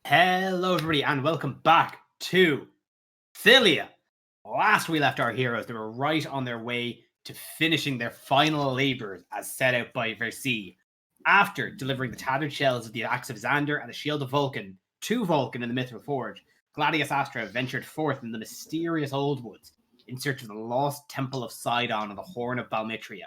Hello, everybody, and welcome back to Philia. Last we left our heroes, they were right on their way to finishing their final labours as set out by Versi. After delivering the tattered shells of the axe of Xander and the shield of Vulcan to Vulcan in the Mithril Forge, Gladius Astra ventured forth in the mysterious Old Woods in search of the lost Temple of Sidon and the Horn of Balmitria.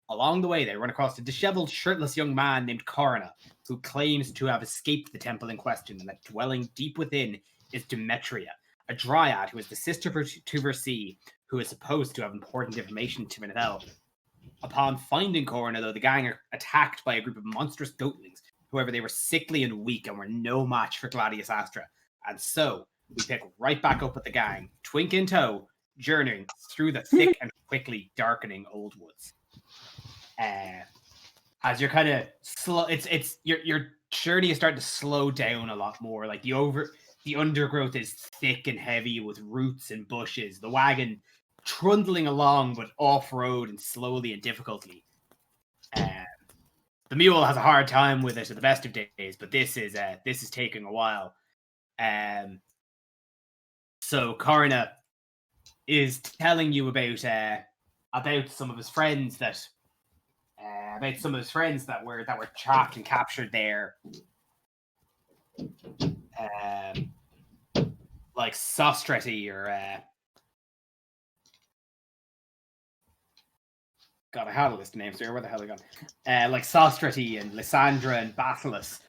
Along the way, they run across a disheveled, shirtless young man named Corona, who claims to have escaped the temple in question, and that dwelling deep within is Demetria, a dryad who is the sister to Versi, who is supposed to have important information to Minethel. Upon finding Corona, though, the gang are attacked by a group of monstrous goatlings. However, they were sickly and weak and were no match for Gladius Astra. And so, we pick right back up with the gang, Twink in tow, journeying through the thick and quickly darkening Old Woods. As you're kind of slow, it's your journey is starting to slow down a lot more. Like the undergrowth is thick and heavy with roots and bushes. The wagon trundling along, but off road and slowly and difficultly. The mule has a hard time with it at the best of days, but this is taking a while. So Corona is telling you about some of his friends that. About some of his friends that were trapped and captured there, like Sostrati or God, I had a list of names there. Where the hell are they gone? Like Sostrati and Lysandra and Basilius,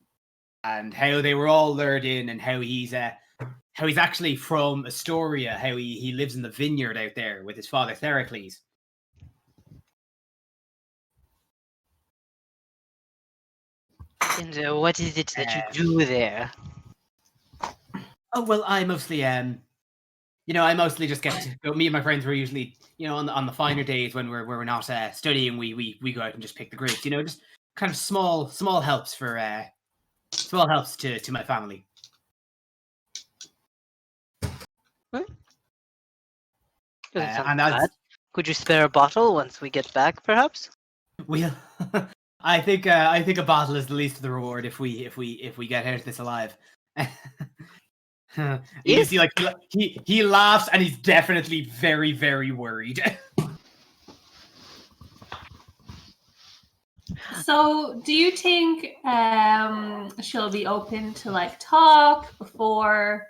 and how they were all lured in, and how he's actually from Astoria, how he lives in the vineyard out there with his father Theracles. And what is it that you do there? Oh, well, I mostly, I mostly just get to go. Me and my friends were usually, on the finer days when we're not studying, we go out and just pick the grapes. Just kind of small helps for small helps to my family. And could you spare a bottle once we get back, perhaps? We'll. I think a bottle is the least of the reward if we get out of this alive. You see, like he laughs and he's definitely very, very worried. So, do you think she'll be open to talk before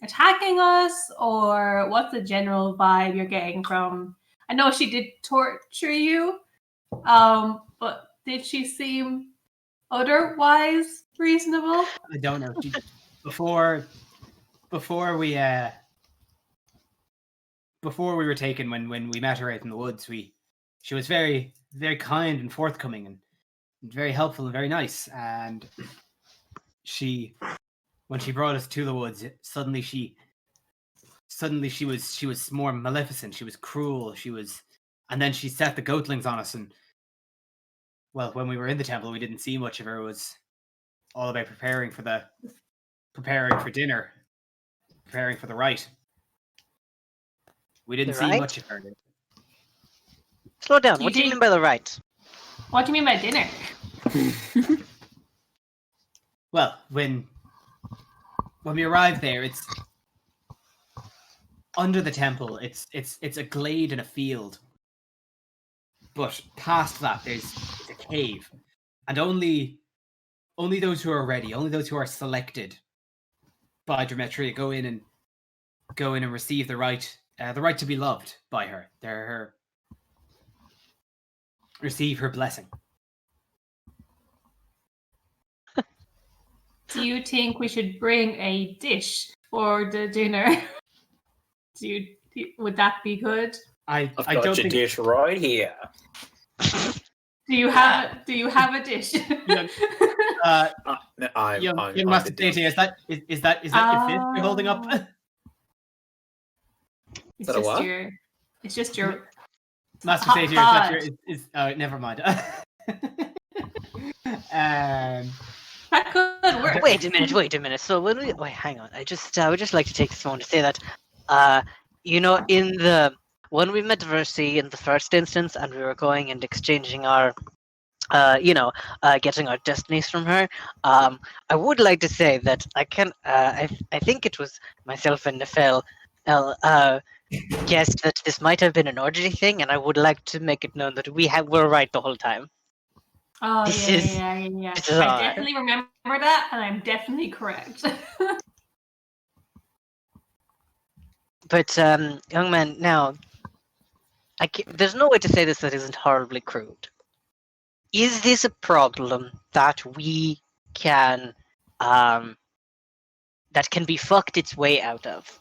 attacking us, or what's the general vibe you're getting from? I know she did torture you, but did she seem otherwise reasonable? I don't know. Before we were taken, when we met her out in the woods, she was very, very kind and forthcoming and very helpful and very nice. And when she brought us to the woods, suddenly she was more maleficent. She was cruel. And then she set the goatlings on us. And well, when we were in the temple, we didn't see much of her. It was all about preparing for dinner, preparing for the rite. We didn't see much of her. Slow down. What do you mean by the rite? What do you mean by dinner? Well, when we arrived there, it's under the temple. It's a glade and a field. But past that, there's a cave, and only those who are ready, only those who are selected by Demetria go in and receive the right to be loved by her. Receive her blessing. Do you think we should bring a dish for the dinner? Would that be good? I've got your dish right here. Do you have a dish? I'm Master Deity, is that your fist you're holding up? It's just your Master Deity, is that your never mind. That could work. Wait a minute. So hang on. I would just like to take this moment to say that when we met Versi in the first instance and we were going and exchanging our getting our destinies from her. I would like to say that I think it was myself and Nefel guessed that this might have been an Odyssey thing, and I would like to make it known that were right the whole time. Oh, This yeah. is I definitely remember that, and I'm definitely correct. But, young man, now, there's no way to say this that isn't horribly crude. Is this a problem that we can, that can be fucked its way out of?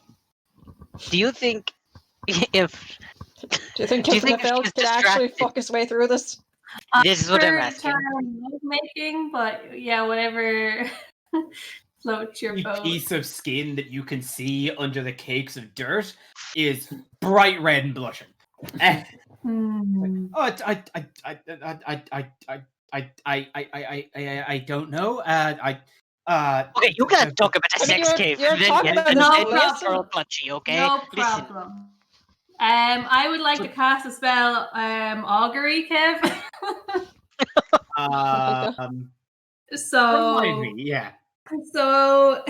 Do you think if... Do you think Do you Captain think if Nefel she's could actually distracted- fuck his way through this? This is what I'm asking. Making, but yeah, whatever floats your boat. Piece of skin that you can see under the cakes of dirt is bright red and blushing. I don't know. Okay, you can't talk about a sex cave. You're talking about this girl clutchy, okay? No Listen. problem. I would like to cast a spell, augury, Kev. So remind me, yeah. So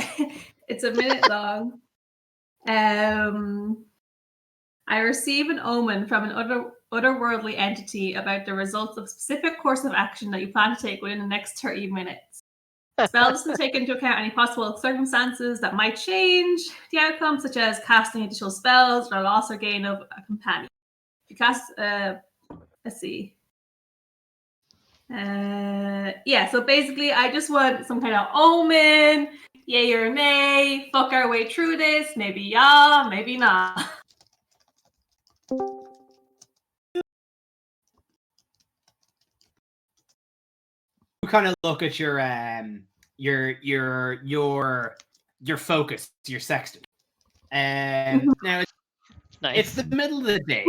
it's a minute long. I receive an omen from an otherworldly entity about the results of a specific course of action that you plan to take within the next 30 minutes. Spells will take into account any possible circumstances that might change the outcome, such as casting additional spells or loss or gain of a companion. If you cast, let's see. So basically, I just want some kind of omen, yay or nay, fuck our way through this, maybe yeah, maybe not. You kind of look at your focus, your sextant. Now Nice. it's the middle of the day,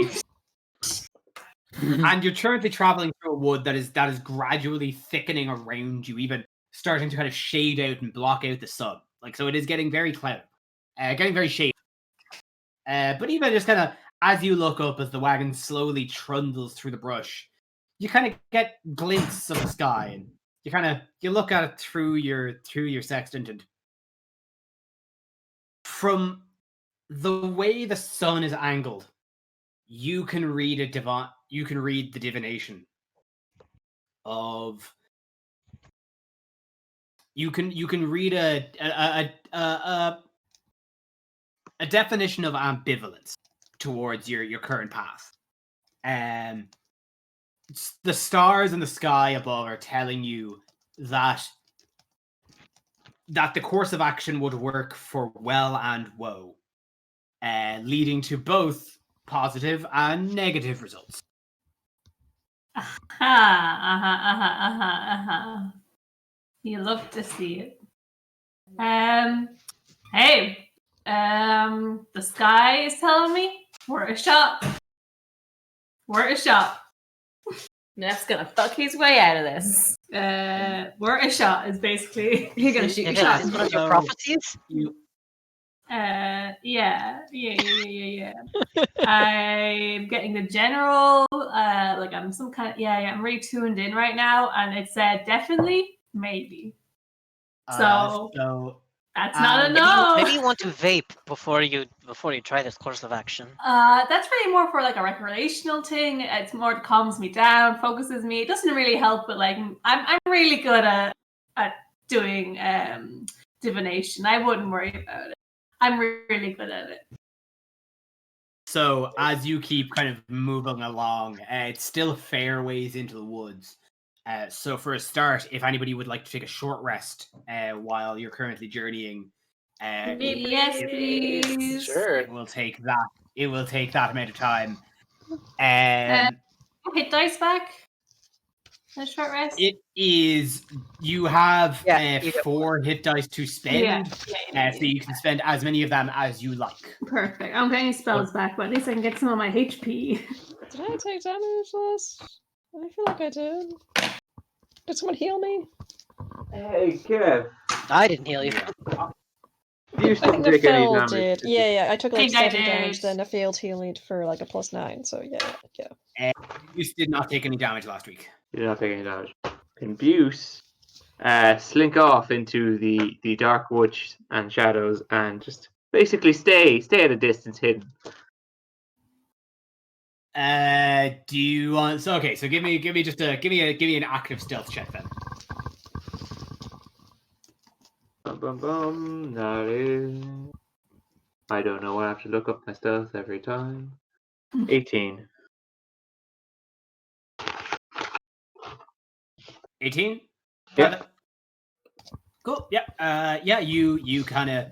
and you're currently traveling through a wood that is gradually thickening around you, even starting to kind of shade out and block out the sun. So it is getting very cloudy, getting very shady. But even just kind of as you look up, as the wagon slowly trundles through the brush, you kind of get glimpses of the sky, and you look at it through your sextant, and from the way the sun is angled, you can read the divination of. You can read a definition of ambivalence towards your current path. The stars in the sky above are telling you that the course of action would work for well and woe, leading to both positive and negative results. You love to see it. Hey, the sky is telling me we're a shot. Neff's gonna fuck his way out of this. We're a shot is basically You're gonna shoot your shot. Is one of your prophecies? Yeah. I'm getting the general, I'm some kind of, I'm really tuned in right now, and it said definitely, maybe. So that's not a no. Maybe you want to vape before you try this course of action. That's really more for a recreational thing. It's more, it calms me down, focuses me. It doesn't really help, but I'm really good at doing divination. I wouldn't worry about it. I'm really good at it. So as you keep kind of moving along, it's still a fair ways into the woods. So for a start, if anybody would like to take a short rest while you're currently journeying, yes, please. Sure. It will take that amount of time. Hit dice back. A short rest. It is. You have you 4 hit dice to spend, so you can spend as many of them as you like. Perfect. I'm getting spells back, but at least I can get some of my HP. Did I take damage last? I feel like I did. Did someone heal me? Hey, Kev. I didn't heal you. You I still think take any Nefel damage. did. Yeah. I took I 7 think I damage, did. then Nefel healed for a +9. So yeah. You did not take any damage last week. You did not take any damage. can Buse slink off into the dark woods and shadows and just basically stay at a distance hidden. Do you want? So okay, so give me an active stealth check then. Bum, bum, bum. That is. I don't know. I have to look up my stealth every time. 18. 18. Yeah. Cool. Yeah. Yeah. You kind of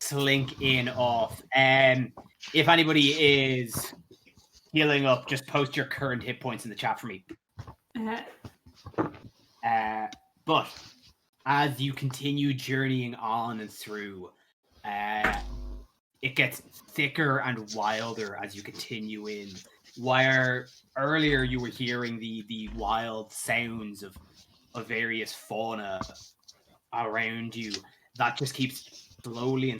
slink in off. If anybody is healing up, just post your current hit points in the chat for me. But as you continue journeying on and through, it gets thicker and wilder as you continue in. Where earlier you were hearing the wild sounds of various fauna around you, that just keeps slowly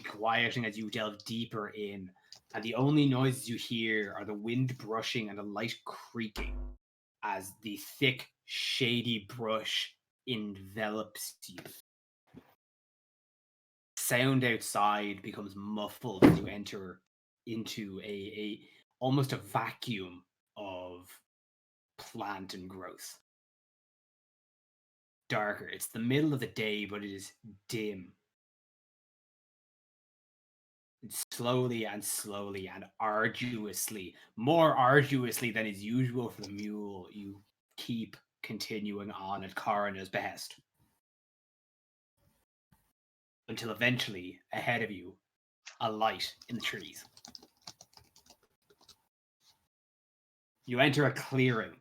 quieting as you delve deeper in. And the only noises you hear are the wind brushing and a light creaking as the thick, shady brush envelops you. Sound outside becomes muffled as you enter into a almost a vacuum of plant and growth. Darker. It's the middle of the day, but it is dim. Slowly and arduously, more arduously than is usual for the mule, you keep continuing on at Coroner's behest. Until eventually, ahead of you, a light in the trees. You enter a clearing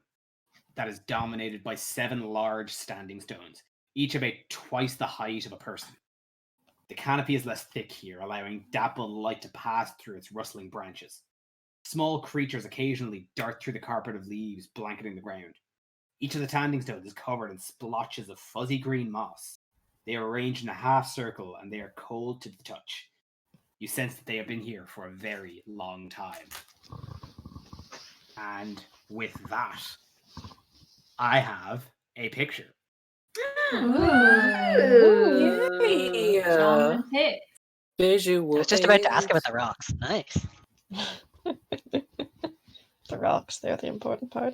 that is dominated by 7 large standing stones, each about twice the height of a person. The canopy is less thick here, allowing dappled light to pass through its rustling branches. Small creatures occasionally dart through the carpet of leaves blanketing the ground. Each of the standing stones is covered in splotches of fuzzy green moss. They are arranged in a half circle and they are cold to the touch. You sense that they have been here for a very long time. And with that, I have a picture. Yeah. Visual. I was just about to ask about the rocks. Nice. The rocks, they're the important part.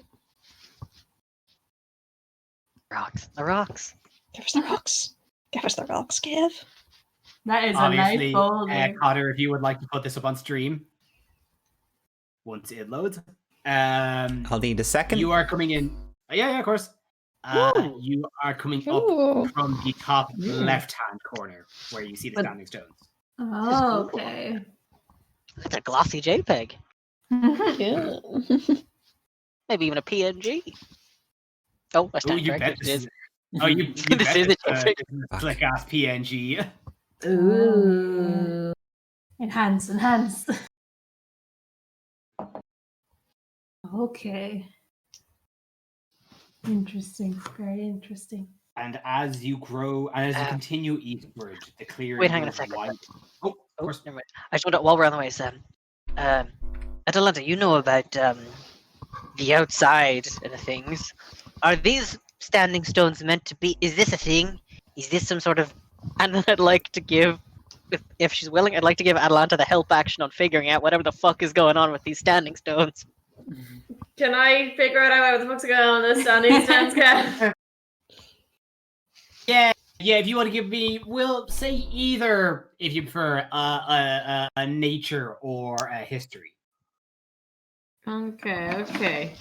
Rocks. The rocks. Give us the rocks. Give us the rocks, Kev. That is Obviously, a nice folder. Cotter, if you would like to put this up on stream, once it loads. I'll need a second. You are coming in. Yeah, of course. You are coming Ooh. up from the top left-hand corner where you see the standing stones. Oh, okay. It's a glossy JPEG. Yeah. Maybe even a PNG. Oh, I Oh, stand you bet corrected. this It is. is. Oh, you bet This is this, a JPEG. slick ass PNG. Ooh. Enhance. Okay. Interesting. Very interesting. And as you grow, and as you continue eastward, the clearing Wait, hang on a grows second. wide. Oh, of Oh, course. never mind. I just want to, while we're on the way, Sam. Atalanta, you know about the outside and the things. Are these standing stones meant to be? Is this a thing? Is this some sort of? And then I'd like to give, if she's willing, I'd like to give Atalanta the help action on figuring out whatever the fuck is going on with these standing stones. Can I figure out what the fuck's going on with this standing stones, Kev? Yeah. If you want to give me, we'll say either if you prefer a nature or a history. Okay.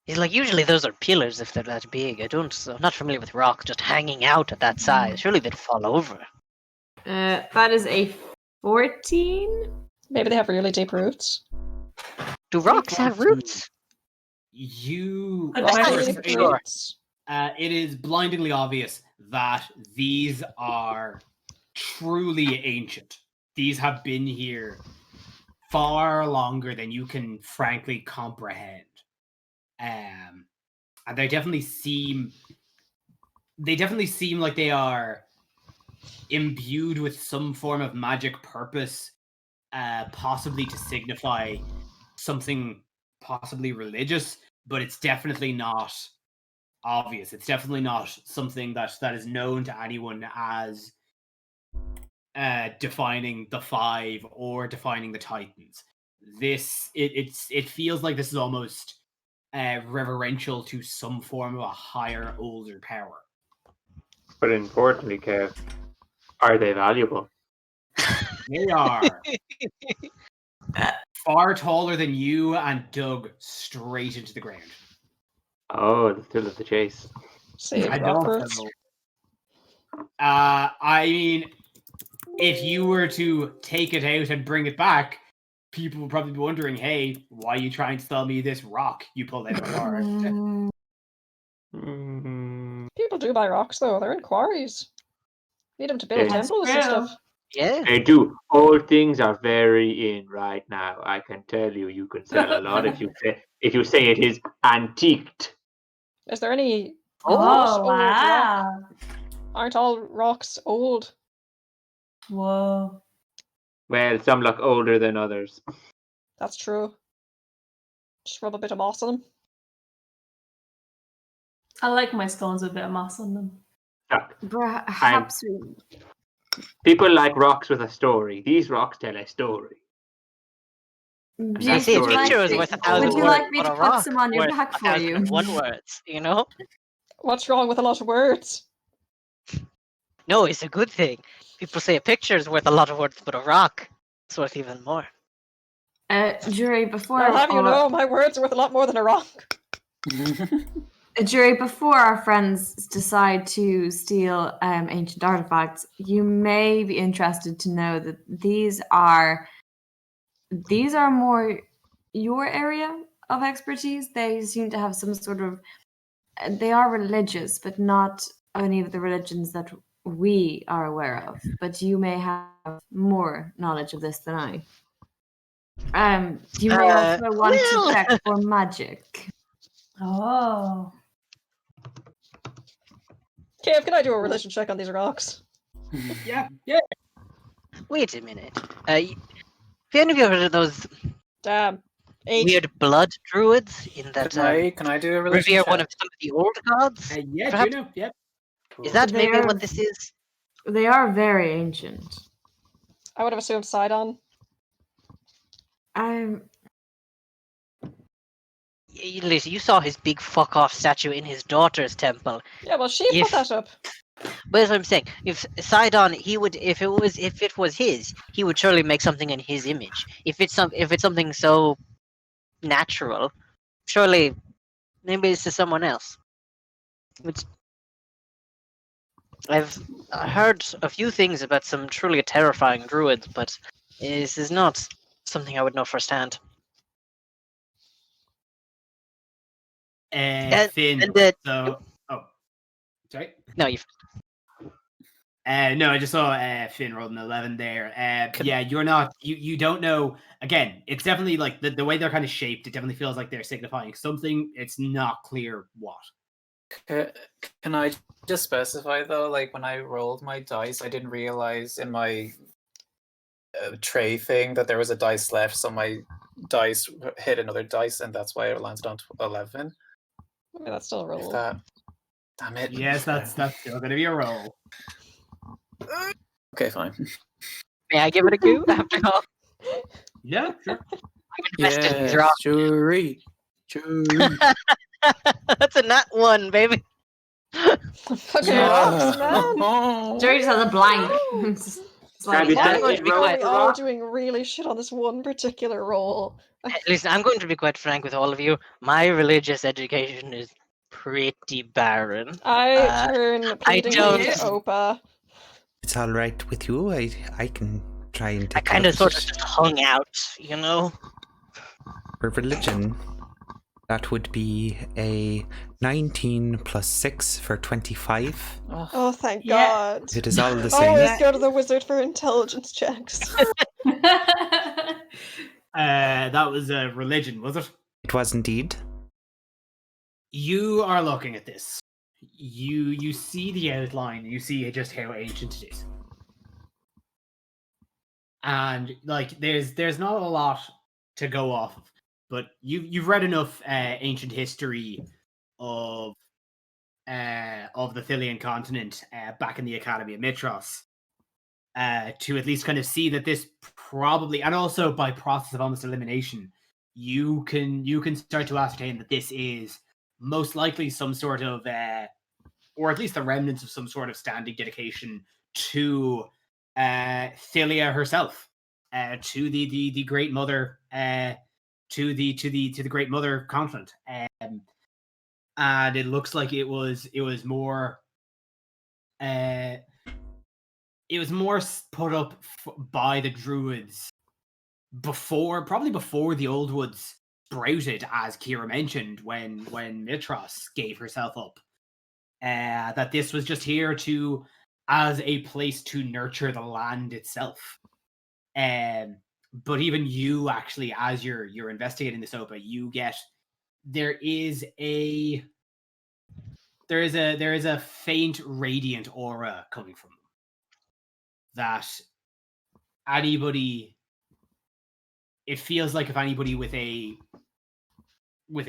He's like, usually those are pillars if they're that big. I'm not familiar with rocks just hanging out at that size. Surely they'd fall over. That is a 14. Maybe they have really deep roots. Do rocks have roots? You. Good Rocks have question. really deep Sure. roots. It is blindingly obvious that these are truly ancient. These have been here far longer than you can frankly comprehend. And they definitely seem like they are imbued with some form of magic purpose, possibly to signify something possibly religious. but it's definitely not obvious. It's definitely not something that is known to anyone as defining the five or defining the Titans. It feels like this is almost reverential to some form of a higher, older power. But importantly, Kev, are they valuable? They are far taller than you and dug straight into the ground. Oh, the thrill of the chase. Save I rock don't birds. know. I mean, if you were to take it out and bring it back, people would probably be wondering, hey, why are you trying to sell me this rock you pulled out of a forest? People do buy rocks though. They're in quarries. Need them to build Yeah. temples and stuff. Yeah. They do. Old things are very in right now. I can tell you, you can sell a lot if you say it is antiqued. Is there any? Oh, old wow. rock? Aren't all rocks old? Whoa. Well, some look older than others. That's true. Just rub a bit of moss on them. I like my stones with a bit of moss on them. Perhaps People like rocks with a story. These rocks tell a story. do I you, see a would you like picture is me- worth 1,000 would you words, like me but to a put rock some on your worth back for you? 1,001 words, you know? What's wrong with a lot of words? No, it's a good thing. People say a picture is worth a lot of words, but a rock is worth even more. Jury, before I'll have you know, my words are worth a lot more than a rock. Jury, before our friends decide to steal ancient artifacts, you may be interested to know that these are more your area of expertise. They seem to have some sort of. They are religious, but not any of the religions that we are aware of. But you may have more knowledge of this than I. You may also want well. to check for magic. Oh. Kev, can I do a religion check on these rocks? Yeah. Wait a minute. Have any of you heard of those Damn. 8. weird blood druids in that Can I do a religion revere check? one of some of the old gods? Yeah, Perhaps- Juno. Yep. Is that They maybe are- what this is? They are very ancient. I would have assumed Sidon. Listen, you saw his big fuck off statue in his daughter's temple. Yeah, well, she If- put that up. But that's what I'm saying. If Sidon, he would, if it was his, he would surely make something in his image. If it's something so natural, surely maybe it's to someone else. Which I've heard a few things about some truly terrifying druids, but this is not something I would know firsthand. Finn. and the- So, sorry. No, you. No, I just saw Finn rolled an 11 there. Yeah, you're not. You don't know. Again, it's definitely like the way they're kind of shaped. It definitely feels like they're signifying something. It's not clear what. Can I just specify though? Like when I rolled my dice, I didn't realize in my tray thing that there was a dice left, so my dice hit another dice, and that's why it landed on 11. I mean, that's still a roll. If that, damn it. Yes, that's still going to be a roll. Okay, fine. May I give it a go after all? Yeah, sure. I'm invested in these Yes, rocks. jury. That's a nat 1, baby. Fucking Yeah. rocks, man. Jerry just has a blank. It's like, Have you Why done I'm are going it to we be quite. all doing really shit on this one particular roll? Listen, I'm going to be quite frank with all of you. My religious education is pretty barren. I turn pleadingly don't- to Opa. It's all right with you. I can try and I take kind a of look sort at of it. just hung out, you know? For religion, that would be a 19 plus 6 for 25. Oh, thank Yeah. God. It is all the same. Always go to the wizard for intelligence checks. That was a religion, was it? It was indeed. You are looking at this. You see the outline. You see just how ancient it is, and like there's not a lot to go off of. but you've read enough ancient history of the Thilian continent back in the Academy of Mitros to at least kind of see that this probably, and also by process of almost elimination, you can start to ascertain that this is most likely some sort of or at least the remnants of some sort of standing dedication to Thilia herself, to the Great Mother, to the Great Mother continent, and it looks like it was more put up by the Druids probably before the Old Woods sprouted, as Kira mentioned when Mitros gave herself up. That this was just here as a place to nurture the land itself. But even you actually, as you're investigating this, Opa, you get there is a faint radiant aura coming from them. That anybody, it feels like if anybody with a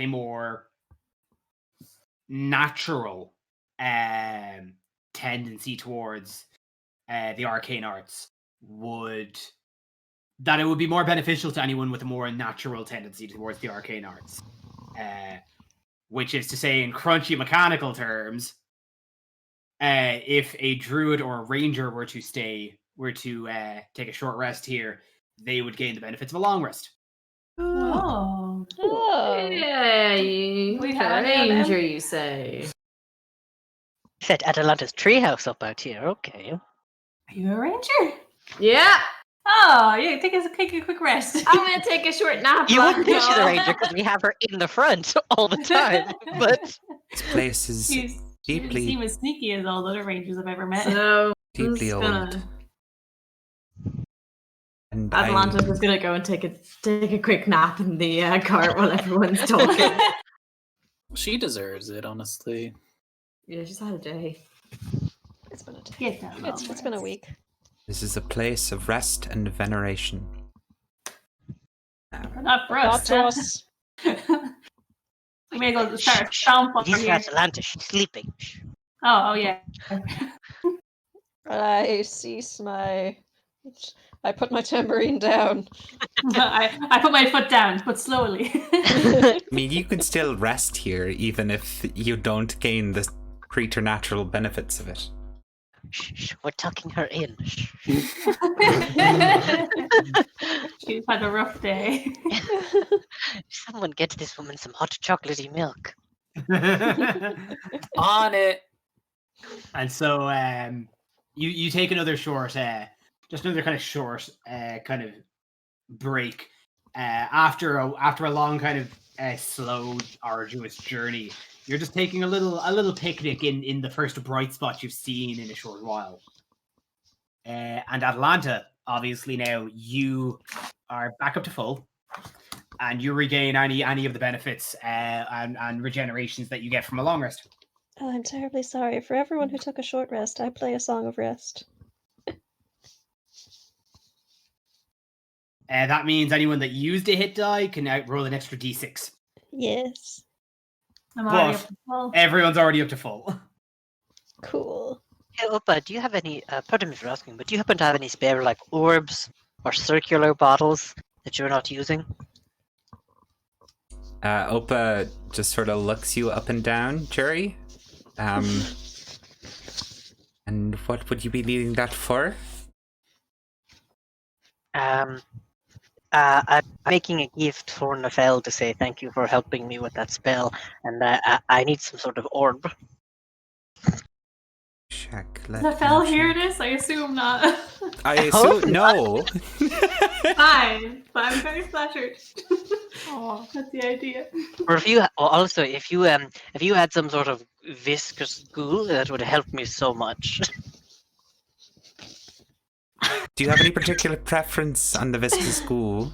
more natural tendency towards the arcane arts that it would be more beneficial to anyone with a more natural tendency towards the arcane arts, which is to say, in crunchy mechanical terms, if a druid or a ranger were to take a short rest here, they would gain the benefits of a long rest. Oh. Yay! We have a ranger, you say? Said Atalanta's treehouse up out here. Okay. Are you a ranger? Yeah. Oh, yeah. Take a quick rest. I'm gonna take a short nap. You wouldn't think she's a Rocco. ranger because we have her in the front all the time. But This place is She doesn't deeply, seem as sneaky as all the other rangers I've ever met. So deeply I'm old. gonna- And Atalanta's just gonna go and take a quick nap in the cart while everyone's talking. She deserves it, honestly. Yeah, she's had a day. It's been a day. Get that It's been a week. this is a place of rest and veneration. Not for Not us. to huh? us. We may go start a stomp over this is here. Atalanta. She's sleeping. Oh yeah. I cease my. I put my tambourine down. I put my foot down, but slowly. I mean, you can still rest here, even if you don't gain the preternatural benefits of it. Shh, we're tucking her in. Shh. She's had a rough day. Someone get this woman some hot chocolatey milk. On it. And so you take another short, just another kind of short kind of break after a long kind of slow, arduous journey. You're just taking a little picnic in the first bright spot you've seen in a short while. And Atlanta, obviously now you are back up to full, and you regain any of the benefits and regenerations that you get from a long rest. Oh, I'm terribly sorry. For everyone who took a short rest, I play a song of rest. That means anyone that used a hit die can now roll an extra d6. Yes. I'm already But up to full. everyone's already up to full. Cool. Hey, Opa, do you have any, pardon me for asking, but do you happen to have any spare, like, orbs or circular bottles that you're not using? Opa just sort of looks you up and down, Jerry. And what would you be needing that for? I'm making a gift for Nafel to say thank you for helping me with that spell, and I need some sort of orb. Check. Does Nafel hear this? I assume not. I assume no. Fine, but I'm very flattered. Oh, that's the idea. Or if you also if you had some sort of viscous goo, that would help me so much. Do you have any particular preference on the viscous goo?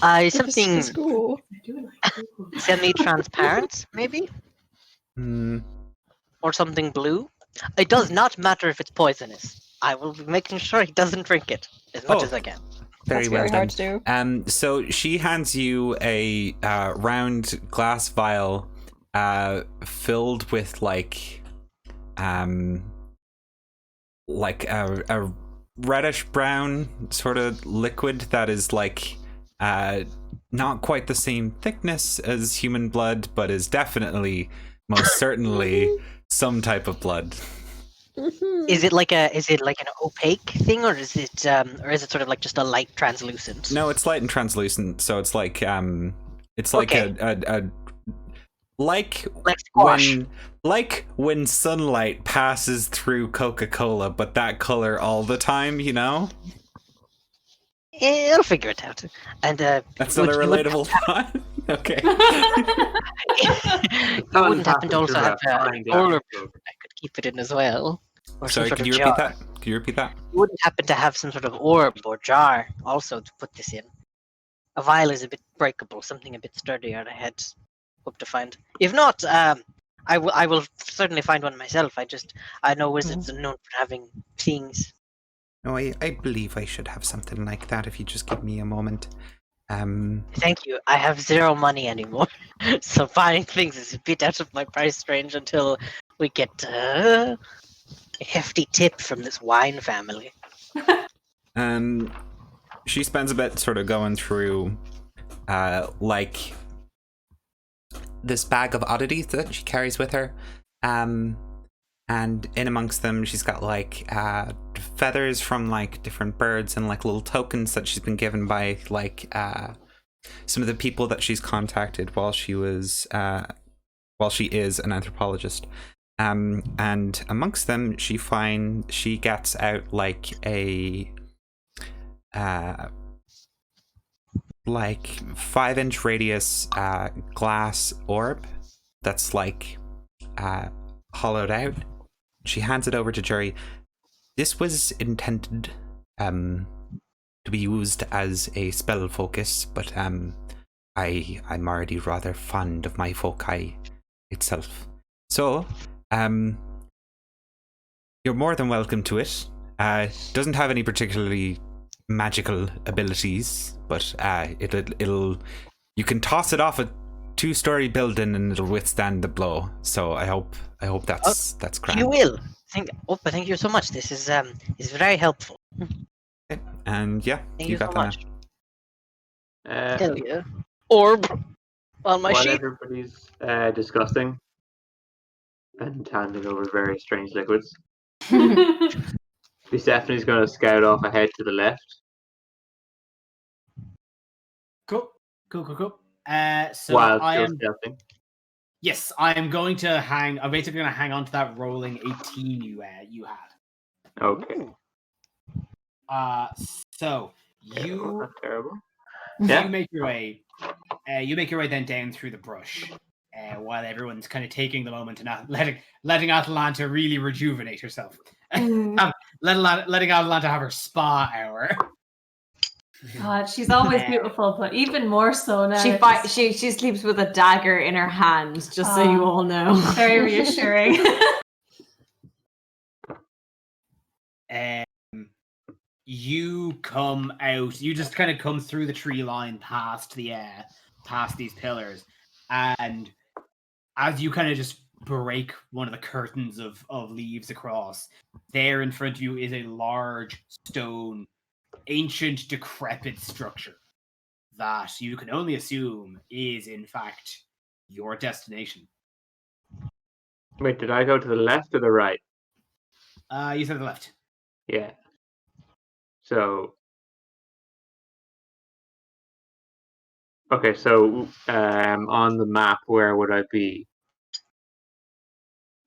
Something School. I do like Google. semi-transparent, maybe, Hmm. or something blue. It does not matter if it's poisonous. I will be making sure he doesn't drink it as much as I can. Very That's well very hard to done. do. So she hands you a round glass vial filled with like a reddish brown sort of liquid that is like not quite the same thickness as human blood, but is definitely most certainly some type of blood. Is it like an opaque thing, or is it sort of like just a light translucent? No, it's light and translucent, so it's like it's like Okay. a like squash. when sunlight passes through Coca-Cola, but that color all the time, you know? I'll figure it out. And That's not a relatable thought. Okay. You wouldn't happen to also have a polar bear I could keep it in as well, or Sorry, some sort can of you jar. repeat that? Can you repeat that? You wouldn't happen to have some sort of orb or jar also to put this in. A vial is a bit breakable, something a bit sturdier. I had hoped to find. If not, I will certainly find one myself. I know wizards are known for having things. No, I believe I should have something like that if you just give me a moment. Thank you. I have zero money anymore, so buying things is a bit out of my price range until we get a hefty tip from this wine family. She spends a bit sort of going through like this bag of oddities that she carries with her. And in amongst them, she's got like feathers from like different birds and like little tokens that she's been given by like some of the people that she's contacted while she is an anthropologist. And amongst them, she gets out like a like 5-inch radius glass orb that's like hollowed out. She hands it over to Jerry. This was intended to be used as a spell focus, but I'm already rather fond of my foci itself. So, you're more than welcome to it. Doesn't have any particularly magical abilities, but it'll you can toss it off a 2-story building and it'll withstand the blow. So I hope that's grand. You will. Thank you so much. This is very helpful. Okay. And yeah, Thank you you got so that much. Uh, Hell yeah. Orb on my while sheet. everybody's discussing and handing over very strange liquids, Persephone's going to scout off ahead to the left. Cool. So while I still am. stealthing. Yes, I am going to hang. I'm basically going to hang on to that rolling 18 you had. Okay. So Terrible, you not terrible. you Yeah. make your way. You make your way then down through the brush, while everyone's kind of taking the moment and letting Atalanta really rejuvenate herself. Letting Atalanta have her spa hour. God, she's always beautiful, but even more so now. She sleeps with a dagger in her hand, just so you all know. Very reassuring. You come out. You just kind of come through the tree line past these pillars, and as you kind of just break one of the curtains of leaves across, there in front of you is a large stone, ancient, decrepit structure that you can only assume is, in fact, your destination. Wait, did I go to the left or the right? You said the left. Yeah. So. Okay, so on the map, where would I be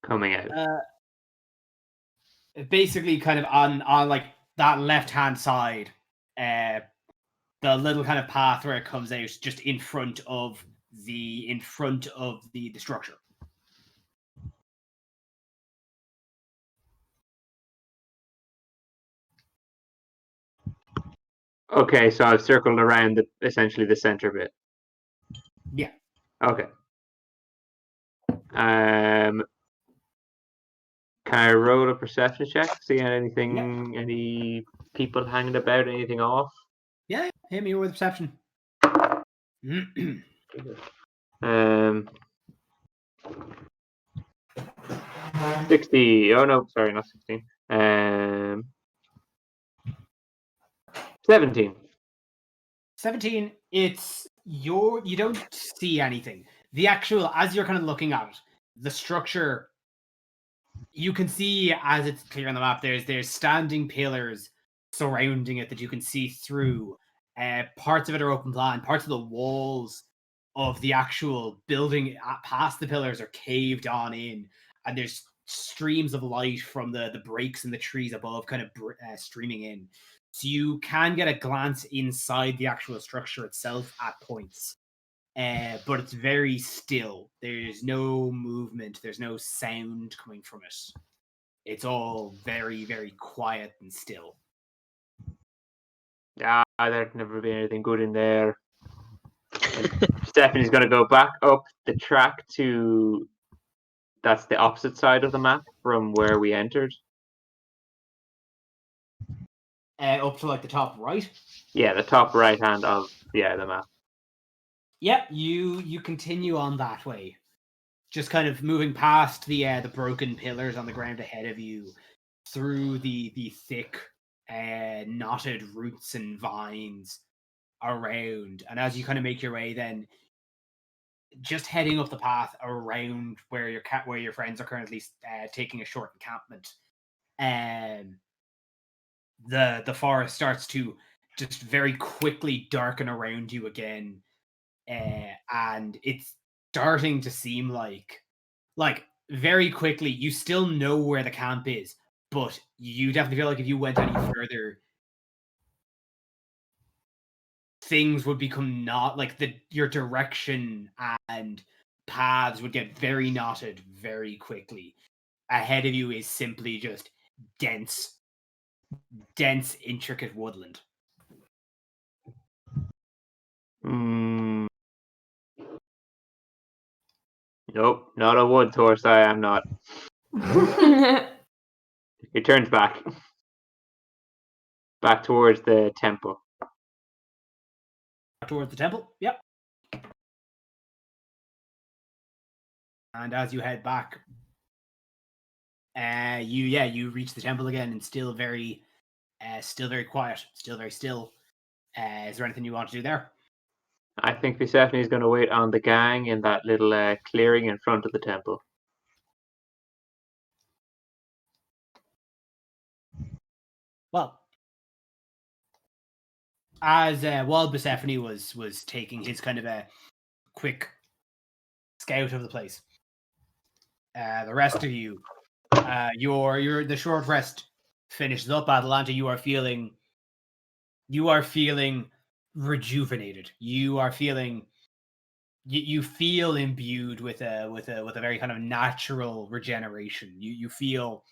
coming out? Basically, kind of on like that left-hand side, the little kind of path where it comes out, just in front of the structure. Okay, so I've circled around essentially the center bit. Yeah. Okay. Can I roll a perception check? See anything? Yeah. Any people hanging about? Anything off? Yeah, hit me with perception. 60. Oh no, sorry, not 16. 17. 17. You don't see anything. The actual, as you're kind of looking at it, the structure, you can see as it's clear on the map, there's standing pillars surrounding it that you can see through. Parts of it are open plan, parts of the walls of the actual building past the pillars are caved on in, and there's streams of light from the breaks in the trees above kind of streaming in. So you can get a glance inside the actual structure itself at points. But it's very still. There's no movement. There's no sound coming from it. It's all very, very quiet and still. Yeah, there'd never be anything good in there. Stephanie's going to go back up the track to... That's the opposite side of the map from where we entered. Up to like the top right? Yeah, the top right hand of the map. Yep, you continue on that way. Just kind of moving past the broken pillars on the ground ahead of you, through the thick knotted roots and vines around. And as you kind of make your way then, just heading up the path around where your friends are currently taking a short encampment, the forest starts to just very quickly darken around you again, and it's starting to seem like very quickly you still know where the camp is, but you definitely feel like if you went any further, things would become not like your direction and paths would get very knotted very quickly. Ahead of you is simply just dense, intricate woodland. Nope, not a woods horse. I am not. He turns back towards the temple. Towards the temple, yep. And as you head back, you reach the temple again, and still very quiet, still very still. Is there anything you want to do there? I think Persephone is going to wait on the gang in that little clearing in front of the temple. Well, as while Persephone was taking his kind of a quick scout of the place, the rest of you, your the short rest finishes up. Atalanta, you are feeling rejuvenated. You are feeling you feel imbued with a very kind of natural regeneration. You feel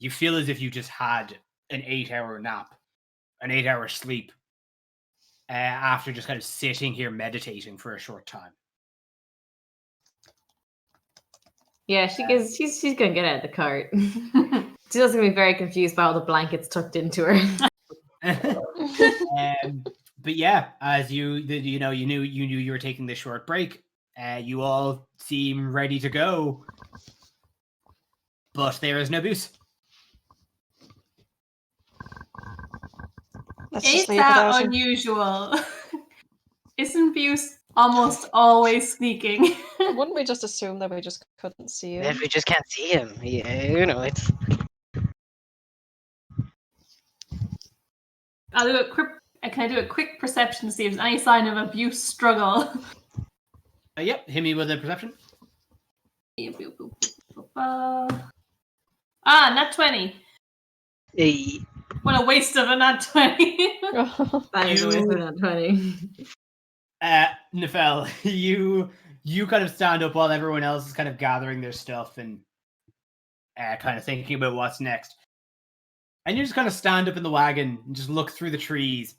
as if you just had an 8-hour nap, an 8-hour sleep, after just kind of sitting here meditating for a short time. Yeah, she's gonna get out of the cart. She's also gonna be very confused by all the blankets tucked into her. But yeah, as you knew you were taking this short break. You all seem ready to go, but there is no Booze. Is that unusual? Isn't Booze almost always sneaking? Wouldn't we just assume that we just couldn't see him? That we just can't see him. Yeah, it's. I'll do a quick. Can I do a quick perception to see if there's any sign of abuse struggle? Yep, hit me with a perception. Nat 20. Hey. What a waste of a nat 20. That is a waste of a nat 20. Nefel, you kind of stand up while everyone else is kind of gathering their stuff and kind of thinking about what's next. And you just kind of stand up in the wagon and just look through the trees.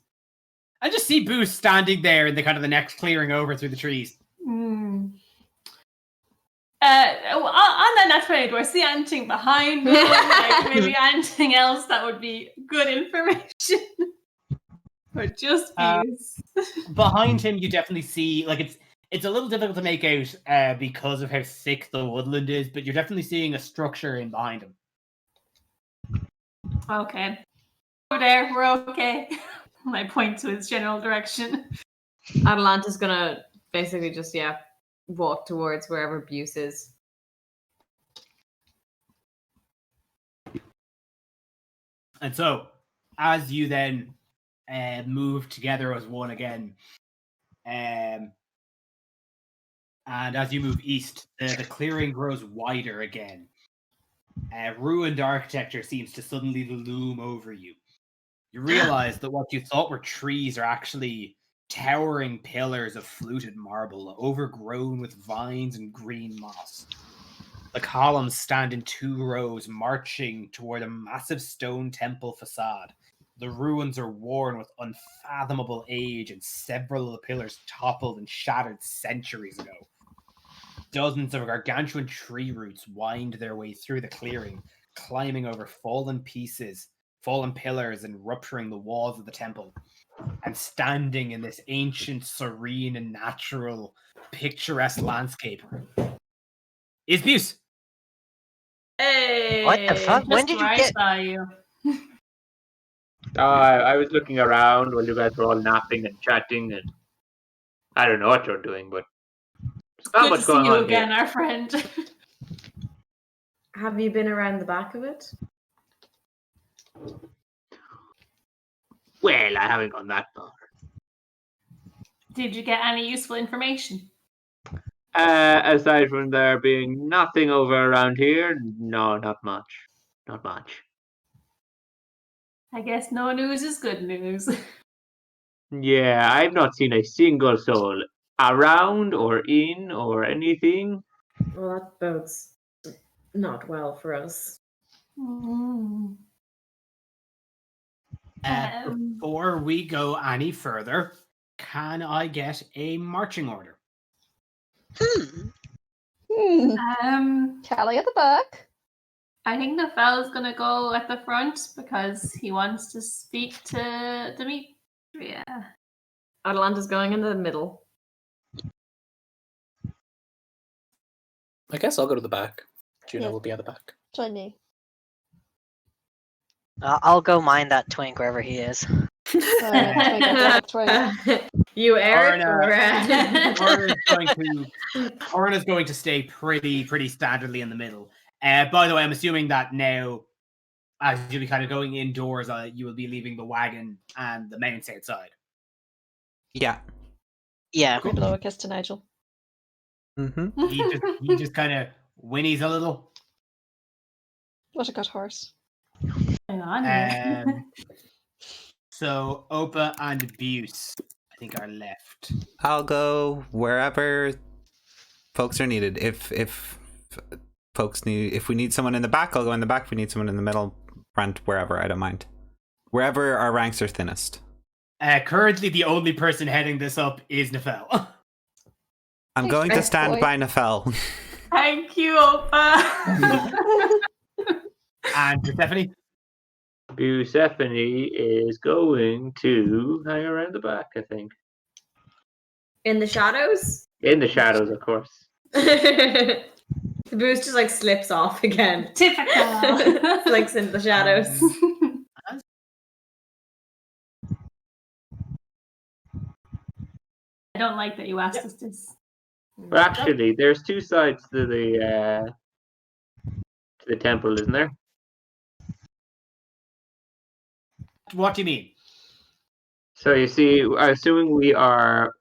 And just see Booze standing there in the kind of the next clearing over through the trees. On that nat 20, do I see anything behind me? Like maybe anything else that would be good information? But just Uh, views. Behind him, you definitely see it's a little difficult to make out because of how thick the woodland is, but you're definitely seeing a structure in behind him. Okay. Over there, we're okay. I point to its general direction. Atalanta's gonna basically just walk towards wherever Buse is. And so, as you then move together as one again, and as you move east, the clearing grows wider again. Ruined architecture seems to suddenly loom over you. You realize that what you thought were trees are actually towering pillars of fluted marble, overgrown with vines and green moss. The columns stand in 2 rows, marching toward a massive stone temple facade. The ruins are worn with unfathomable age, and several of the pillars toppled and shattered centuries ago. Dozens of gargantuan tree roots wind their way through the clearing, climbing over fallen pillars, and rupturing the walls of the temple. And standing in this ancient, serene, and natural, picturesque landscape is Buse. Hey! What the fuck? When Just did where you I get? saw you. I was looking around while you guys were all napping and chatting, and I don't know what you're doing, but there's not Good to much see going you on again, here. our friend. Have you been around the back of it? Well, I haven't gone that far. Did you get any useful information? Aside from there being nothing over around here, no, not much. Not much. I guess no news is good news. Yeah, I've not seen a single soul around or in or anything. Well, that bodes not well for us. Mm. Before we go any further, can I get a marching order? Callie at the back. I think Nefel's gonna go at the front because he wants to speak to Demetria. Atalanta's going in the middle. I guess I'll go to the back. Juno Yeah. will be at the back. Join me. I'll go mind that twink wherever he is. Alright, Twink. You, Eric? Orna's going to stay pretty standardly in the middle. By the way, I'm assuming that now, as you'll be kind of going indoors, you will be leaving the wagon and the mounts outside. Yeah. Yeah. We blow a kiss to Nigel. Mm-hmm. He just kind of whinnies a little. What a good horse. Hang on. So Opa and Buse, I think, are left. I'll go wherever folks are needed. If we need someone in the back, I'll go in the back. If we need someone in the middle, front, wherever, I don't mind. Wherever our ranks are thinnest. Currently, the only person heading this up is Nefel. I'm Thanks, going to Chris stand boy. by Nefel. Thank you, Opa. And Stephanie? Busephone is going to hang around the back, I think. In the shadows? In the shadows, of course. The boost just like slips off again. Typical. Flicks into the shadows. I don't like that you asked us this. Well, actually, there's 2 sides to the temple, isn't there? What do you mean? So you see, assuming we are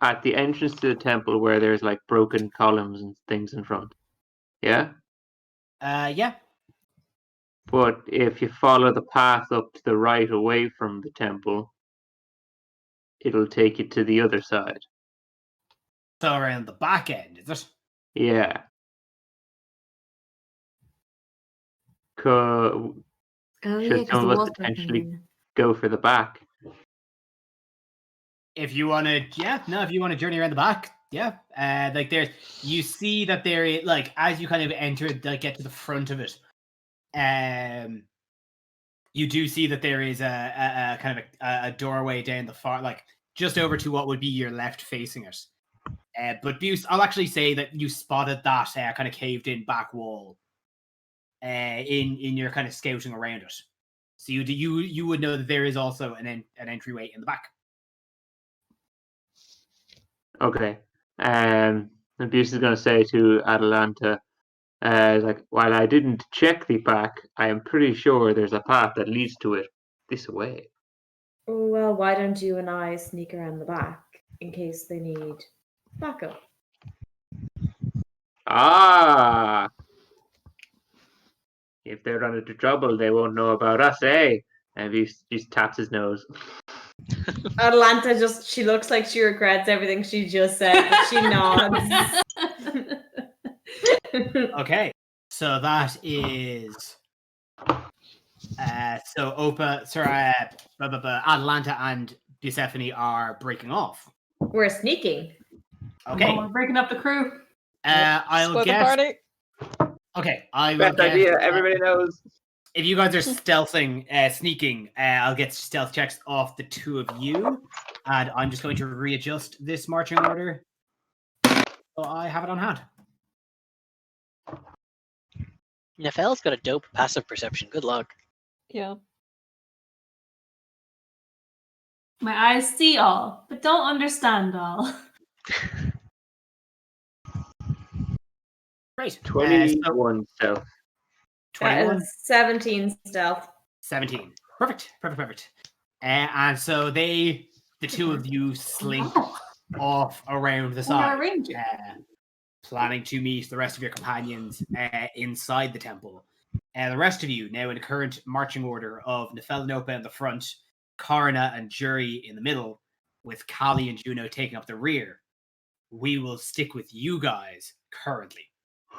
at the entrance to the temple where there's like broken columns and things in front. Yeah? Yeah. But if you follow the path up to the right away from the temple, it'll take you to the other side. So around the back end, is it? Yeah. Oh yeah, Should because some the of us walls potentially go for the back? If you want to, if you want to journey around the back, you see that there, like, as you kind of enter, like, get to the front of it, you do see that there is a kind of a doorway down the far, like just over to what would be your left facing it. But Buse, I'll actually say that you spotted that kind of caved in back wall in your kind of scouting around it. So you would know that there is also an entryway in the back. Okay. Abuse is going to say to Atalanta, like, while I didn't check the back, I am pretty sure there's a path that leads to it this way. Well, why don't you and I sneak around the back in case they need backup? Ah! If they run into trouble, they won't know about us, eh? And he just taps his nose. Atalanta she looks like she regrets everything she just said, but she nods. Okay, so that is so Atalanta and Persephone are breaking off. We're sneaking. Okay, We're breaking up the crew. I'll Split the guess. party. Okay, I will Best guess, idea, everybody knows. if you guys are stealthing, sneaking, I'll get stealth checks off the two of you, and I'm just going to readjust this marching order so I have it on hand. Nefel's got a dope passive perception. Good luck. Yeah. My eyes see all, but don't understand all. Great. 21 stealth. 21. 17 stealth. 17. Perfect. And so the two of you slink off around the We are side, rangers. planning to meet the rest of your companions inside the temple. The rest of you, now in the current marching order of Nefel and Opa in the front, Karna and Jury in the middle, with Kali and Juno taking up the rear. We will stick with you guys currently.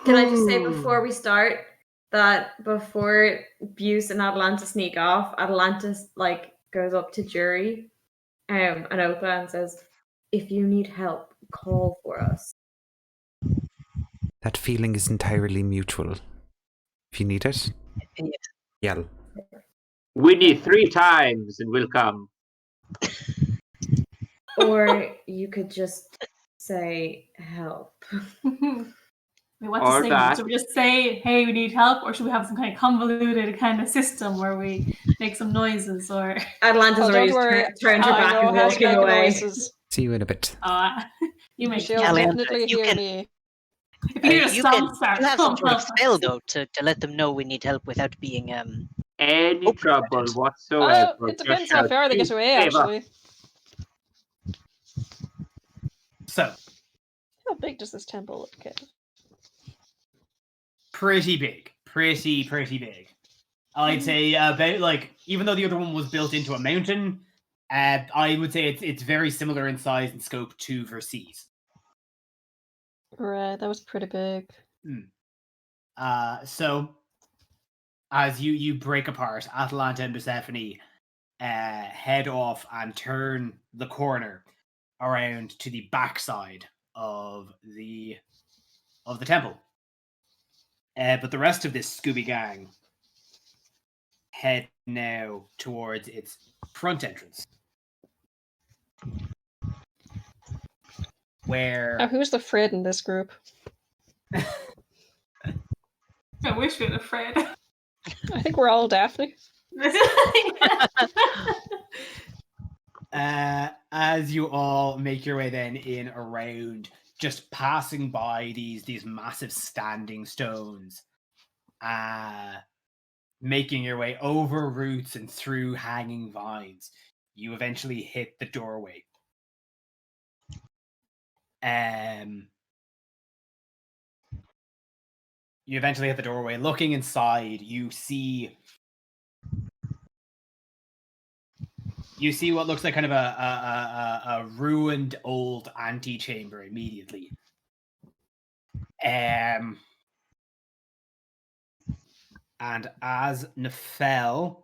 Can I just say before we start that before Buse and Atalanta sneak off, Atalanta goes up to Jury and Opa and says, "If you need help, call for us." That feeling is entirely mutual. If you need it, yell. We need 3 times and we'll come. Or you could just say help. What Or to say? that. Should we just say, "Hey, we need help," or should we have some kind of convoluted kind of system where we make some noises? Or Atalanta's Oh, already don't worry. turned her I back know and how to walking make away. noises. See you in a bit. you make She'll Atalanta, definitely you hear can- me. If you hear a you stomp start, you have some sort of help us. spell though to let them know we need help without being Any Open trouble it. whatsoever. Oh, it just depends how shout, far they get "Please away, save us." actually. So, How big does this temple look? Okay. pretty big. Pretty big. I'd say about even though the other one was built into a mountain, I would say it's very similar in size and scope to Versailles. Right, that was pretty big. So as you break apart, Atalanta and Persephone head off and turn the corner around to the backside of the temple. But the rest of this Scooby gang head now towards its front entrance, where Now, who's the Fred in this group? I wish we had a Fred. I think we're all Daphne. as you all make your way then in around, just passing by these massive standing stones, making your way over roots and through hanging vines, you eventually hit the doorway. You eventually hit the doorway. Looking inside, you see what looks like kind of a ruined old antechamber immediately. And as Nefel,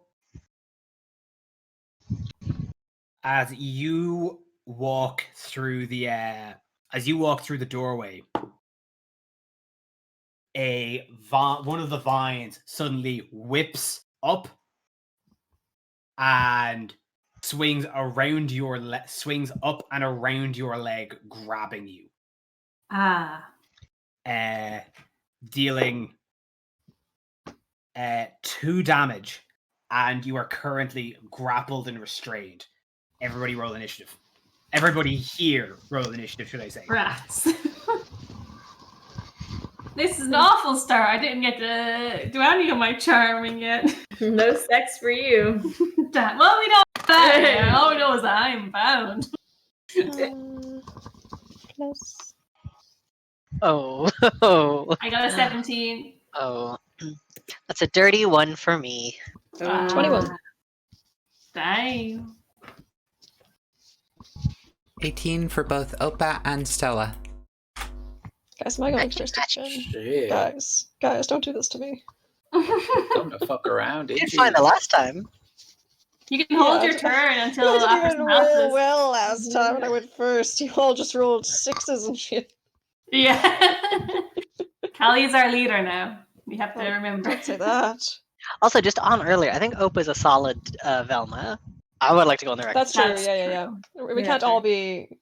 as you walk through the doorway, one of the vines suddenly whips up and swings around your swings up and around your leg, grabbing you. Dealing 2 damage, and you are currently grappled and restrained. Everybody roll initiative. Everybody here roll initiative, should I say. Rats. This is an awful start. I didn't get to do any of my charming yet. No sex for you. Damn. Well, we don't know that. All we know is that I'm bound. Plus. Oh. I got a 17. Oh. That's a dirty one for me. 21. Dang. 18 for both Opa and Stella. Guys, am I going jurisdiction? Shit. Guys, don't do this to me. Don't to fuck around, You did did you? fine the last time. You can hold Yeah, your turn until I did after even some roll houses. well last time when I went first. You all just rolled 6s and shit. Yeah. Callie's our leader now. We have to Oh, remember. Don't say that. Also, just on earlier, I think Opa's a solid Velma. I would like to go on the record. That's true. That's Yeah. We Yeah, can't true. all be.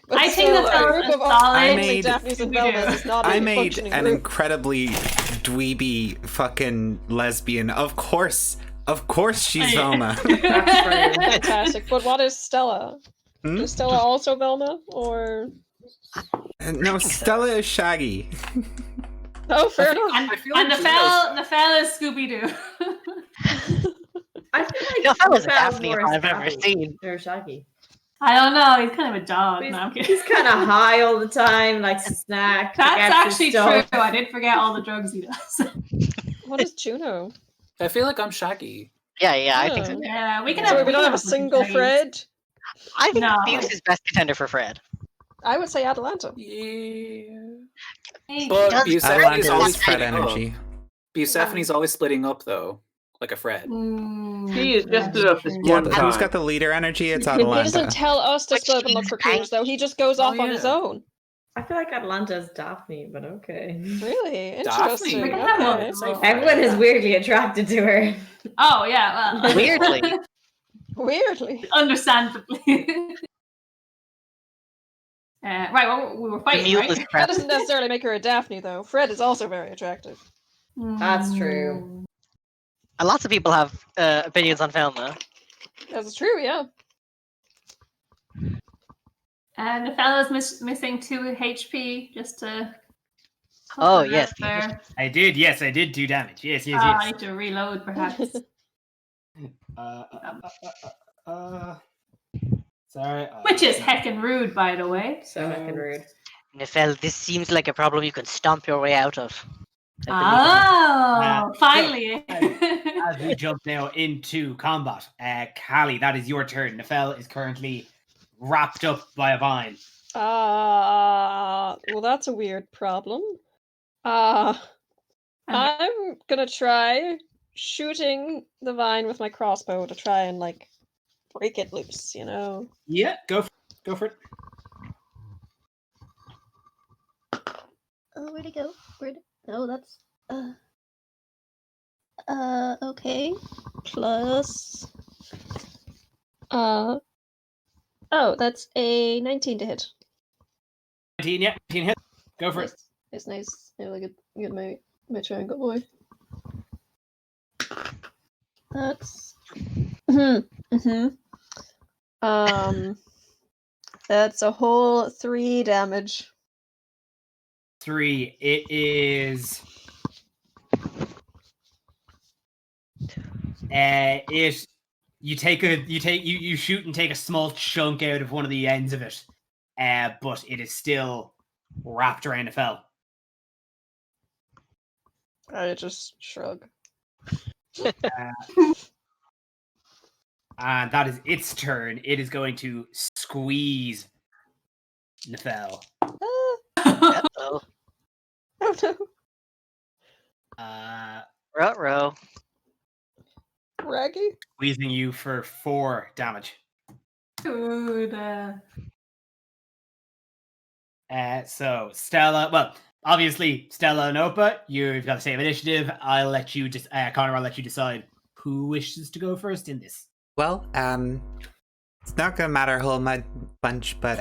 But I think still, that's a a group of solid- I only made- Daphnes and Scooby-Doo. Velmas is not I a made functioning an group. incredibly dweeby fucking lesbian. Of course she's Hey. Velma. Fantastic. But what is Stella? Hmm? Is Stella also Velma? Or. No, Stella is Shaggy. Oh, fair enough. And, I feel like Nefel is Scooby-Doo. I feel like No, that was Nefel Daphne more if I've ever Scrappy seen. Or Shaggy. I don't know. He's kind of a dog. He's, No, I'm kidding. he's kind of high all the time, likes to snack. That's forgets actually his stuff. true. I did forget all the drugs he does. What is Juno? I feel like I'm Shaggy. Yeah, I think so. Oh. Yeah, we can So have. we don't have a couple single Shaggies. Fred? I think No. Fuse is best contender for Fred. I would say Atalanta. Yeah. Hey, But does- Busephine's Atalanta always is Fred splitting up. energy. Busephine's always splitting up though, like a Fred. He is just split up this Yeah, one but time. who's got the leader energy? It's He doesn't Atalanta. tell us to But split up and look she's for clues, though. He just goes Oh, off on his yeah. own. I feel like Atlanta's Daphne, but okay. Really? Daphne. Interesting. We can have Okay. multiple. Everyone is weirdly attracted to her. Oh yeah, well, Weirdly. Weirdly. understandably. Right, well, we were The fighting, muteless right? That crap. doesn't necessarily make her a Daphne, though. Fred is also very attractive. That's true. Lots of people have opinions on Velma. That's true, yeah. And the fella's missing 2 HP just to. Oh, put that yes, There. I did. Yes, I did 2 damage. Yes. I need to reload, perhaps. Sorry. Which is heckin' rude, by the way. So heckin' rude. Nefel, this seems like a problem you can stomp your way out of. Oh, finally. As we jump now into combat, Callie, that is your turn. Nefel is currently wrapped up by a vine. Well, that's a weird problem. I'm gonna try shooting the vine with my crossbow to try and, like, break it loose, you know? Yeah, go for it. Oh, where'd it go? Oh, that's okay. Plus oh, that's a 19 to hit. 19, yeah, 19 hit. Go for it. It's nice. I will get my triangle boy. That's that's a whole 3 damage. 3. It is. You shoot and take a small chunk out of one of the ends of it, but it is still wrapped around Nefel. I just shrug. And that is its turn. It is going to squeeze Nefel. Uh-oh. Oh no. Ruh-roh. Raggy? Squeezing you for 4 damage. Dude. So Stella, well, obviously Stella and Opa, you've got the same initiative. I'll let you just Connor, I'll let you decide who wishes to go first in this? Well, it's not gonna matter a whole bunch, but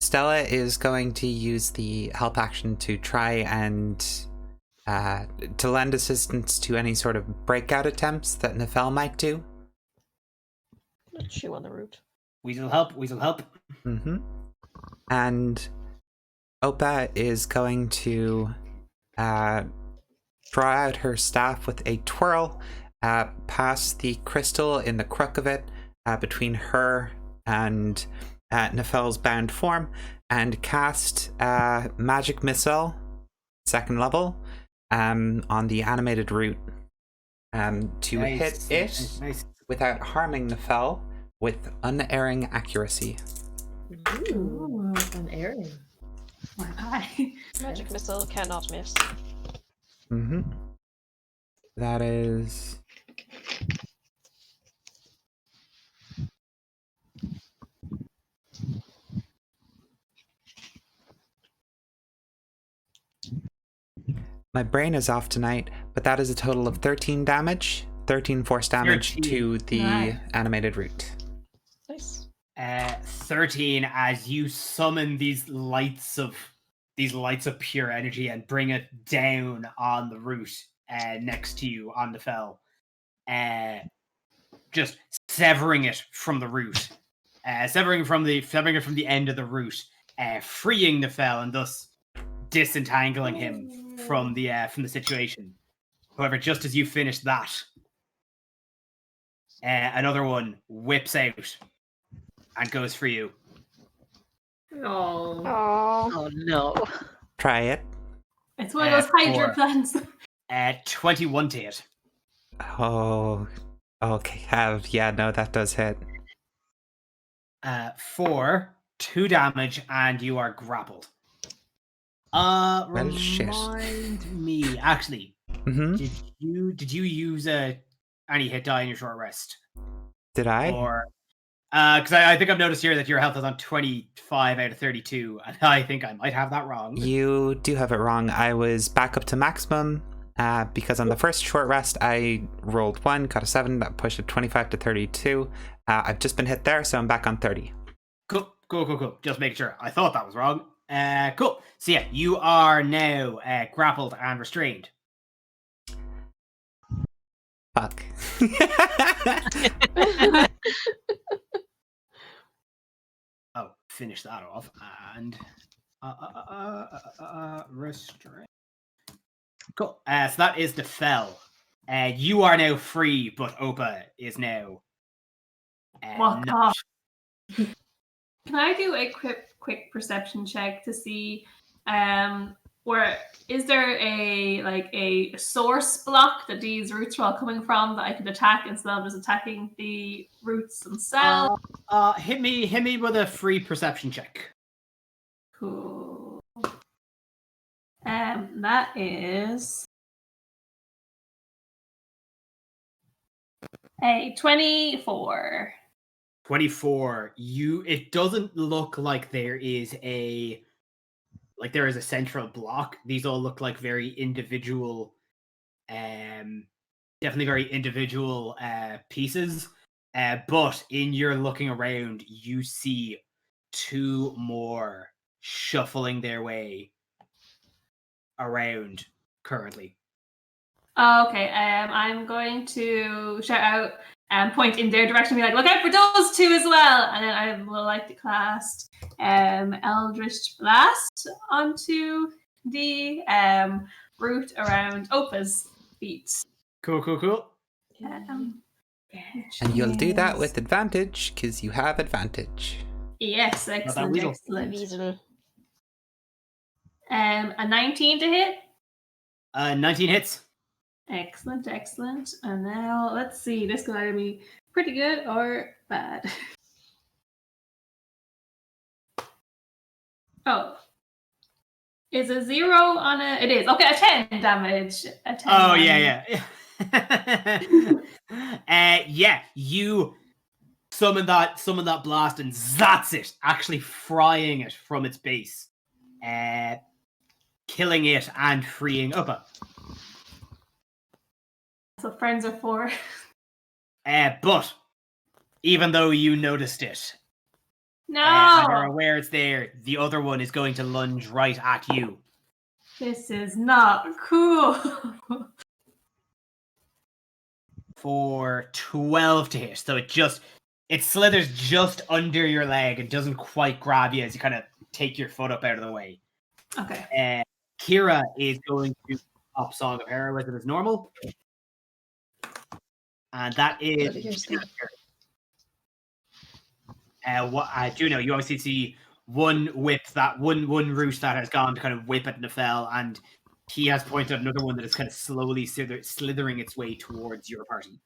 Stella is going to use the help action to try and to lend assistance to any sort of breakout attempts that Nefel might do. Let's chew on the root. Weasel help, weasel help. Mm-hmm. And Opa is going to draw out her staff with a twirl, pass the crystal in the crook of it between her and Nefel's bound form, and cast Magic Missile, 2nd level, on the animated root to hit it without harming Nefel with unerring accuracy. Ooh, unerring. My God. Magic missile cannot miss. Mm-hmm. That is... My brain is off tonight, but that is a total of 13 damage. 13 force damage 13. to the Nice. animated root. Nice. 13 as you summon these lights of pure energy and bring it down on the root next to you on the fell. Just severing it from the root. Severing it from the end of the root, freeing the fell and thus disentangling him from the situation. However, just as you finish that, another one whips out and goes for you. Oh. Oh. Oh no. Try it. It's one of those hydro 4. plants. 21 to hit. Oh, okay. No, that does hit. 4, 2 damage, and you are grappled. shit. Remind me, actually, Mm-hmm. did you use any hit die in your short rest? Did I? Or because I think I've noticed here that your health is on 25 out of 32, and I think I might have that wrong. You do have it wrong. I was back up to maximum because on the first short rest I rolled 1, got a 7, that pushed it 25 to 32. I've just been hit there, so I'm back on 30. Cool. Just making sure. I thought that was wrong. Cool. So yeah, you are now grappled and restrained. Fuck. Oh, finish that off and restrain. Cool. So that is the fell. You are now free, but Opa is now. What not. Can I do a quick perception check to see where is there a source block that these roots are all coming from that I could attack instead of just attacking the roots themselves? Hit me with a free perception check. Cool. That is a 24. 24. It doesn't look like there is a central block. These all look like very individual, definitely very individual pieces. But in your looking around, you see 2 more shuffling their way around currently. Okay, I'm going to shout out and point in their direction, be like, look out for those 2 as well. And then I will like to cast Eldritch Blast onto the root around Opa's feet. Cool. And you'll do that with advantage, because you have advantage. Yes, excellent. Weasel. A 19 to hit. 19 hits. Excellent. And now let's see. This could either be pretty good or bad. Oh. Is a 0 on a... It is. Okay, a 10 damage. A 10 Oh, damage. yeah. Yeah, you summon that blast and zats it, actually frying it from its base. Killing it and freeing Uppa. what friends are for. But even though you noticed it, No! and are aware it's there, the other one is going to lunge right at you. This is not cool. For 12 to hit. So it slithers just under your leg and doesn't quite grab you as you kind of take your foot up out of the way. Okay. Kira is going to pop Song of Heroism as normal. And that is Juno, you obviously see one whip, that one root that has gone to kind of whip at Nefel, and he has pointed out another one that is kind of slowly slithering its way towards your party.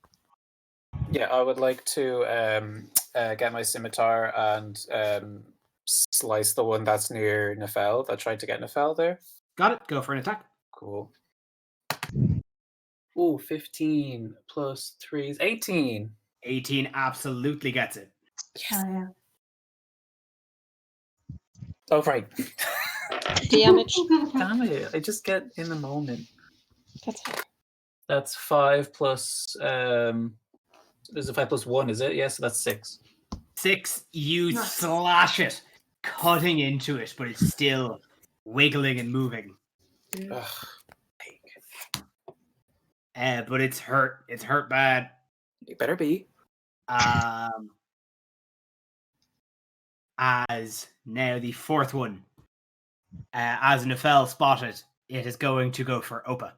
Yeah, I would like to get my scimitar and slice the one that's near Nefel that tried to get Nefel there. Got it. Go for an attack. Cool. Ooh, 15 plus 3 is 18. 18 absolutely gets it. Oh, yeah. Oh, right. Damage. Damn it. I just get in the moment. That's fair. That's 5 plus... There's a 5 plus 1, is it? Yes, so that's 6. 6, you Nice. slash it, cutting into it, but it's still wiggling and moving. Ugh. But it's hurt. It's hurt bad. You better be. As now the fourth one, as Nefel spotted, it is going to go for Opa.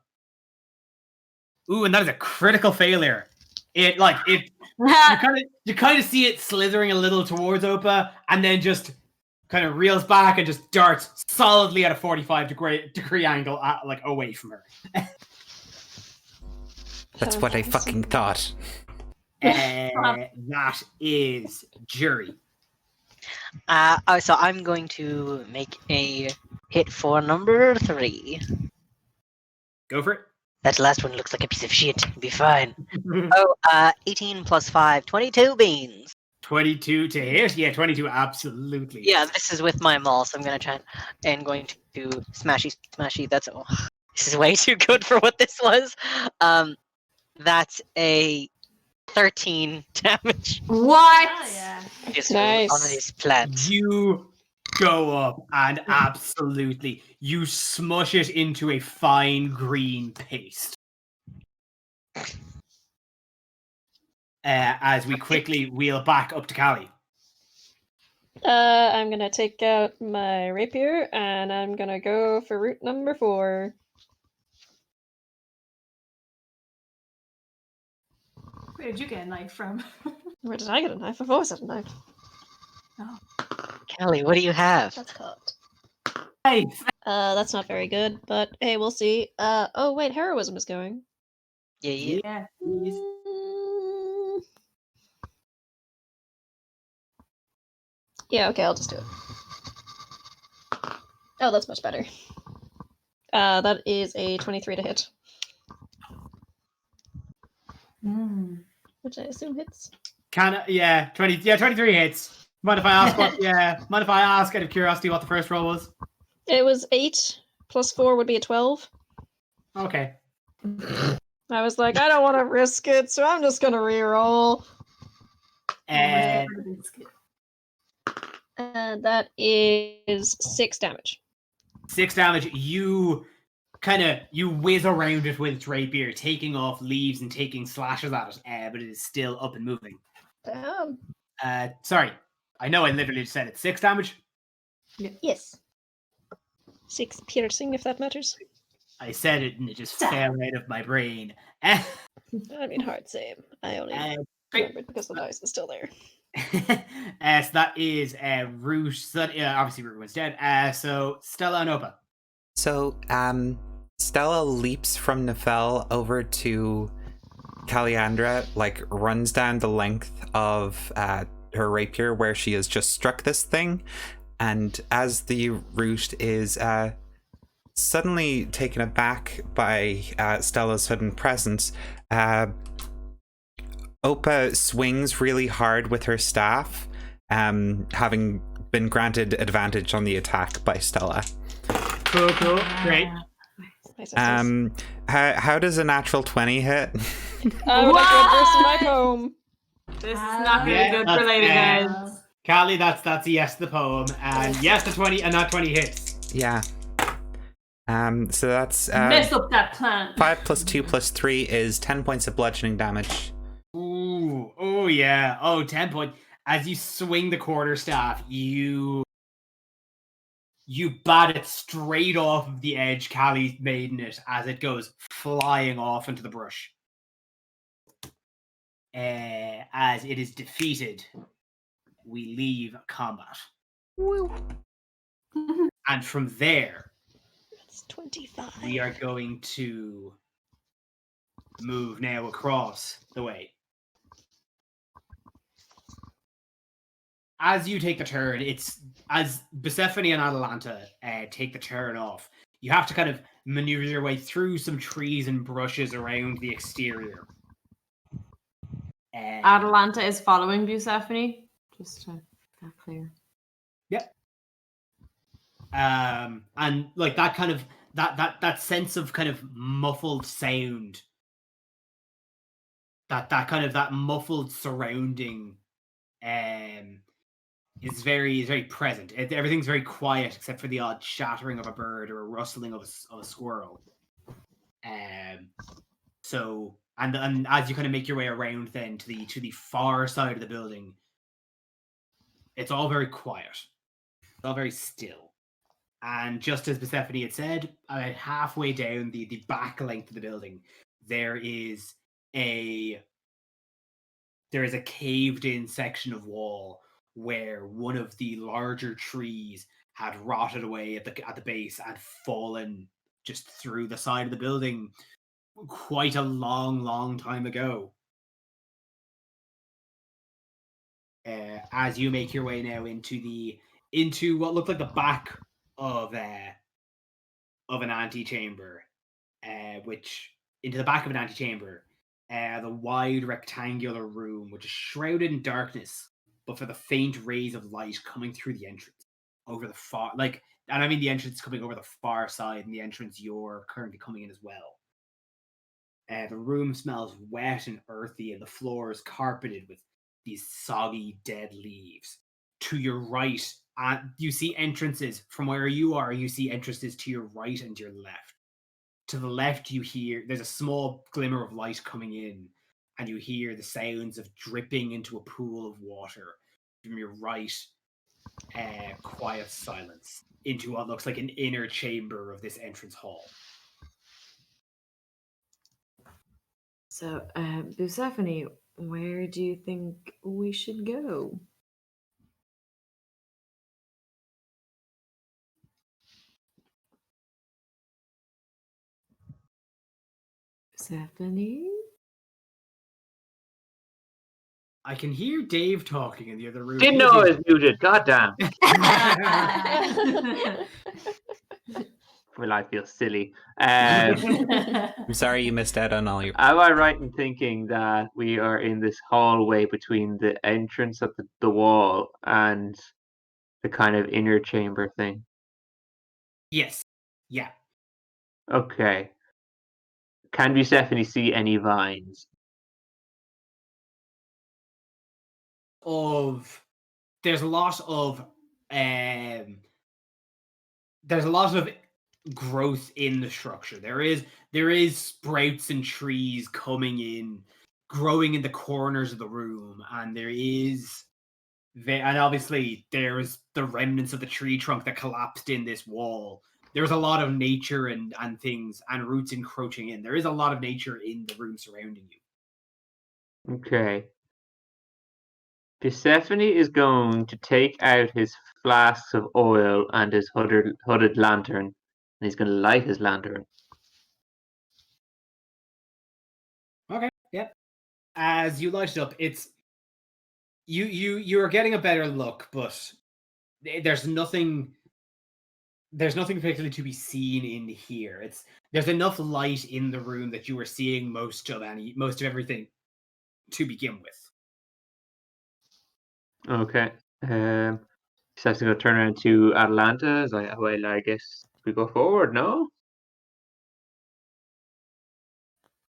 Ooh, and that is a critical failure. You kind of see it slithering a little towards Opa, and then just kind of reels back and just darts solidly at a 45-degree angle, away from her. That's what I fucking thought. That is Jury. So I'm going to make a hit for number 3. Go for it. That last one looks like a piece of shit. It'll be fine. 18 plus 5, 22 beans. 22 to hit? Yeah, 22, absolutely. Yeah, this is with my maul, so I'm going to try and going to smashy. This is way too good for what this was. That's a 13 damage. What? Oh, yeah. Just Nice. on this plant. You go up and absolutely, you smush it into a fine green paste. As we quickly wheel back up to Callie. I'm gonna take out my rapier and I'm gonna go for route number 4. Where did you get a knife from? Where did I get a knife? I've always had a knife. Kelly, what do you have? That's caught. Hey, That's not very good, but hey, we'll see. Oh wait, heroism is going. Yeah. Yeah. Mm. Yeah, okay, I'll just do it. Oh, that's much better. That is a 23 to hit, which I assume hits. 23 hits. Mind if I ask mind if I ask out of curiosity what the first roll was? It was 8 plus 4 would be a 12. Okay. I was like, I don't want to risk it, so I'm just gonna reroll. And And that is 6 damage. 6 damage. You whiz around it with its rapier, taking off leaves and taking slashes at it, but it is still up and moving. Damn. Sorry. I know I literally just said it's 6 damage. Yes. 6 piercing, if that matters. I said it and it just fell out of my brain. I mean, hard same. I only remembered because the dice is still there. So that is Root. So obviously Root was dead. So Stella and Opa. So, Stella leaps from Nefel over to Caliandra, runs down the length of her rapier where she has just struck this thing, and as the Root is suddenly taken aback by Stella's sudden presence, Opa swings really hard with her staff, having been granted advantage on the attack by Stella. Cool. Great. Nice. How does a natural 20 hit? I would like to adverse my poem. This is not going to Yeah, be good that's for later, fair. guys. Callie, that's a yes to the poem, and yes to 20, and not 20 hits. Yeah. So that's Mess up that plan. 5 plus 2 plus 3 is 10 points of bludgeoning damage. Ooh, oh yeah, 10 point. As you swing the quarterstaff, you bat it straight off of the edge Callie's made in it as it goes flying off into the brush. As it is defeated, we leave combat. Woo. And from there, That's 25. we are going to move now across the way. As you take the turn, it's as Persephone and Atalanta take the turn off. You have to kind of maneuver your way through some trees and brushes around the exterior. Atalanta is following Persephone. Just to make that clear. Yep. And like that kind of that sense of kind of muffled sound. That muffled surrounding is very present. Everything's very quiet except for the odd chattering of a bird or a rustling of a squirrel. So and as you kind of make your way around then to the far side of the building, it's all very quiet. It's all very still. And just as Persephone had said, about halfway down the back length of the building, there is a caved in section of wall where one of the larger trees had rotted away at the base and fallen just through the side of the building quite a long time ago. As you make your way now into what looked like the back of an antechamber, the wide rectangular room, which is shrouded in darkness, but for the faint rays of light coming through the entrance over the far, and I mean the entrance coming over the far side, and the entrance you're currently coming in as well. The room smells wet and earthy, and the floor is carpeted with these soggy, dead leaves. To your right, you see entrances from where you are. You see entrances to your right and your left. To the left, there's a small glimmer of light coming in, and you hear the sounds of dripping into a pool of water. From your right, quiet silence into what looks like an inner chamber of this entrance hall. So, Persephone, where do you think we should go? Persephone? I can hear Dave talking in the other room. Didn't know I was muted. Goddamn. Well, I feel silly. I'm sorry you missed out on all your. Am I right in thinking that we are in this hallway between the entrance of the wall and the kind of inner chamber thing? Yes. Yeah. Okay. Can Persephone see any vines? There's a lot of growth in the structure. There is sprouts and trees coming in, growing in the corners of the room, and and obviously there's the remnants of the tree trunk that collapsed in this wall. There's a lot of nature and things and roots encroaching in. There is a lot of nature in the room surrounding you. Okay. Persephone is going to take out his flasks of oil and his hooded lantern, and he's going to light his lantern. Okay. Yep. As you light it up, it's you are getting a better look, but there's nothing particularly to be seen in here. There's enough light in the room that you are seeing most of everything to begin with. Okay. So I'm going to turn around to Atalanta. Well, I guess we go forward, no?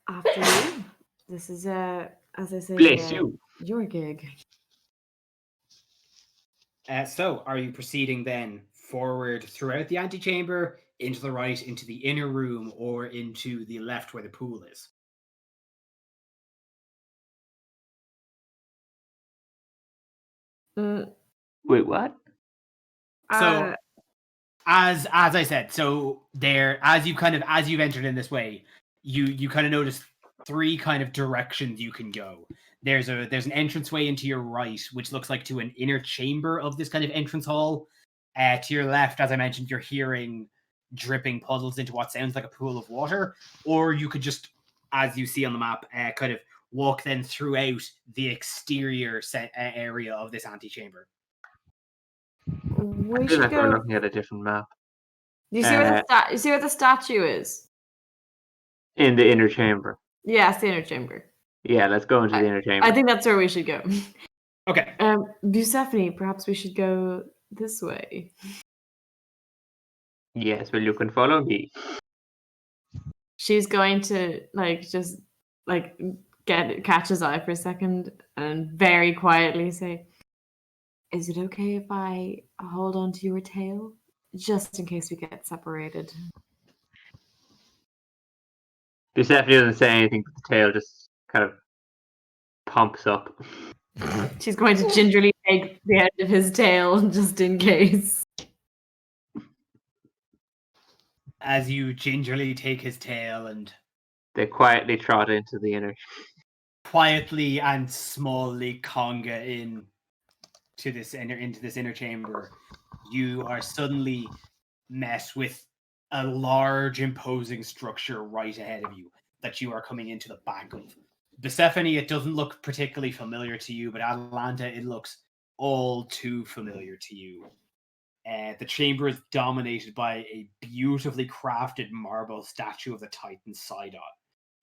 After you. This is as I say, Bless you. your gig. So, are you proceeding then forward throughout the antechamber, into the right, into the inner room, or into the left where the pool is? Wait, what? So, as I said, so there, as you've entered in this way, you kind of notice three kind of directions you can go. There's an entranceway into your right, which looks like to an inner chamber of this kind of entrance hall. To your left, as I mentioned, you're hearing dripping puddles into what sounds like a pool of water. Or you could just, as you see on the map, kind of walk then throughout the exterior area of this antechamber. I We feel should like we're go. looking at a different map. Do you see you see where the statue is? In the inner chamber. Yeah, it's the inner chamber. Yeah, let's go into the inner chamber. I think that's where we should go. Okay. Persephone, perhaps we should go this way. Yes, well, you can follow me. She's going to just catch his eye for a second and very quietly say, "Is it okay if I hold on to your tail? Just in case we get separated." Persephone doesn't say anything, but the tail just kind of pumps up. She's going to gingerly take the end of his tail just in case. As you gingerly take his tail and They quietly trot into the inner. quietly and smallly conga into this inner chamber, you are suddenly met with a large, imposing structure right ahead of you that you are coming into the back of. Persephone, it doesn't look particularly familiar to you, but Atalanta, it looks all too familiar to you. The chamber is dominated by a beautifully crafted marble statue of the Titan Sidon.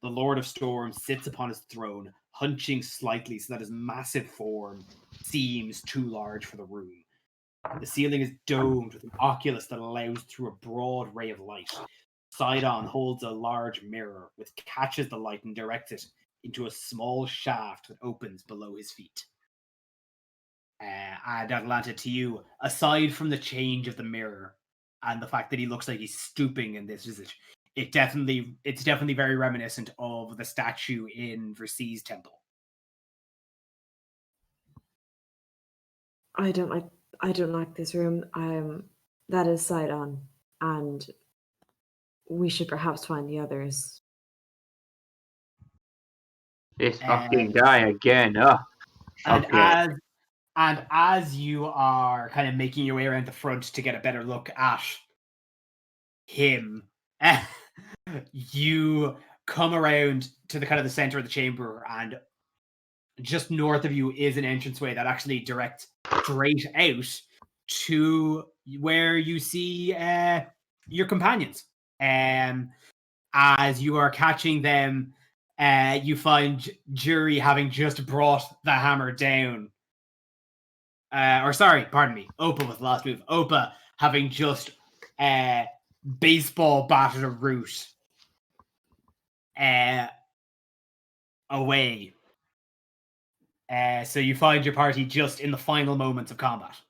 The Lord of Storm sits upon his throne, hunching slightly so that his massive form seems too large for the room. The ceiling is domed with an oculus that allows through a broad ray of light. Sidon holds a large mirror which catches the light and directs it into a small shaft that opens below his feet. And Atalanta, to you, aside from the change of the mirror and the fact that he looks like he's stooping in this visage, it's definitely very reminiscent of the statue in Verce's temple. I don't like this room. That is Sidon, and we should perhaps find the others. This fucking guy again. Oh. And as you are kind of making your way around the front to get a better look at him, you come around to the kind of the center of the chamber, and just north of you is an entranceway that actually directs straight out to where you see your companions. As you are catching them, you find Jury having just brought the hammer down. Opa with the last move. Opa having just baseball batted a root away. So you find your party just in the final moments of combat.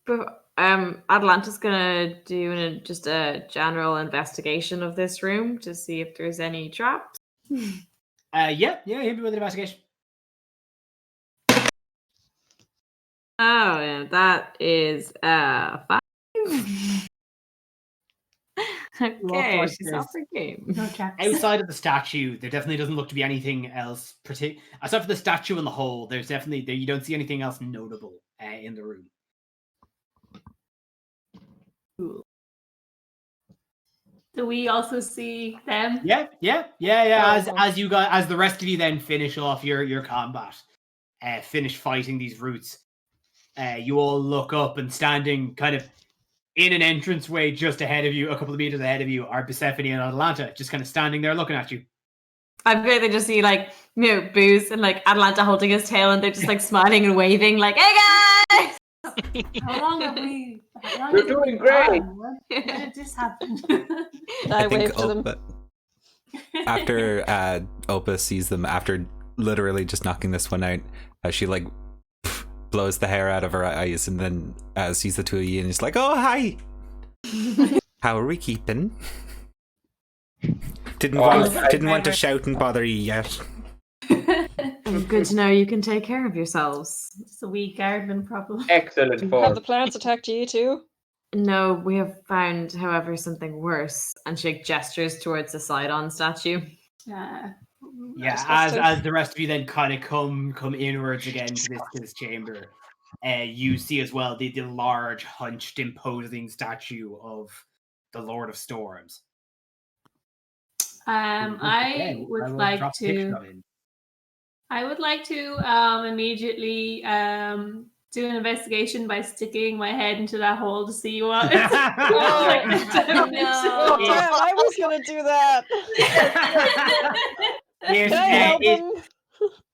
But Atalanta's gonna do just a general investigation of this room to see if there's any traps. Yeah, hit me with an investigation. Oh, yeah, that is 5. Okay, she's off her game. No traps. Outside of the statue, there definitely doesn't look to be anything else. Aside from the statue in the hole, there's definitely you don't see anything else notable in the room. Cool. Do we also see them? Yeah. As the rest of you then finish off your combat, finish fighting these roots, you all look up, and standing kind of in an entranceway just ahead of you, a couple of meters ahead of you, are Persephone and Atalanta, just kind of standing there looking at you. I'm great. They just see Booze and Atalanta holding his tail, and they're just smiling and waving, "Hey guys!" How long have we? We're doing great. When did this happen? I I think wave to them. After Opa sees them, after literally just knocking this one out, she like blows the hair out of her eyes and then sees the two of you and is like, "Oh, hi! How are we keeping?" Didn't want to shout and bother you yet. Good to know you can take care of yourselves. It's a wee gardening problem. Excellent Have form. the plants attacked you too? No, we have found, however, something worse. And she gestures towards the Sidon statue. Yeah, Disgusting. as the rest of you then kind of come inwards again to this chamber, you see as well the large, hunched, imposing statue of the Lord of Storms. I would will like drop a picture to. of him. I would like to immediately do an investigation by sticking my head into that hole to see what. Oh, damn, I was gonna do that. Can I help him?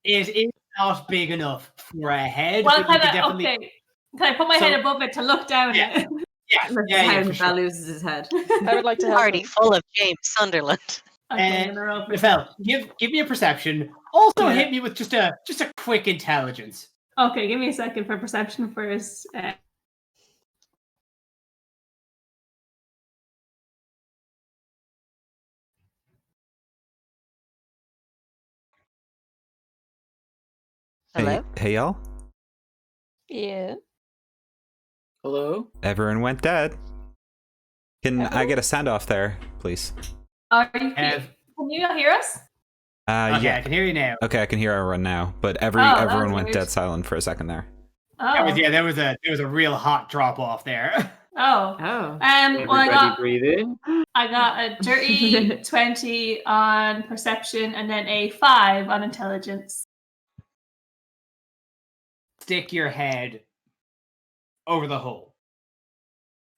It is not big enough for a head. Well, but you kind of could definitely... okay. Can I put my head above it to look down? Yeah. It? Yeah, for Nefel sure. loses his head. I would like to help Party him. full of James Sunderland. Okay, they're open. Nefel, give me a perception. Also, Yeah. hit me with just a quick intelligence. Okay, give me a second for perception first. Hello? Hey y'all. Yeah. Hello? Everyone went dead. Can I Everyone? get a send off there, please? Are you? Ev. Can you not hear us? Okay, Yeah. I can hear you now. Okay, I can hear everyone now, but that everyone was went weird. dead silent for a second there. Oh. There was a real hot drop off there. Oh. Oh. Well, I Everybody got breathe in. a dirty 20 on perception and then a 5 on intelligence. Stick your head over the hole,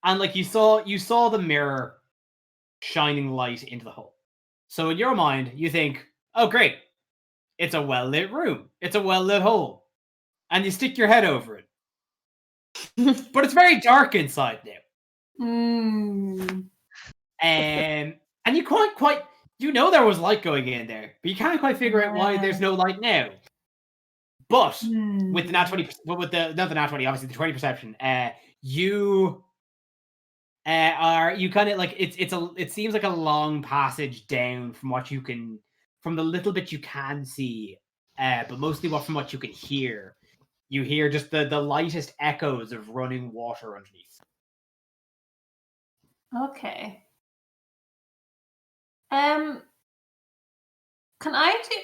and like you saw the mirror shining light into the hole. So in your mind, you think, "Oh, great! It's a well lit room. It's a well lit hole," and you stick your head over it. But it's very dark inside now. And you quite there was light going in there, but you can't quite figure out why there's no light now. But with the nat 20, but with the not the nat 20, obviously the 20 perception, you kind of like it seems like a long passage down from the little bit you can see, but mostly from what you can hear. You hear just the lightest echoes of running water underneath. Okay.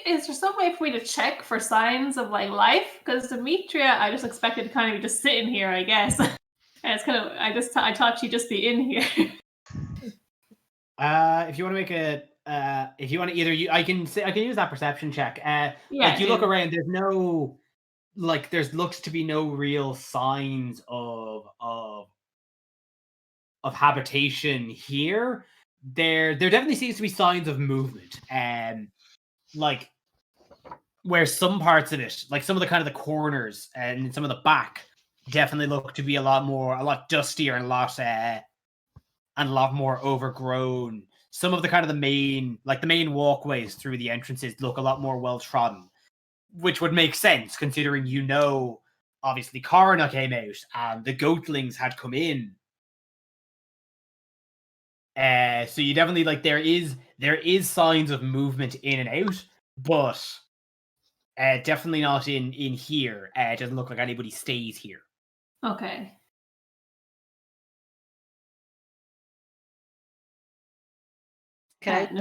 Is there some way for me to check for signs of like life? Because Demetria, I just expected to kind of be just sitting here, I guess. And it's kind of I thought she'd just be in here. If you want to make if you want to I can use that perception check. Like you look around, there's no looks to be no real signs of habitation here. There definitely seems to be signs of movement, like where some parts of it, like some of the kind of the corners and some of the back, definitely look to be a lot dustier and a lot more overgrown. Some of the kind of the main walkways through the entrances look a lot more well trodden, which would make sense considering obviously Coroner came out and the goatlings had come in. So you definitely there is signs of movement in and out, but definitely not in here. It doesn't look like anybody stays here. Okay. Can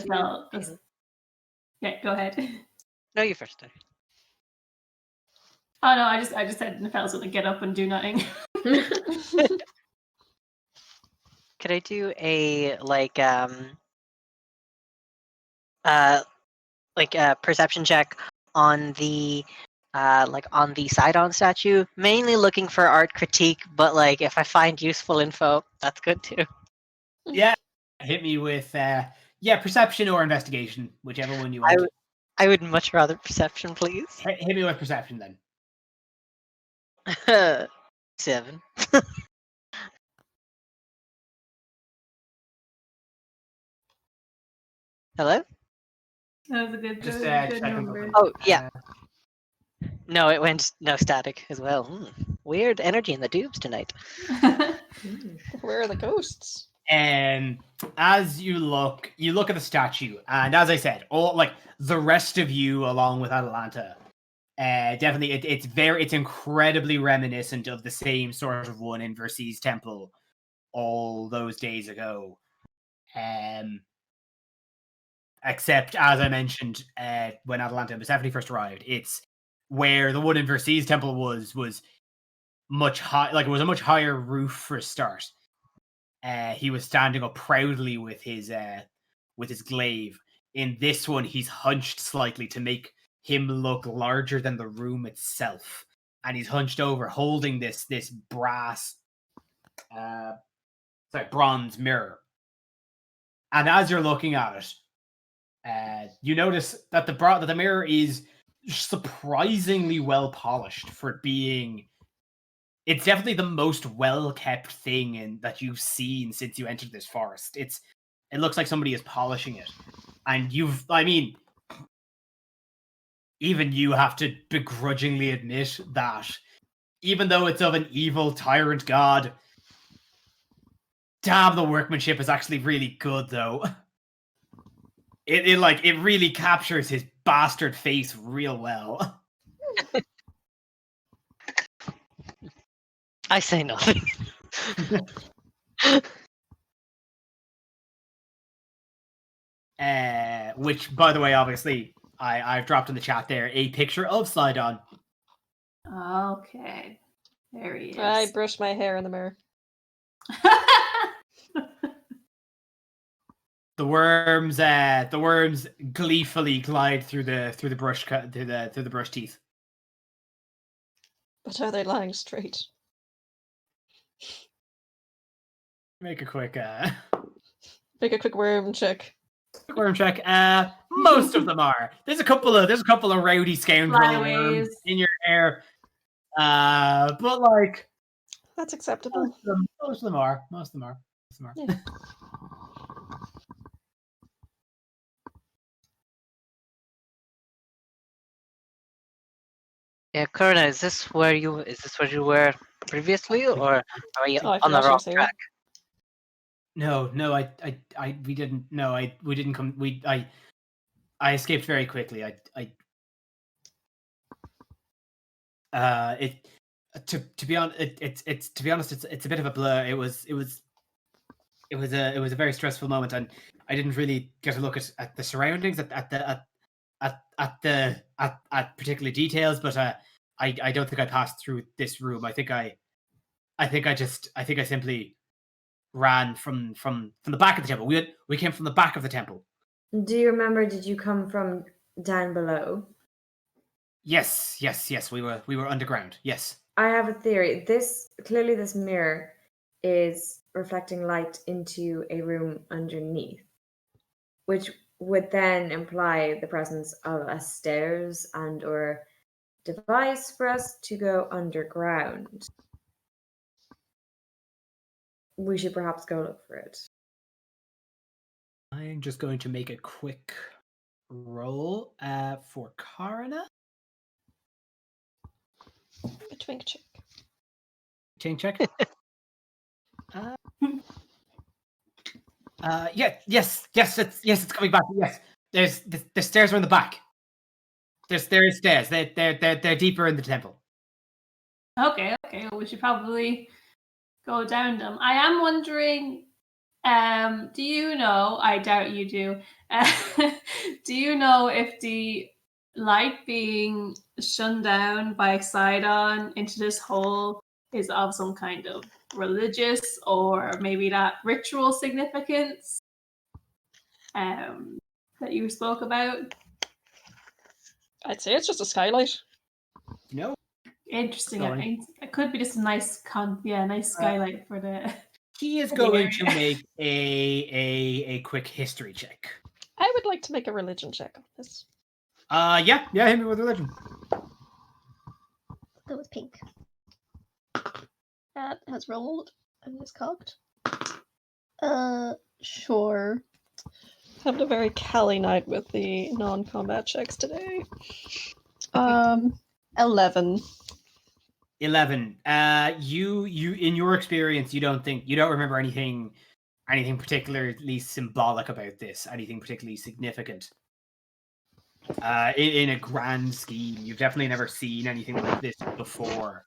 Yeah, go ahead. No, you first. Oh no, I just said Nefel's gonna get up and do nothing. Could I do a perception check on the on the Sidon statue? Mainly looking for art critique, but if I find useful info, that's good too. Yeah, hit me with perception or investigation, whichever one you want. I would much rather perception, please. Hit me with perception then. 7. Hello? That was a good, Just that was a good checking number. something. Oh, yeah. No, it went no static as well. Weird energy in the tubes tonight. Where are the ghosts? And as you look at the statue, and as I said, all like the rest of you, along with Atalanta, definitely it's incredibly reminiscent of the same sort of one in Versailles Temple all those days ago. Except as I mentioned, when Atalanta was definitely first arrived, it's where the one in Versailles Temple was much high, like it was a much higher roof for a start. He was standing up proudly with his glaive. In this one, he's hunched slightly to make him look larger than the room itself, and he's hunched over, holding this bronze mirror. And as you're looking at it, you notice that the mirror is surprisingly well polished for being. It's definitely the most well-kept thing that you've seen since you entered this forest. It looks like somebody is polishing it. And even you have to begrudgingly admit that even though it's of an evil tyrant god, damn, the workmanship is actually really good, though. It really captures his bastard face real well. I say nothing. Which, by the way, obviously, I've dropped in the chat there a picture of Sidon. Okay. There he is. I brushed my hair in the mirror. The worms gleefully glide through the brush teeth. But are they lying straight? Make a quick Make a quick worm check. worm check. Most of them are. There's a couple of rowdy scoundrel worms in your hair. But like That's acceptable. most of them are. Yeah. Yeah, Corona, is this where you were previously, or are you Oh, I on the forgot she wrong was here. track? No, we didn't. No, we didn't come. I escaped very quickly. To be honest, it's a bit of a blur. It was a very stressful moment, and I didn't really get a look at the surroundings at particular details. But I don't think I passed through this room. I think I simply ran from the back of the temple. We came from the back of the temple. Do you remember? Did you come from down below? Yes. We were underground. Yes. I have a theory. This mirror is reflecting light into a room underneath, which would then imply the presence of a stairs and or device for us to go underground. We should perhaps go look for it. I'm just going to make a quick roll for Karina. A twink check. Chain check. Yes, it's coming back. Yes, there's the stairs are in the back. There is stairs. They're deeper in the temple. Okay. Well, we should probably go down them. I am wondering, do you know, I doubt you do, do you know if the light being shone down by Sidon into this hole is of some kind of religious or maybe that ritual significance that you spoke about? I'd say it's just a skylight. Interesting. Sorry. It could be just a nice nice skylight for the. He is going to make a quick history check. I would like to make a religion check on this. Yeah, hit me with religion. Go with pink. That has rolled and is cocked. Sure. Having a very Cali night with the non-combat checks today. 11. 11. You in your experience, you don't remember anything particularly symbolic about this, anything particularly significant. In a grand scheme, you've definitely never seen anything like this before.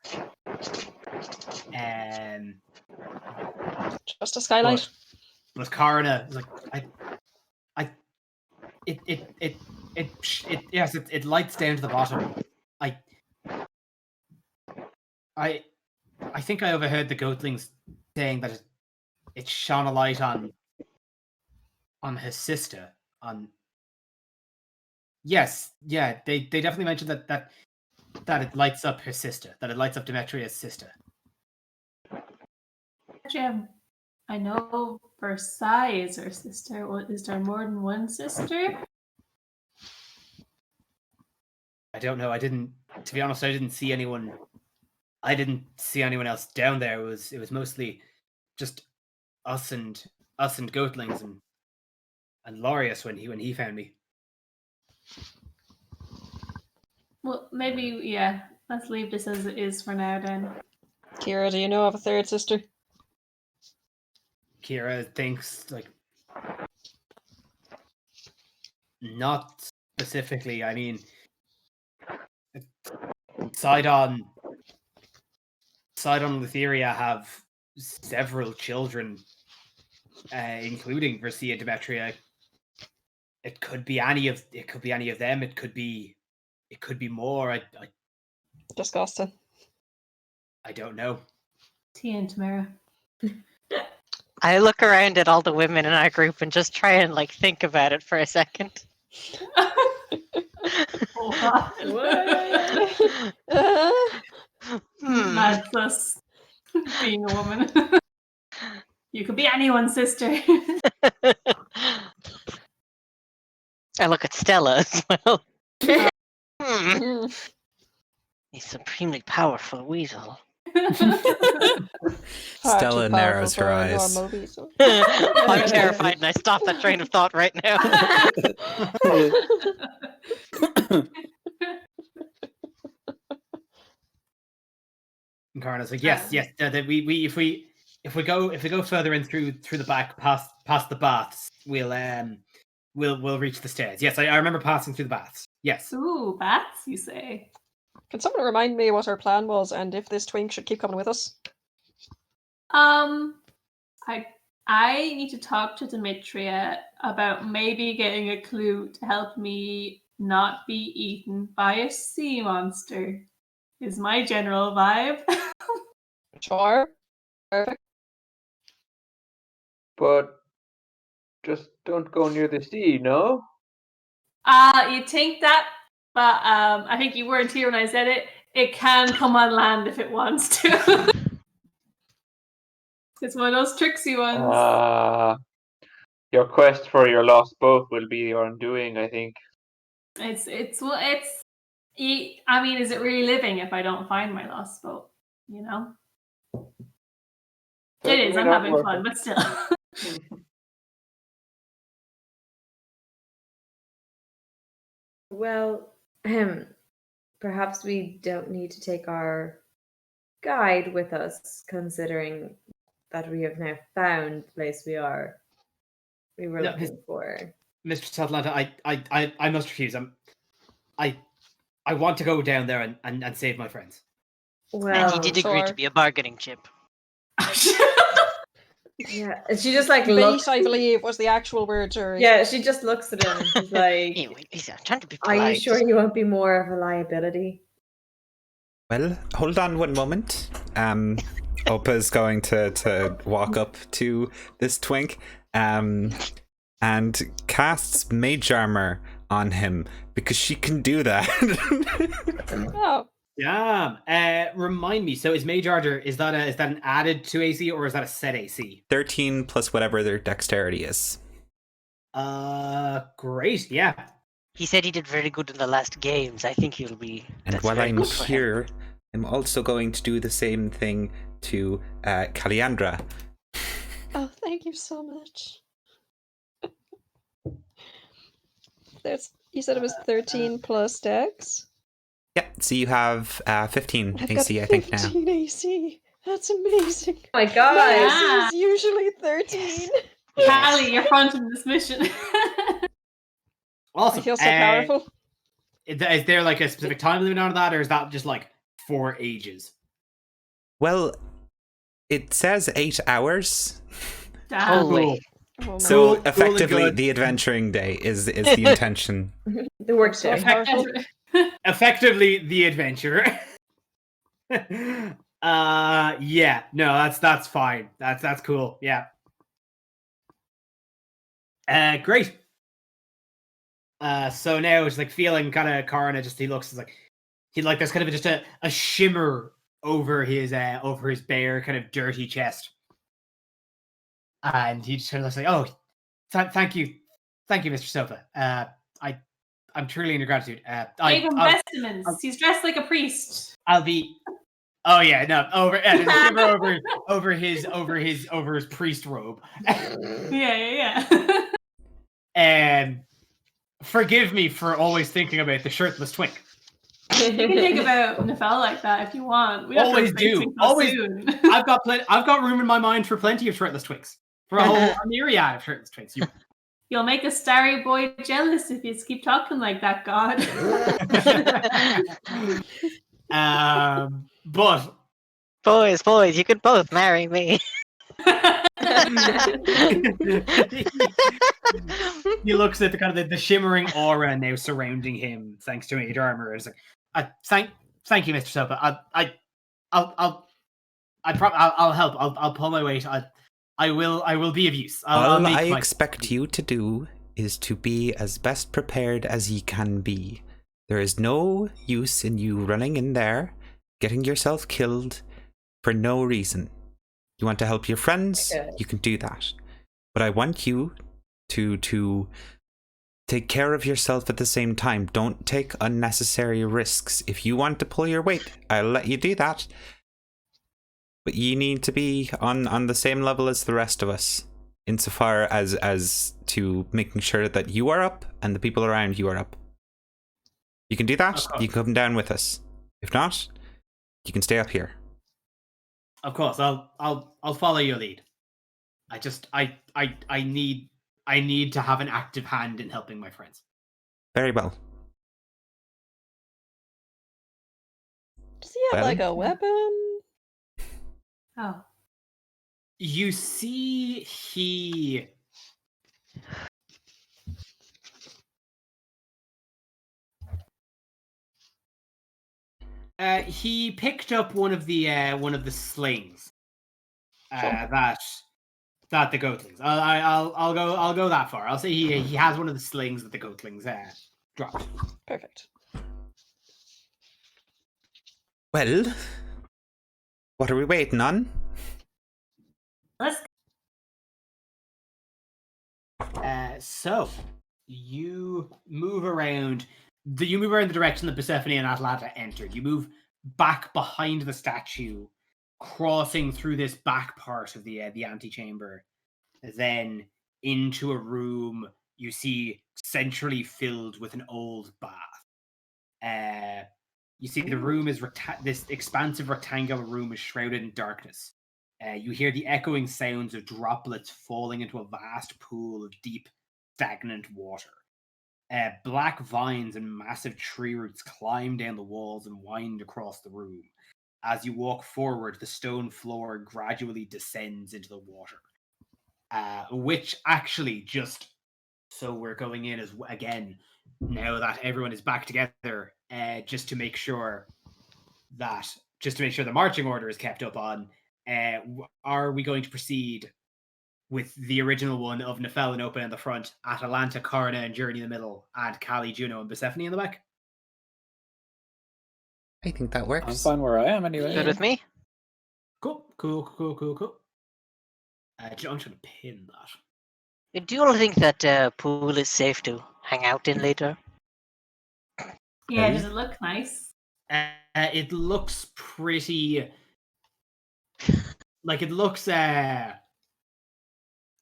Just a skylight. But Karna is like, it lights down to the bottom. I think I overheard the goatlings saying that it shone a light on his sister. Yes, yeah, they definitely mentioned that it lights up her sister, that it lights up Demetria's sister. Actually, I know Versailles is her sister. Is there more than one sister? I don't know. To be honest, I didn't see anyone else down there. It was mostly just us and goatlings and Laureus when he found me. Well, maybe, yeah. Let's leave this as it is for now then. Kira, do you know of a third sister? Kira thinks, like, not specifically. I mean, Sidon and Lutheria have several children, including Versia Demetria. It could be any of them. It could be more. Disgusting. I don't know. Tia and Tamara. I look around at all the women in our group and just try and think about it for a second. That's us being a woman. You could be anyone's sister. I look at Stella as well. A supremely powerful weasel. Stella narrows her eyes. I'm terrified and I stop that train of thought right now. And Karna's like, yes. If we go further in through the back past the baths, we'll reach the stairs. Yes, I remember passing through the baths. Yes. Ooh, bats, you say? Can someone remind me what our plan was and if this twink should keep coming with us? I need to talk to Demetria about maybe getting a clue to help me not be eaten by a sea monster. Is my general vibe. Sure. Perfect. But just don't go near the sea, no? You'd think that, but I think you weren't here when I said it. It can come on land if it wants to. It's one of those tricksy ones. Your quest for your lost boat will be your undoing, I think. I mean, is it really living if I don't find my lost boat? You know? It is, I'm having fun, but still. Well, perhaps we don't need to take our guide with us, considering that we have now found the place we were looking for. Mr. Atlanta, I must refuse. I want to go down there and save my friends. Well, and he did agree to be a bargaining chip. Yeah, and she just looks. Bait, I believe, was the actual word. Yeah, she just looks at him and she's like, He's trying to be polite. are you sure you won't be more of a liability? Well, hold on one moment. Opa's going to walk up to this twink and casts mage armor on him because she can do that. Oh. Yeah. Remind me. So is mage armor, is that an added to AC or is that a set AC? 13 plus whatever their dexterity is. Great. Yeah. He said he did very good in the last games. I think he'll be. And while I'm here, I'm also going to do the same thing to Kaliandra. Oh, thank you so much. You said it was 13 plus dex? Yeah, so you have 15 I've AC, got I think, now. 15 AC. That's amazing. Oh my My god! AC is usually 13. Callie, you're fronting this mission. Awesome. I feel so powerful. Is there like a specific time limit on that, or is that just like for ages? Well, it says 8 hours. Damn. Holy. Oh my So Cool, effectively, good. the adventuring day is the intention. The work so day. powerful. Effectively, the adventure. Yeah, no, that's fine. That's cool. Yeah. Great. So now it's like feeling kind of Karna. Just he looks like there's kind of just a shimmer over his bare kind of dirty chest, and he just kind of looks like, oh, thank you, Mr. Sofa. I'm truly in your gratitude. Give him vestments. He's dressed like a priest. I'll be. Oh yeah, no, there's a shimmer over his priest robe. Yeah. And forgive me for always thinking about the shirtless Twink. You can think about Nefel like that if you want. We don't have to Always replace do. Twink so Always. soon. I've got room in my mind for plenty of shirtless Twinks. For a myriad of shirtless Twinks. You'll make a starry boy jealous if you keep talking like that, God. But Boys, you could both marry me. he looks at the kind of the shimmering aura now surrounding him, thanks to mage armor. It's like, thank you, Mr. Sopa. I'll help. I'll pull my weight. I will be of use. All I expect you to do is to be as best prepared as ye can be. There is no use in you running in there, getting yourself killed for no reason. You want to help your friends, you can do that. But I want you to take care of yourself at the same time. Don't take unnecessary risks. If you want to pull your weight, I'll let you do that. But you need to be on the same level as the rest of us, insofar as to making sure that you are up and the people around you are up. You can do that, you can come down with us. If not, you can stay up here. Of course, I'll follow your lead. I need to have an active hand in helping my friends. Very well. Does he have like a weapon? Oh. You see, he picked up one of the slings that the goatlings. I'll go that far. I'll say he has one of the slings that the goatlings dropped. Perfect. Well, what are we waiting on? Let's So you move around. You move around the direction that Persephone and Atalanta entered. You move back behind the statue, crossing through this back part of the antechamber, then into a room you see centrally filled with an old bath. You see the room is this expansive rectangular room is shrouded in darkness. You hear the echoing sounds of droplets falling into a vast pool of deep, stagnant water. Black vines and massive tree roots climb down the walls and wind across the room. As you walk forward, the stone floor gradually descends into the water. Which actually, just so we're going in as again, now that everyone is back together, just to make sure the marching order is kept up on, are we going to proceed with the original one of Nefel and Open in the front, Atalanta, Karna, and Journey in the middle, and Callie, Juno, and Persephone in the back? I think that works. I'm fine where I am anyway. Good with me. Cool. I'm trying to pin that. Do you all think that pool is safe to hang out in later? Yeah, does it look nice? It looks pretty. Like it looks.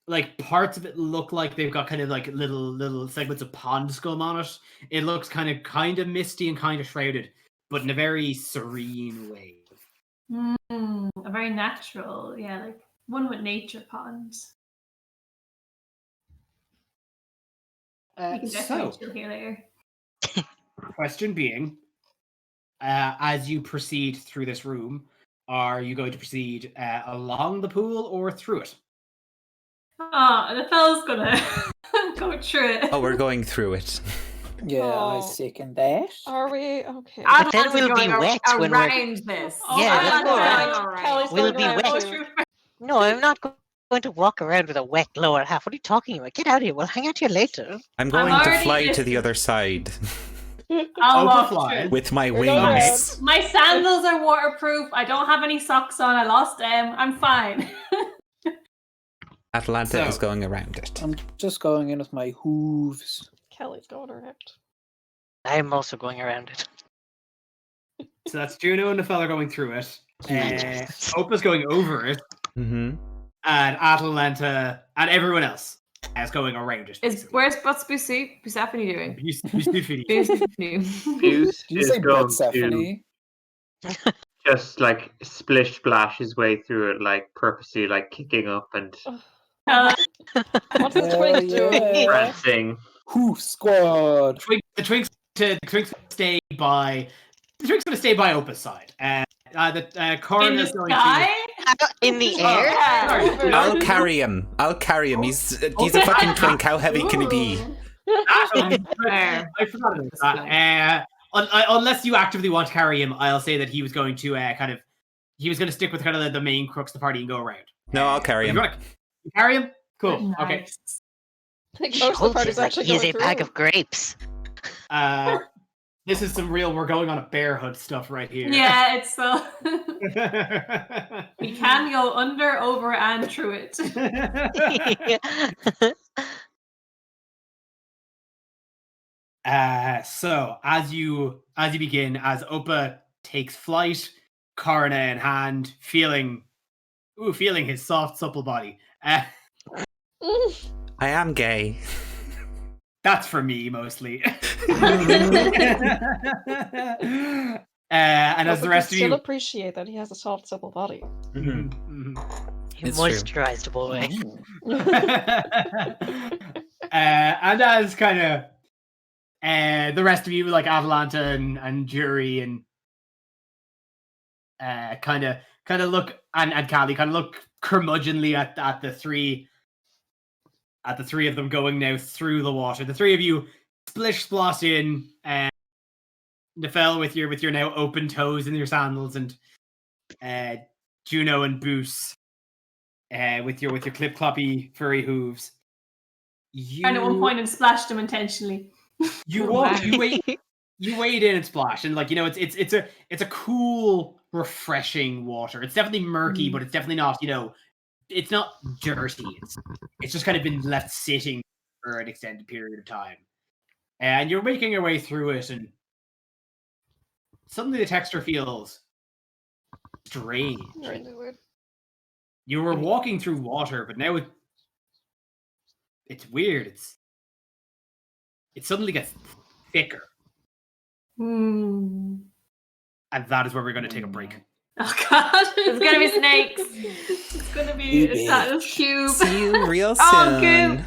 like parts of it look like they've got kind of like little segments of pond scum on it. It looks kind of misty and kind of shrouded, but in a very serene way. A very natural, yeah, like one with nature ponds. You can definitely chill here later. Question being, as you proceed through this room, are you going to proceed along the pool or through it? Oh, the fellow's gonna go through it. Oh, we're going through it. Yeah, I Oh. second that. Are we? Okay. But then we'll be wet when we're... around this. Yeah, that's that's alright. alright. Kelly's We'll going be around wet. too. No, I'm not going to walk around with a wet lower half. What are you talking about? Get out of here. We'll hang out here later. I'm going to already fly to the listening. other side I'll walk Overfly. through. with my We're going wings. My sandals are waterproof. I don't have any socks on. I lost them. I'm fine. Atalanta So- is going around it. I'm just going in with my hooves. Kelly's going around. I'm also going around it. So that's Juno and the fella going through it. Opa's going over it, Mm-hmm. and Atalanta and everyone else is going around it. What's Persephone doing? Persephone. Fuse Do you is say going to Persephone? just like splish splash his way through it, like purposely like kicking up and What's the twink doing? prancing. Hoof squad. The Twink's gonna stay by. The Twink's gonna stay by Opa's side. The In coroner's the going sky? In the Oh, air? sorry. I'll carry him. He's a fucking twink. How heavy can he be? I forgot about that. Unless you actively want to carry him, I'll say that he was going to he was going to stick with kind of the main crux of the party and go around. No, I'll carry You him. wanna carry him? Cool. Okay. Nice. I think most of the Schultz party's is like, actually he's going a through. bag of grapes. This is some real. We're going on a bear hunt stuff right here. Yeah, it's so. We can go under, over, and through it. So as you begin, as Opa takes flight, Karna in hand, feeling his soft, supple body. I am gay. That's for me mostly. And as the rest of still you, appreciate that he has a soft, supple body. Mhm, mhm. You It's true. moisturized boy. And as kind of the rest of you, like Atalanta and Jury and kind of look and Callie kind of look curmudgeonly at the three of them going now through the water. The three of you splish splosh in, Nefel with your now open toes in your sandals, and Juno and Boos with your clip cloppy furry hooves. And at one point, and splashed him intentionally. You wade in and splash, and like it's a cool, refreshing water. It's definitely murky, but it's definitely not it's not dirty. It's just kind of been left sitting for an extended period of time, and you're making your way through it, and suddenly the texture feels strange. Right into it. You were walking through water, but now it's weird. It suddenly gets thicker. Hmm. And that is where we're going to take a break. Oh god, There's gonna be snakes. It's gonna be a status cube. See you real soon. Oh, good.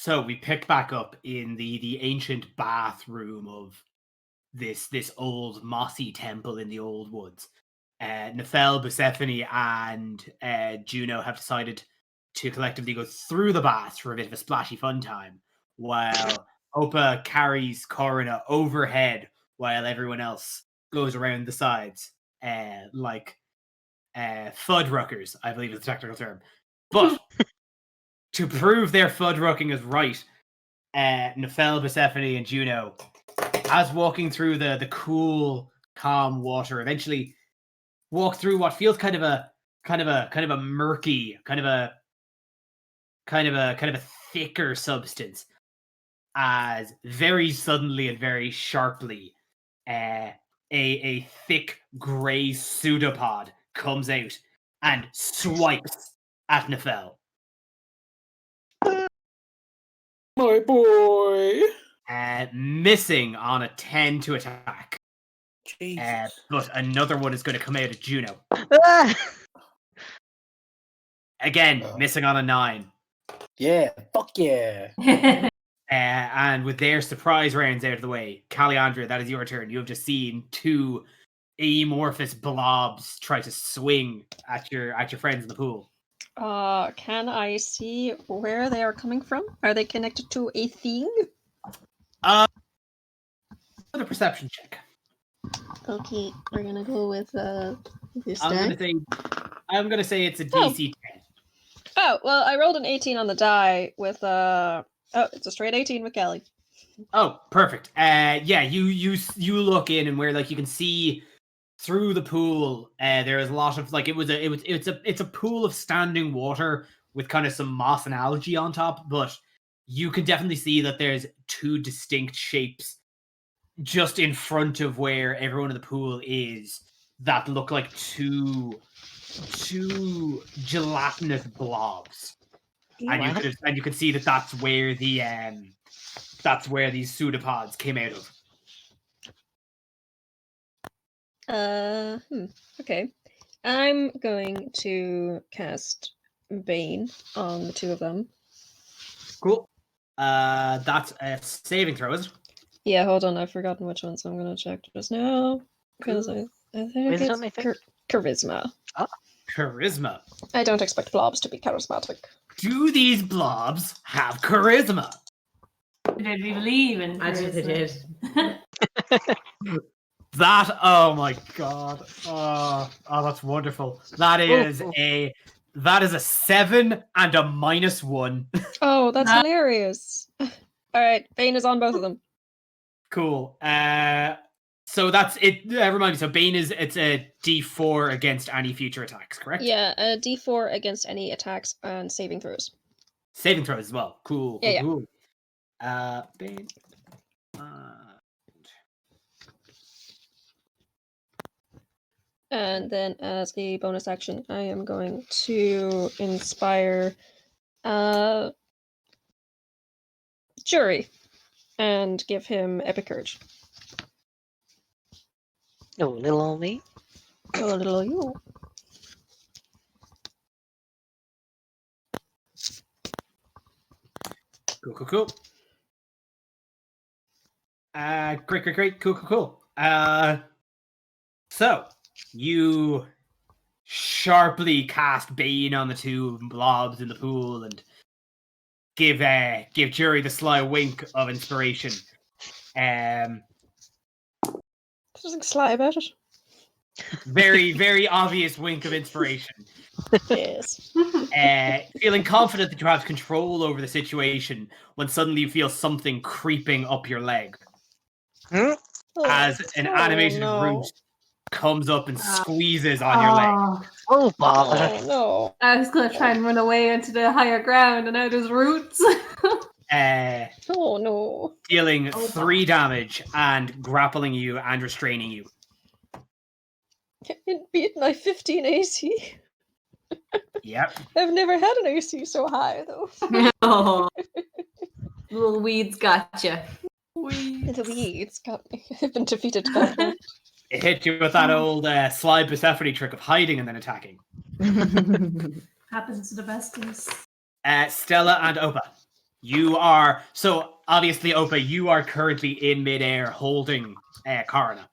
So we pick back up in the ancient bathroom of this old mossy temple in the old woods. Nefel, Persephone, and Juno have decided to collectively go through the baths for a bit of a splashy fun time, while Opa carries Corina overhead while everyone else goes around the sides, like Fuddruckers, I believe is the technical term. But to prove their Fuddrucking is right, Nefel, Persephone, and Juno, as walking through the cool, calm water, eventually walk through what feels kind of a murky, kind of a thicker substance, as very suddenly and very sharply, a thick grey pseudopod comes out and swipes at Nefel. My boy. Missing on a 10 to attack. Jesus. But another one is going to come out at Juno. Ah! Again, missing on a 9. Yeah, fuck yeah. And with their surprise rounds out of the way, Caliandra, that is your turn. You have just seen 2 amorphous blobs try to swing at your friends in the pool. Can I see where they are coming from? Are they connected to a thing? Another perception check. Okay, we're gonna go with this I'm die. gonna say it's a DC 10. Oh, well, I rolled an 18 on the die with it's a straight 18 with Kelly. Oh, perfect. Yeah, you look in and where like you can see through the pool. There is a lot of like it's a pool of standing water with kind of some moss and algae on top, but you can definitely see that there's 2 distinct shapes just in front of where everyone in the pool is that look like two gelatinous blobs. And you can see that that's where these pseudopods came out of. Okay. I'm going to cast Bane on the 2 of them. Cool. That's a saving throw, is it? Yeah, hold on, I've forgotten which one, so I'm gonna check just now. Because I think Wisdom, I it's think? charisma. Charisma. I don't expect blobs to be charismatic. Do these blobs have charisma? Did we believe in Imagine if they did. That, oh my god. Oh, that's wonderful. That is a 7 and a -1. Oh, that's hilarious. Alright, Bane is on both of them. Cool. So that's it. Remind me. So Bane it's a D4 against any future attacks, correct? Yeah, a D4 against any attacks and saving throws. Saving throws as well. Cool. Yeah, Cool. Bane. And then as a bonus action, I am going to inspire Jury and give him Epic Courage. Oh, little old me. Oh, little you. Cool. Great. Cool. So you sharply cast Bane on the 2 blobs in the pool and give Jury the sly wink of inspiration. There's nothing sly about it. Very, very obvious wink of inspiration. Yes. Feeling confident that you have control over the situation when suddenly you feel something creeping up your leg. As an animated root comes up and squeezes on your leg. Oh, bother. Oh, no. I was going to try and run away into the higher ground, and now there's roots. Oh, no. Dealing 3 damage and grappling you and restraining you. It beat my 15 AC. Yep. I've never had an AC so high, though. Oh. Little weeds gotcha. The weeds got me. I've been defeated. By It hit you with that old slide Persephone trick of hiding and then attacking. Happens to the best of us. Stella and Opa. You are so obviously, Opa. You are currently in midair, holding Karna.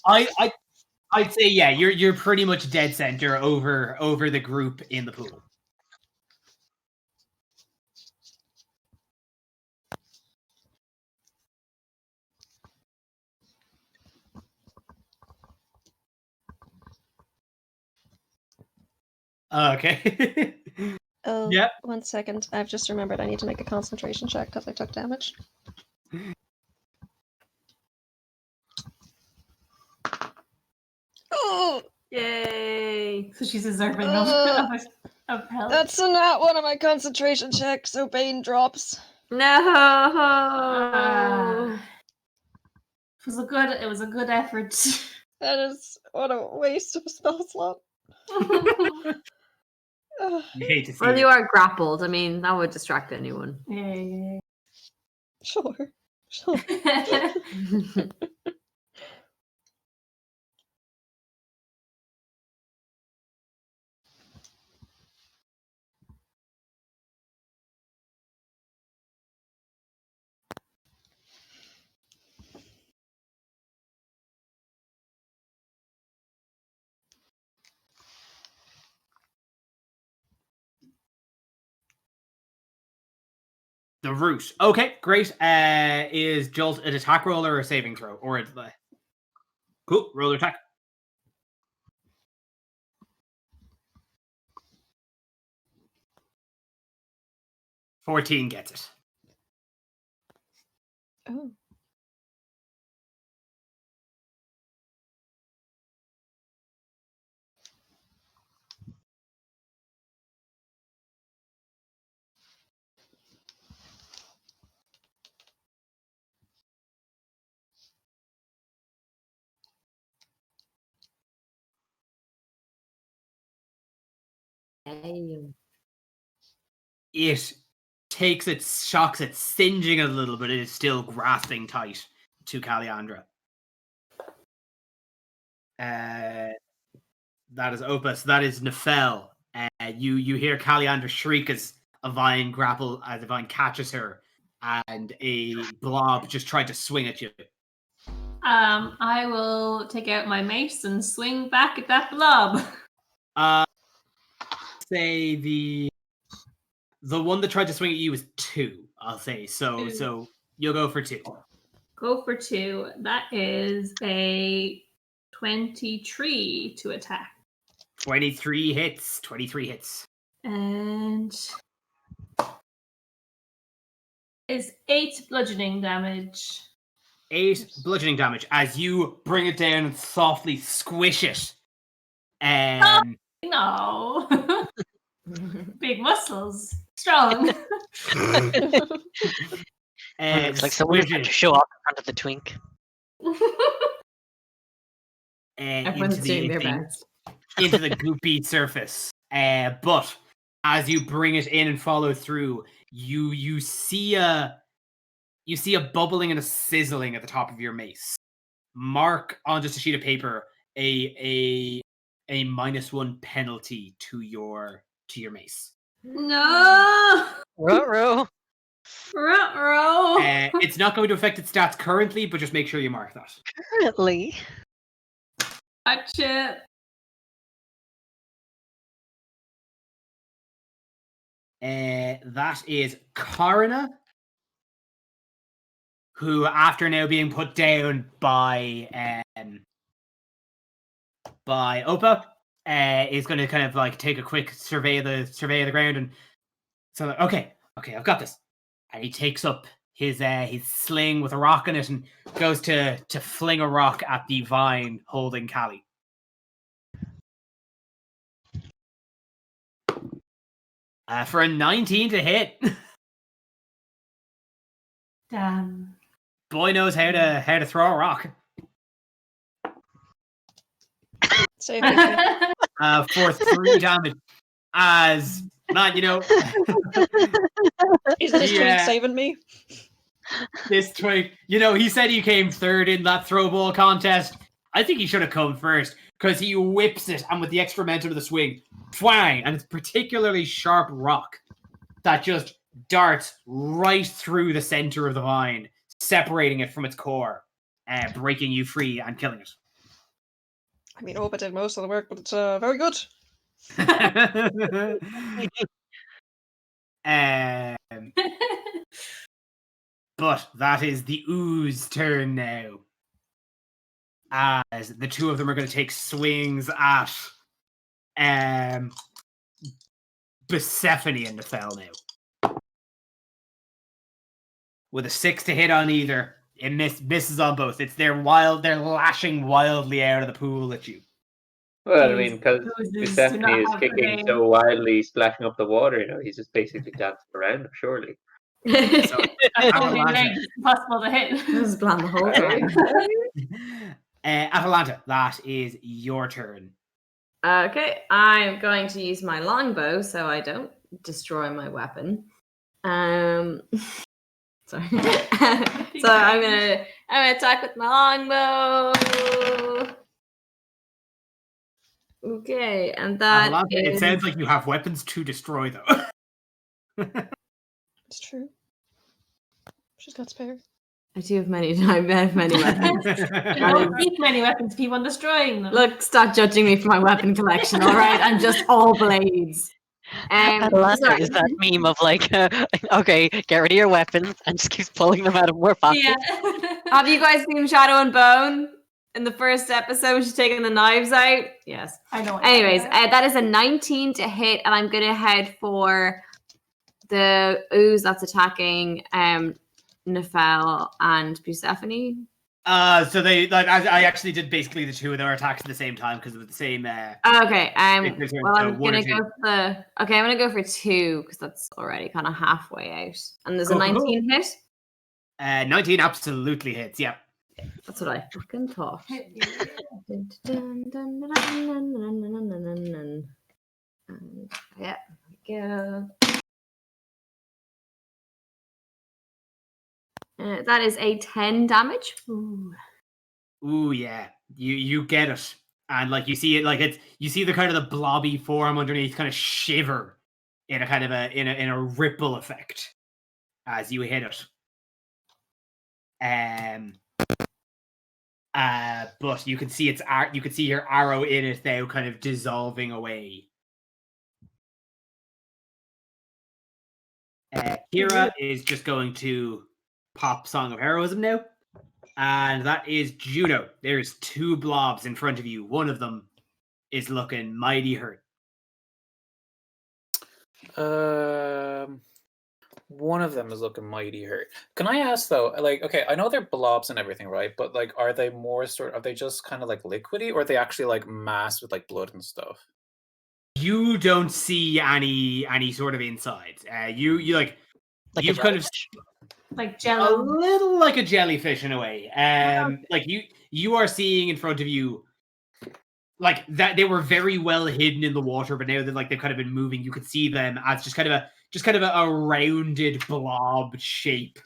I'd say yeah. You're pretty much dead center over the group in the pool. Okay. Oh, Yep. 1 second. I've just remembered I need to make a concentration check because I took damage. Oh, Yay! So she's deserving of help. that's not one of my concentration checks, so Bane drops. Ah. It was a good effort. That is what a waste of a spell slot. Ugh. You hate to see Well, it. you are grappled. I mean, that would distract anyone. Yeah. Sure. The root. Okay, great. Is Jolt an attack roll or a saving throw? Or it's the cool roll attack. $14 gets it. Oh. It takes it, shocks it, singeing it a little, but it is still grasping tight to Caliandra. That is Opus. That is Nefel. You hear Caliandra shriek as a vine catches her, and a blob just tried to swing at you. I will take out my mace and swing back at that blob. Say the one that tried to swing at you is 2. I'll say so. So you'll go for 2. Go for 2. That is a 23 to attack. 23 hits. 23 hits. And is 8 bludgeoning damage. 8 bludgeoning damage as you bring it down and softly squish it. No. Big muscles. Strong. It's like someone trying to show off in front of the Twink. Everyone's doing their best. Into the goopy surface. But as you bring it in and follow through, you see a bubbling and a sizzling at the top of your mace. Mark on just a sheet of paper a -1 penalty to your mace. No. Ruh-roh. Ruh-roh. It's not going to affect its stats currently, but just make sure you mark that. Currently. Gotcha. That is Karina, who, after now being put down by Opa, is going to kind of like take a quick survey of the ground, and so like, okay, I've got this. And he takes up his sling with a rock in it and goes to fling a rock at the vine holding Callie. For a 19 to hit. Damn. Boy knows how to throw a rock. Save me. For 3 damage. As man, Is this Twink saving me? This Twink, he said he came 3rd in that throw ball contest. I think he should have come first, because he whips it, and with the extra momentum of the swing, twang, and it's particularly sharp rock that just darts right through the center of the vine, separating it from its core, breaking you free and killing it. I mean, Oba did most of the work, but it's very good. But that is the Ooze turn now. As the two of them are going to take swings at Persephone and Nefel now. With a 6 to hit on either, it misses on both. It's they're lashing wildly out of the pool at you. Well, I mean, because Oozes do Persephone not is have kicking brain. so wildly, splashing up the water, you know, he's just basically dancing around, surely. So, Only Atalanta. legs impossible to hit. This is planned the whole time. Atalanta, that is your turn. Okay, I'm going to use my longbow so I don't destroy my weapon. Sorry. So I'm gonna attack with my longbow. Okay, and that Atalanta, it is... sounds like you have weapons to destroy, though. It's true. She's got spare. I do have many. I have many weapons. You don't keep many weapons, keep on destroying them. Look, stop judging me for my weapon collection. All right, I'm just all blades. Atalanta sorry. is that meme of like, okay, get rid of your weapons and just keeps pulling them out of more pockets. Yeah. Have you guys seen Shadow and Bone in the first episode? She's taking the knives out. Yes. I know. Anyways, that is a 19 to hit, and I'm gonna head for the ooze that's attacking Nefel and Persephone. So they like I actually did basically the two of their attacks at the same time because of the same. Okay. Well, Well, I'm gonna go for the. Okay, I'm gonna go for 2 because that's already kind of halfway out. And there's a 19 hit. 19 absolutely hits. Yeah. That's what I fucking thought. And yeah, go. That is a 10 damage. Ooh, yeah. You get it, and like you see it, like it's you see the kind of the blobby form underneath kind of shiver in a kind of in a ripple effect as you hit it. But you can see you can see your arrow in it now, kind of dissolving away. Kira is just going to pop Song of Heroism now. And that is Juno. There's 2 blobs in front of you. One of them is looking mighty hurt. One of them is looking mighty hurt. Can I ask though, like, okay, I know they're blobs and everything, right? But like, are they just kind of like liquidy, or are they actually like masked with like blood and stuff? You don't see any sort of insides. You like you've kind of like a jello. little like a jellyfish in a way. Like you are seeing in front of you like that they were very well hidden in the water, but now they've kind of been moving. You could see them as just kind of a rounded blob shape.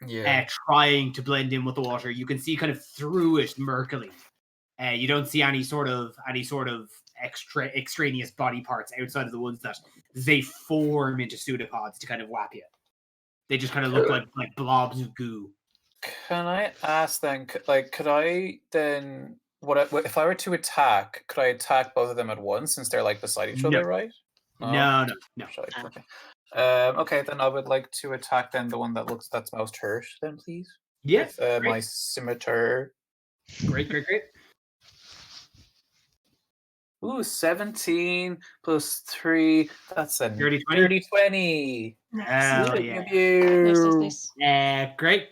Yeah. Trying to blend in with the water. You can see kind of through it murkily. You don't see any sort of extraneous body parts outside of the ones that they form into pseudopods to kind of whap you. They just kind of look like blobs of goo. Can I ask then, could I then, if I were to attack, could I attack both of them at once since they're like beside each other, right? No. Okay. Okay, then I would like to attack then the one that's most hurt then, please. Yes. With my scimitar. Great. Ooh, 17 plus 3. That's a 30-20. 30-20. Hell yeah. Nice. Great.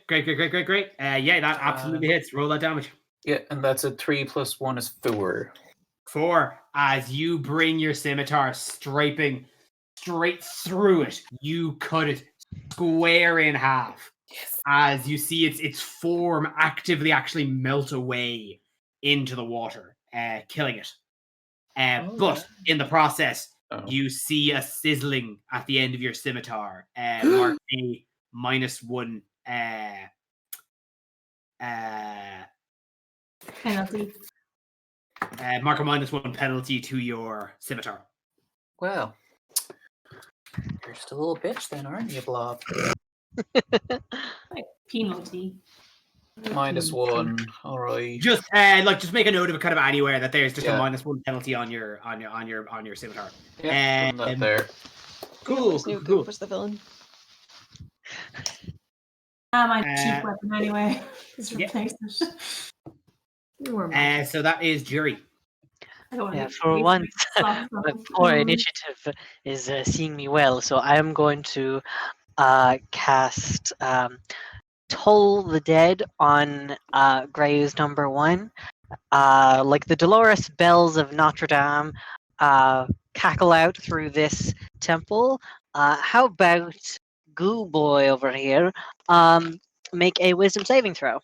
Yeah, that absolutely hits. Roll that damage. Yeah, and that's a 3 plus 1 is 4. 4. As you bring your scimitar striping straight through it, you cut it square in half. Yes. As you see its form actively actually melt away into the water, killing it. But in the process, you see a sizzling at the end of your scimitar. Mark a -1 Penalty. Mark a -1 penalty to your scimitar. Well, you're just a little bitch then, aren't you, Blob? Like penalty. -1. All right. Just make a note of it kind of anywhere that there's just a -1 penalty on your scimitar. Yeah, that there. Cool. Snoop Cool. was the villain. My cheap weapon anyway. Just yeah. replace it. So that is Jury. Yeah, for once, my poor initiative is seeing me well, so I'm going to cast Toll the Dead on Grey's number 1. Like the Dolores bells of Notre Dame cackle out through this temple. How about Goo Boy over here make a wisdom saving throw?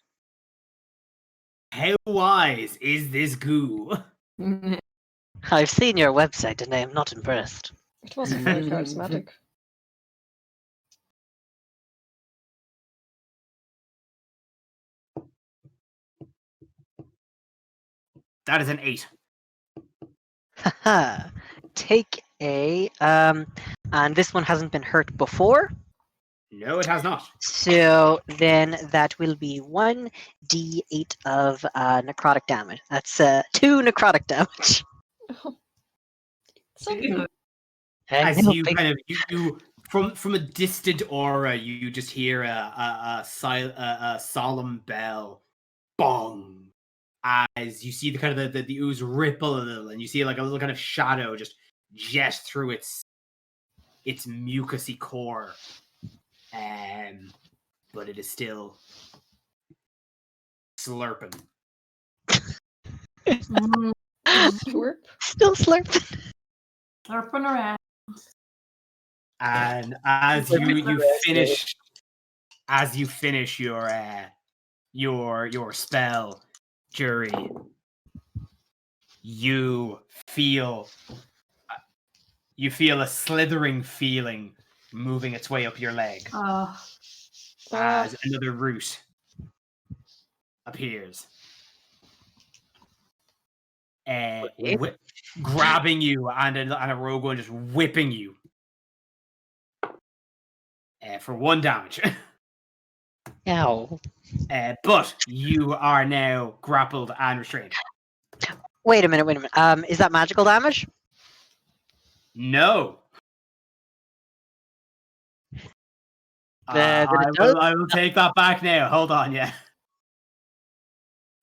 How wise is this goo? I've seen your website and I am not impressed. It wasn't very charismatic. That is an 8. Haha. Take a and this one hasn't been hurt before. No, it has not. So then that will be 1d8 of necrotic damage. That's 2 necrotic damage. So good. As you kind of you from a distant aura, you just hear a solemn bell, bong, as you see the kind of the ooze ripple a little, and you see like a little kind of shadow just jet through its mucousy core, but it is still slurping. Slurp. Still slurping. Slurping around. And as you finish your spell, Jury, you feel a slithering feeling moving its way up your leg as another root appears, grabbing you and a rogue one just whipping you for 1 damage. Ow. But you are now grappled and restrained. Wait a minute. Is that magical damage? No. But it I will take that back now. Hold on, yeah.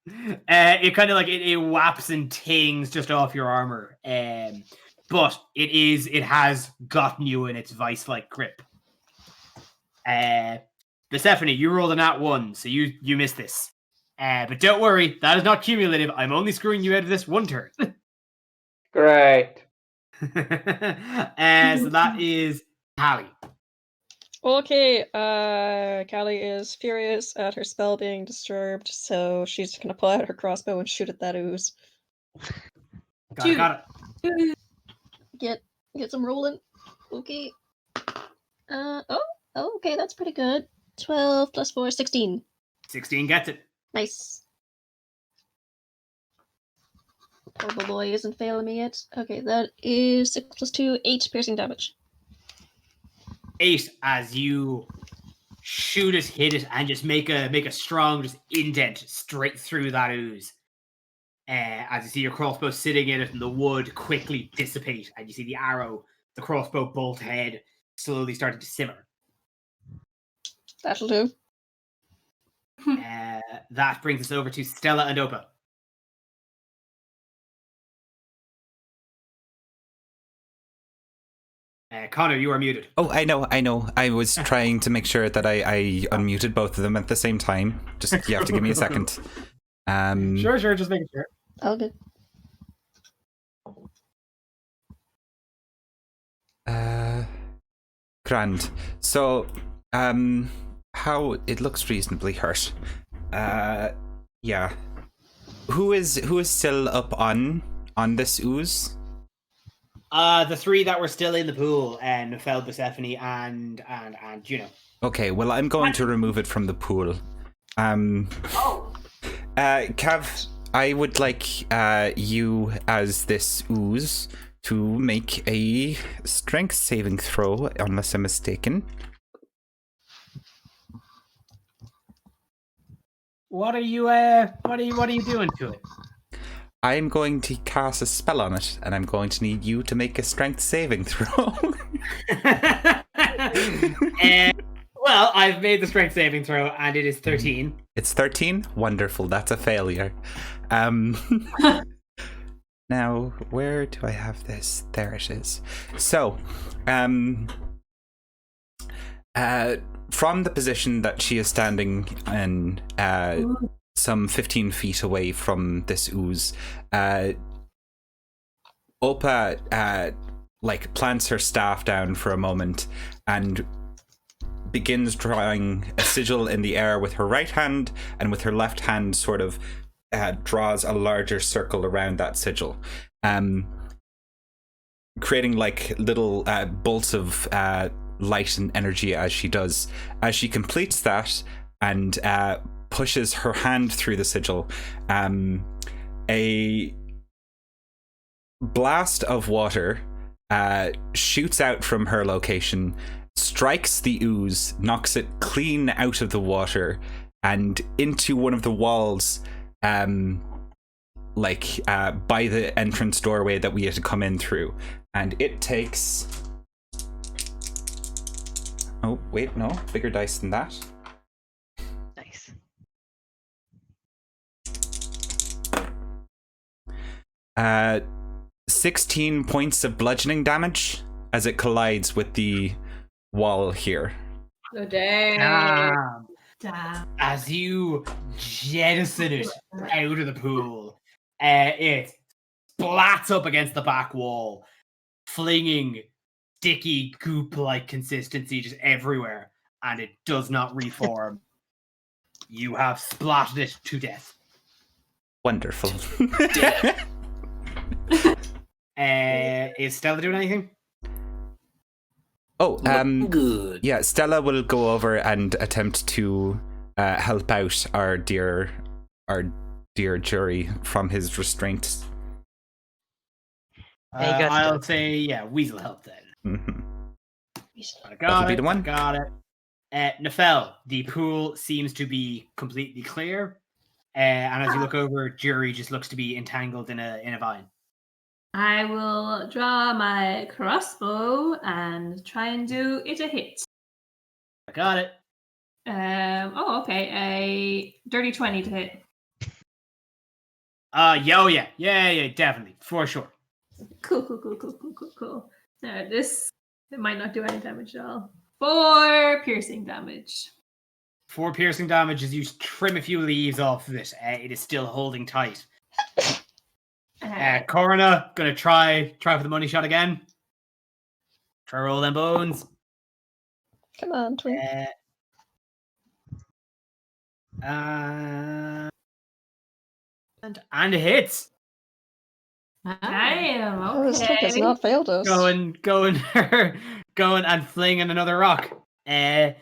It kind of like it whaps and tings just off your armor, but it has gotten you in its vice-like grip. Persephone, you rolled a nat 1, so you missed this. But don't worry, that is not cumulative. I'm only screwing you out of this 1 turn. Great. So that is Callie. Okay, Callie is furious at her spell being disturbed, so she's gonna pull out her crossbow and shoot at that ooze. Got it. Get some rolling. Okay. Okay, that's pretty good. 12 plus 4, 16. 16 gets it. Nice. Poor boy isn't failing me yet. Okay, that is 6 plus 2, 8 piercing damage. 8 as you shoot it, hit it, and just make a strong just indent straight through that ooze. As you see your crossbow sitting in it, and the wood quickly dissipate, and you see the arrow, the crossbow bolt head, slowly starting to simmer. That'll do. That brings us over to Stella and Opa. Connor, you are muted. Oh, I know. I was trying to make sure that I unmuted both of them at the same time. Just, you have to give me a second. Sure, just making sure. All good. Grand. So, how it looks reasonably hurt. Yeah. Who is still up on this ooze? The 3 that were still in the pool, and Nefel, Persephone, and Juno. Okay, well, I'm going to remove it from the pool. Cav, I would like you, as this ooze, to make a strength saving throw, unless I'm mistaken. What are you doing to it? I'm going to cast a spell on it, and I'm going to need you to make a strength saving throw. Well, I've made the strength saving throw, and it is 13. It's 13? Wonderful, that's a failure. Now, where do I have this? There it is. So, from the position that she is standing in, some 15 feet away from this ooze, Opa plants her staff down for a moment and begins drawing a sigil in the air with her right hand, and with her left hand sort of draws a larger circle around that sigil, creating like little bolts of light and energy as she does. As she completes that and pushes her hand through the sigil, a blast of water shoots out from her location, strikes the ooze, knocks it clean out of the water and into one of the walls, by the entrance doorway that we had to come in through. And it takes... Oh, wait, no. Bigger dice than that. Nice. 16 points of bludgeoning damage as it collides with the wall here. Oh, damn. Damn. As you jettison it out of the pool, it splats up against the back wall, flinging sticky goop-like consistency just everywhere, and it does not reform. You have splattered it to death. Wonderful. Is Stella doing anything? Oh, Good. yeah, Stella will go over and attempt to help out our dear jury from his restraint. I'll say, yeah, Weasel help then. Mm-hmm. I That'll got be it. the one. Got it. Nefel, the pool seems to be completely clear, and as you look over, Jury just looks to be entangled in a vine. I will draw my crossbow and try and do it a hit. I got it. Okay. A dirty 20 to hit. Yeah, definitely, for sure. Cool. Now this, it might not do any damage at all. 4 piercing damage. 4 piercing damage as you trim a few leaves off of it. It is still holding tight. Coroner, gonna try for the money shot again. Try roll them bones. Come on, Twink. And it hits. Damn, Oh, this trick has okay. not failed us. Going and flinging another rock. It's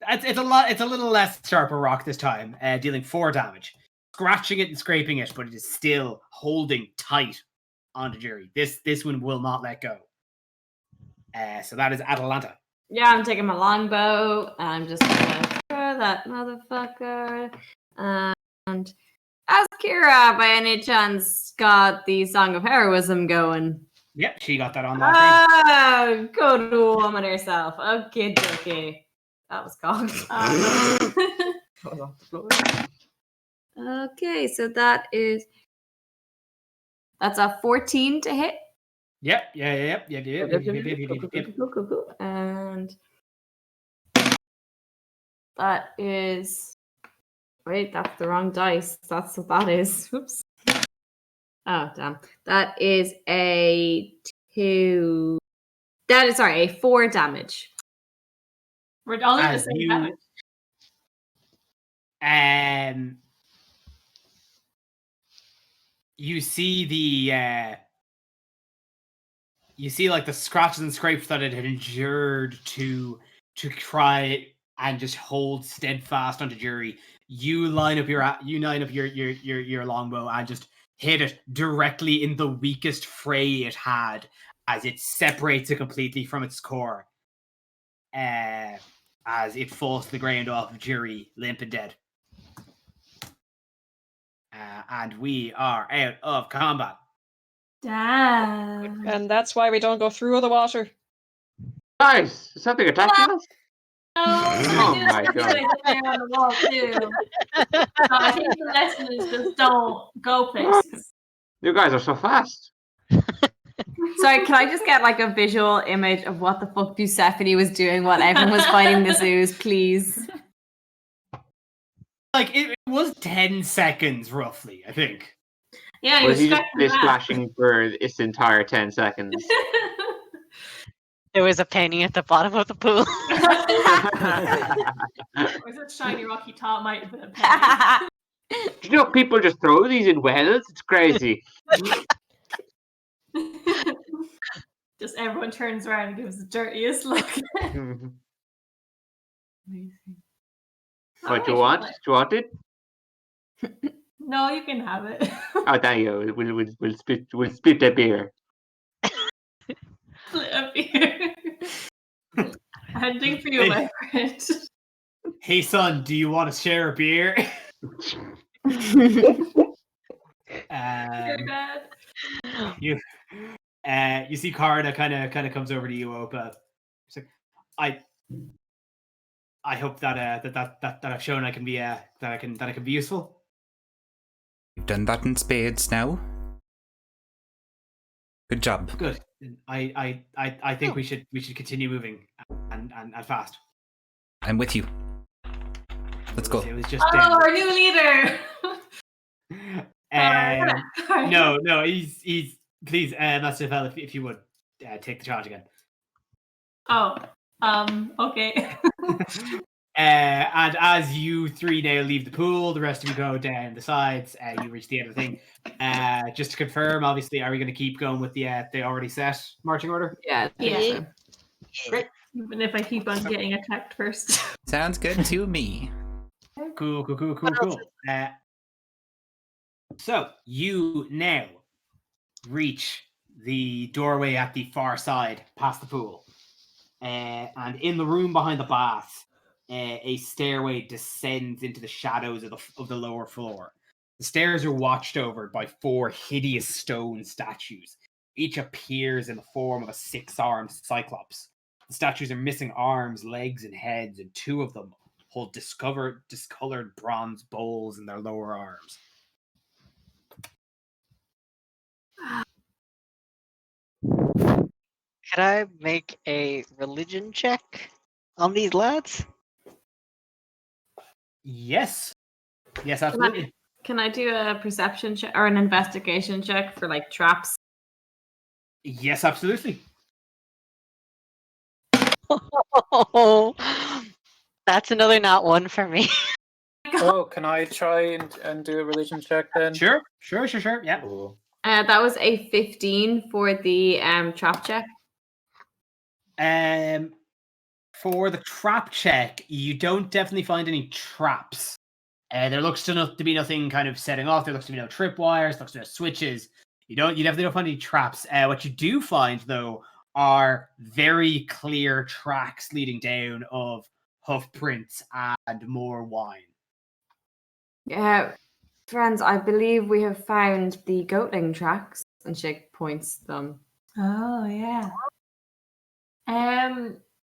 a little less sharper rock this time, dealing 4 damage. Scratching it and scraping it, but it is still holding tight onto Jury. This one will not let go. So that is Atalanta. Yeah, I'm taking my longbow and I'm just gonna throw that motherfucker. And has Kira by any chance got the Song of Heroism going? Yep, she got that on last round. Oh, good woman herself. Okay. That was cocked. Okay, so that's a 14 to hit. Yep. Cool. And that is... Wait, that's the wrong dice. That's what that is. Oops. Oh, damn. That is a 2... That is, sorry, a 4 damage. We're all in the As same you- damage. You see the scratches and scrapes that it had endured to try and just hold steadfast onto Jury. you line up your longbow and just hit it directly in the weakest fray it had, as it separates it completely from its core, as it falls to the ground off of Jury, limp and dead. And we are out of combat. Damn. And that's why we don't go through the water. Guys, is something attacking us? Oh my God. On the wall too. So I think the lesson is just don't go places. You guys are so fast. Sorry, can I just get like a visual image of what the fuck Bucephone was doing while everyone was fighting this ooze, please? Like, it was 10 seconds, roughly, I think. Yeah, Was he just scratching that. splashing for its entire 10 seconds? There was a penny at the bottom of the pool. Or is it shiny rocky top? Might have been a penny. You know, people just throw these in wells. It's crazy. Just everyone turns around and gives the dirtiest look. What do you want? Do you want it? No, you can have it. Oh, thank you. We'll split the beer. Split a beer. Hunting for you, my friend. Hey, son, do you want to share a beer? Your dad. You see Carda kind of comes over to you, Opa. She's like, I hope that I've shown I can be that I can be useful. You've done that in spades now. Good job. Good. I think we should continue moving and fast. I'm with you. Let's go. It was just our new leader. No, he's please, Master Fell, if you would take the charge again. Oh, okay. And as you three now leave the pool, the rest of you go down the sides. You reach the end of the thing. Just to confirm, obviously, are we going to keep going with the already set marching order? Yeah. Yeah. Great. Even if I keep on getting attacked first. Sounds good to me. Cool. So you now reach the doorway at the far side, past the pool, and in the room behind the bath, a stairway descends into the shadows of the lower floor. The stairs are watched over by 4 hideous stone statues. Each appears in the form of a 6-armed cyclops. The statues are missing arms, legs, and heads, and 2 of them hold discolored bronze bowls in their lower arms. Could I make a religion check on these lads? Yes, absolutely. Can I do a perception check or an investigation check for like traps? Yes, absolutely. Oh, that's another not one for me. Oh, can I try and do a religion check then? Sure. Yeah. Cool. That was a 15 for the trap check. For the trap check, you don't definitely find any traps. There looks to be nothing kind of setting off. There looks to be no tripwires. Looks to be no switches. You definitely don't find any traps. What you do find though are very clear tracks leading down of hoof prints and more wine. Yeah, friends, I believe we have found the goatling tracks. And she points them. Oh yeah.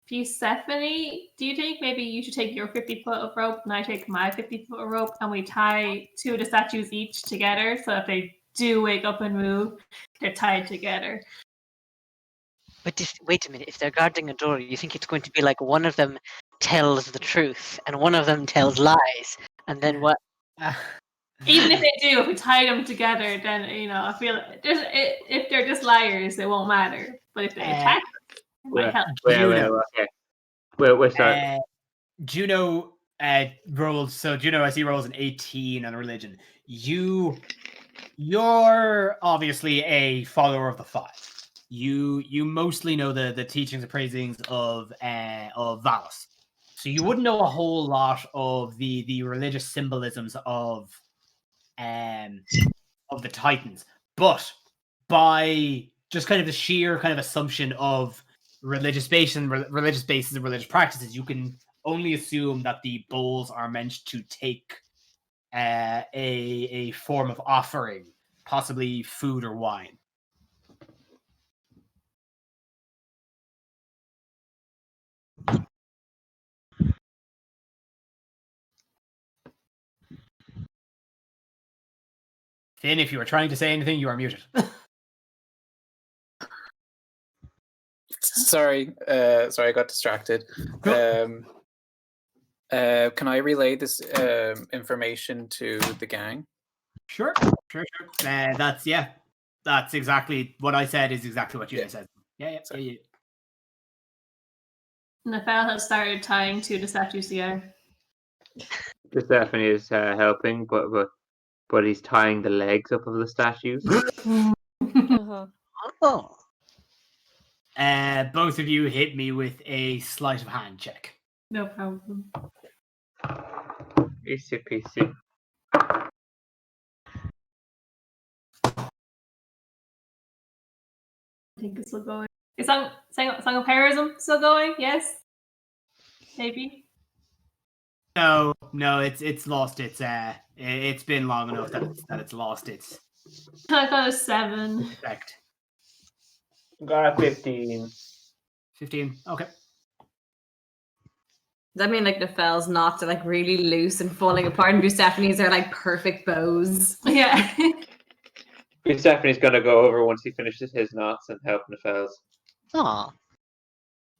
Persephone, do you think maybe you should take your 50 foot of rope and I take my 50 foot of rope and we tie 2 of the statues each together so if they do wake up and move, they're tied together. But wait a minute, if they're guarding a door, you think it's going to be like one of them tells the truth and one of them tells lies, and then what? Even if they do, if we tie them together, then I feel like if they're just liars, it won't matter. But if they attack, it might help. Wait, sorry. Juno rolls. So Juno, I see, rolls an 18 on religion. You're obviously a follower of the 5. You mostly know the teachings and praisings of Valos. So you wouldn't know a whole lot of the religious symbolisms of the Titans, but by just kind of the sheer kind of assumption of religious bases and religious practices, you can only assume that the bowls are meant to take a form of offering, possibly food or wine. Finn, if you were trying to say anything, you are muted. Sorry, I got distracted. Cool. Can I relay this information to the gang? Sure. That's exactly what I said. Is exactly what you said. Yeah. Nefel has started tying two of the statues together. Stephanie is helping, but he's tying the legs up of the statues. Uh-huh. Oh. Both of you hit me with a sleight of hand check. No problem. Easy peasy. I think it's still going. Is Song of Heroism still going? Yes? Maybe? No, it's lost. It's been long enough that it's lost its I thought it was 7. effect. Got a 15. 15. Okay. Does that mean like Nefel's knots are like really loose and falling apart, and Stephanie's are like perfect bows? Yeah. Stephanie's gonna go over once he finishes his knots and help Nefel's. Aw.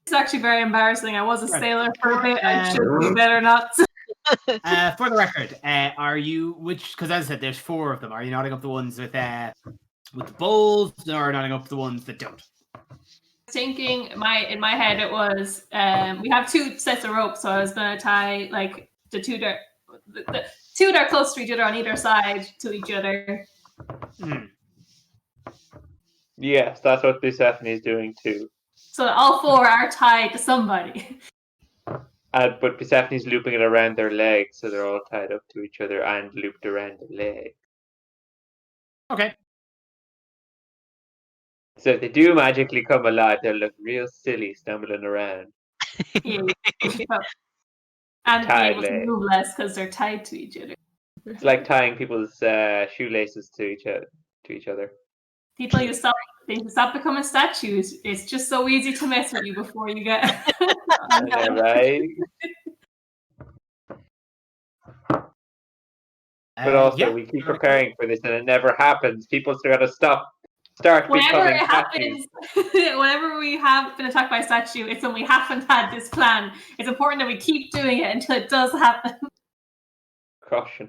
It's actually very embarrassing. I was a Right. sailor for a bit. I should be better not. For the record, are you because as I said, there's 4 of them. Are you knotting up the ones with the bowls, or knotting up the ones that don't? Thinking in my head it was we have 2 sets of ropes, so I was gonna tie like the two that are close to each other on either side to each other. Yes, that's what Stephanie is doing too. So that all 4 are tied to somebody. But Persephone's looping it around their legs, so they're all tied up to each other and looped around the leg. Okay. So if they do magically come alive, they'll look real silly stumbling around. Yeah. And be Tied able to leg. move less because they're tied to each other. It's like tying people's shoelaces to each other. People need to stop becoming statues. It's just so easy to mess with you before you get. I know, right? But also, we keep preparing for this, and it never happens. People start Whenever becoming it statues. happens, whenever we have been attacked by a statue, it's when we haven't had this plan. It's important that we keep doing it until it does happen. Caution.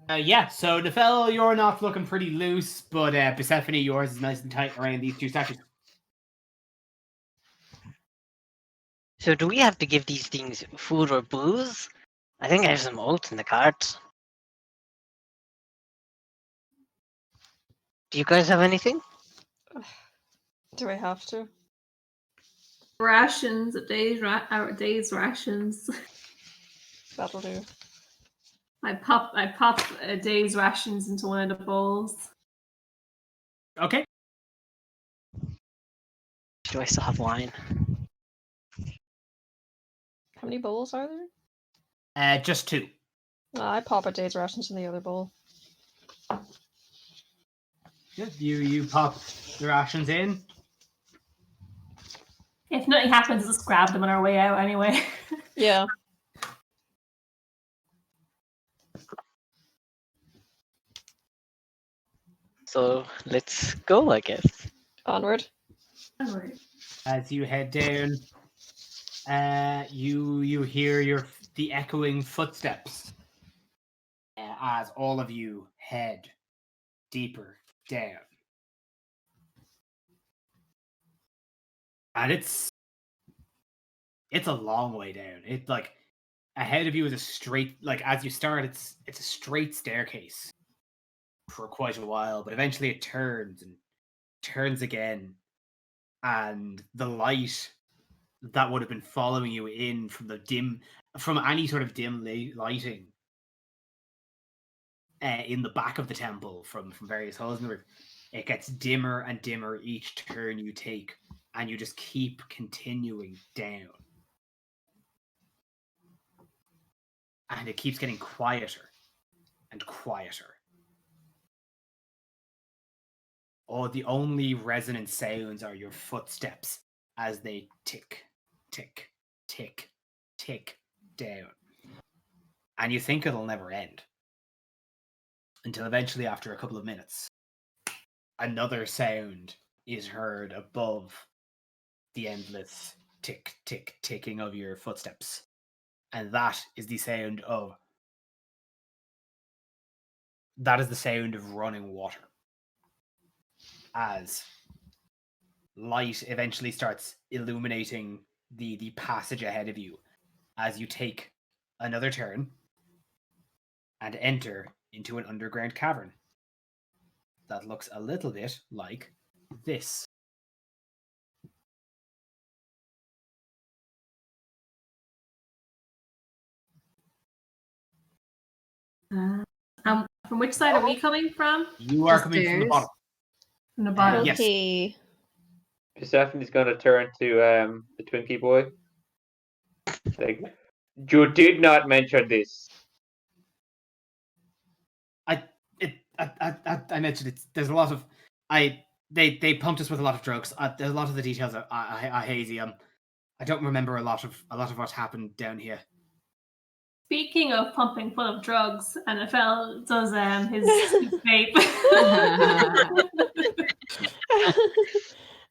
So Nefel, you're not looking pretty loose, but Persephone, yours is nice and tight around these 2 statues. So do we have to give these things food or booze? I think I have some oats in the cart. Do you guys have anything? Do I have to? Rations, a day's rations. That'll do. I pop a day's rations into one of the bowls. Okay. Do I still have wine? How many bowls are there? Just 2. I pop a day's rations in the other bowl. Yeah, you pop the rations in. If nothing happens, just grab them on our way out anyway. Yeah. So let's go, I guess. Onward. As you head down, you hear the echoing footsteps as all of you head deeper down, and it's a long way down. It's like ahead of you is a straight, like as you start, it's a straight staircase for quite a while, but eventually it turns and turns again, and the light that would have been following you in from any sort of dim lighting in the back of the temple from various holes in the roof, it gets dimmer and dimmer each turn you take, and you just keep continuing down. And it keeps getting quieter and quieter. Oh, the only resonant sounds are your footsteps as they tick, tick, tick, tick down. And you think it'll never end. Until eventually, after a couple of minutes, another sound is heard above the endless tick, tick, ticking of your footsteps. And that is the sound of running water. As light eventually starts illuminating the passage ahead of you, as you take another turn and enter into an underground cavern that looks a little bit like this. From which side are we coming from? You are coming from the bottom. From the bottom. Yes. Okay. Persephone's going to turn to the Twinkie boy. Like, you did not mention this. I mentioned it. There's a lot of they pumped us with a lot of drugs. There's a lot of the details are hazy. I don't remember a lot of what happened down here. Speaking of pumping full of drugs, NFL does his vape.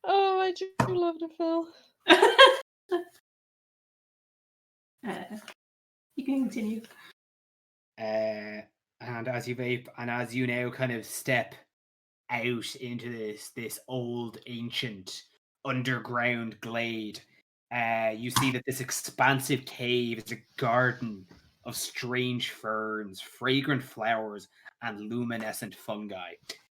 Oh, I do love Phil. You can continue. And as you vape, and as you now kind of step out into this old, ancient, underground glade, you see that this expansive cave is a garden of strange ferns, fragrant flowers, and luminescent fungi.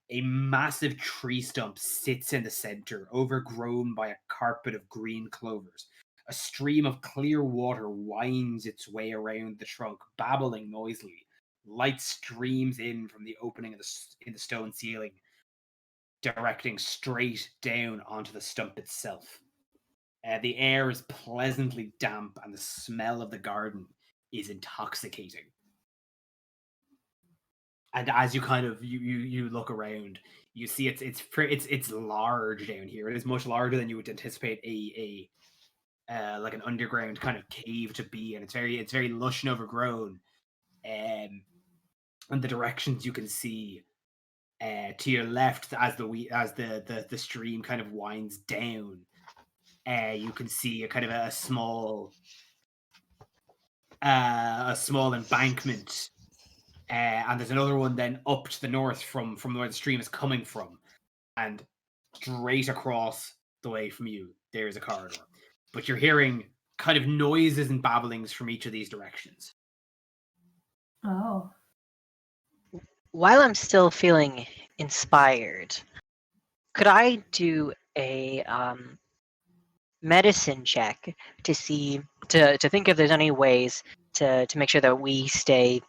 A massive tree stump sits in the center, overgrown by a carpet of green clovers. A stream of clear water winds its way around the trunk, babbling noisily. Light streams in from the opening in the stone ceiling, directing straight down onto the stump itself. The air is pleasantly damp, and the smell of the garden is intoxicating. And as you kind of you look around, you see it's large down here. It is much larger than you would anticipate a like an underground kind of cave to be, and it's very lush and overgrown. And the directions you can see to your left, as the stream kind of winds down, you can see a kind of a small embankment, and there's another one then up to the north from where the stream is coming from, and straight across the way from you there is a corridor, but you're hearing kind of noises and babblings from each of these directions. Oh. While I'm still feeling inspired, could I do a medicine check to see to think if there's any ways to make sure that we stay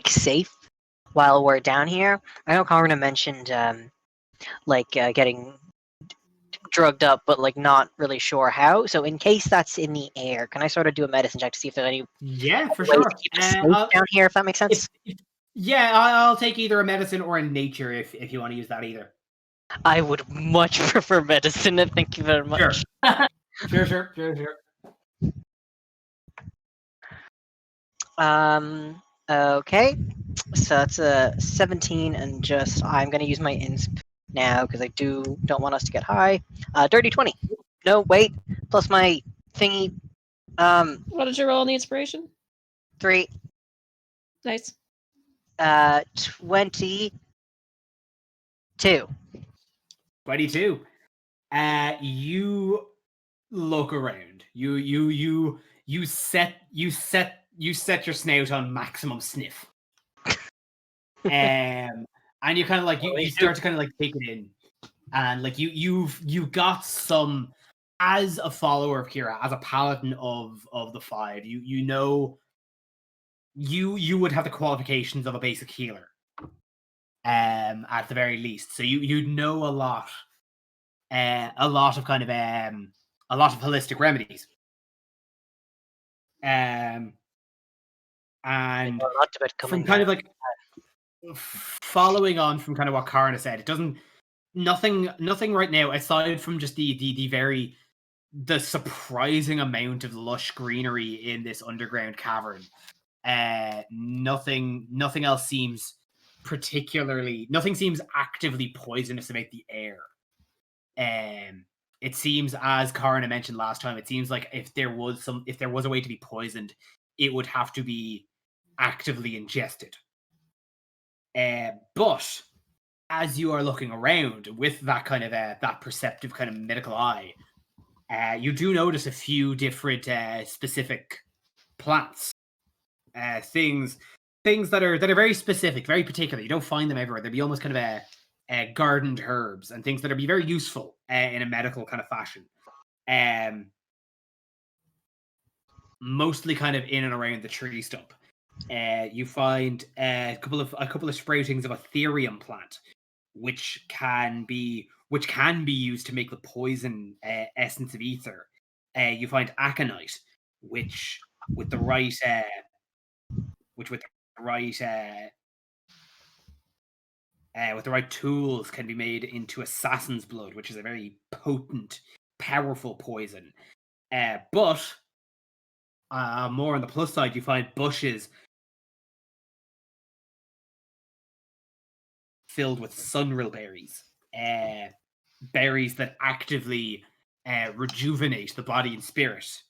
safe while we're down here? I know Karna mentioned getting drugged up, but not really sure how. So in case that's in the air, can I sort of do a medicine check to see if there's any for ways sure to keep us safe down here, if that makes sense? I'll take either a medicine or a nature if you want to use that either. I would much prefer medicine, and thank you very much. Sure. Okay. So that's a 17, and I'm gonna use my insp now because I don't want us to get high. Dirty 20. No, wait. Plus my thingy. What did you roll in the inspiration? 3. Nice. 22. 22. You look around. You set your snout on maximum sniff. And you kind of you start to kind of take it in. and like you've got some, as a follower of Kira, as a paladin of the five, you know you would have the qualifications of a basic healer, at the very least. So you know a lot of kind of a lot of holistic remedies. And Well, not about coming from kind of down. like following on from kind of what Karna said, it doesn't nothing right now aside from just the surprising amount of lush greenery in this underground cavern. Nothing else seems nothing seems actively poisonous about the air. It seems, as Karna mentioned last time, it seems like if there was a way to be poisoned, it would have to be actively ingested. But as you are looking around with that kind of that perceptive kind of medical eye, you do notice a few different specific plants, things that are very specific, very particular. You don't find them everywhere. They'd be almost kind of gardened herbs and things that would be very useful in a medical kind of fashion. Mostly kind of in and around the tree stump. You find a couple of sproutings of Ethereum plant, which can be used to make the poison essence of ether. You find aconite, which with the right tools can be made into assassin's blood, which is a very potent, powerful poison. But more on the plus side, you find bushes filled with sunrill berries, berries that actively rejuvenate the body and spirit,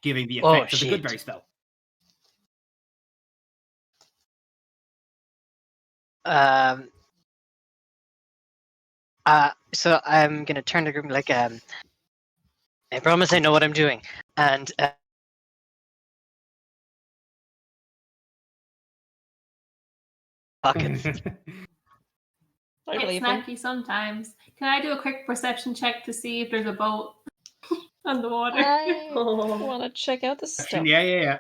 giving the effect of the good berry spell. So I'm gonna turn to the group like, I promise I know what I'm doing, and It's snacky sometimes. Can I do a quick perception check to see if there's a boat on the water? I want to check out the stuff. Yeah.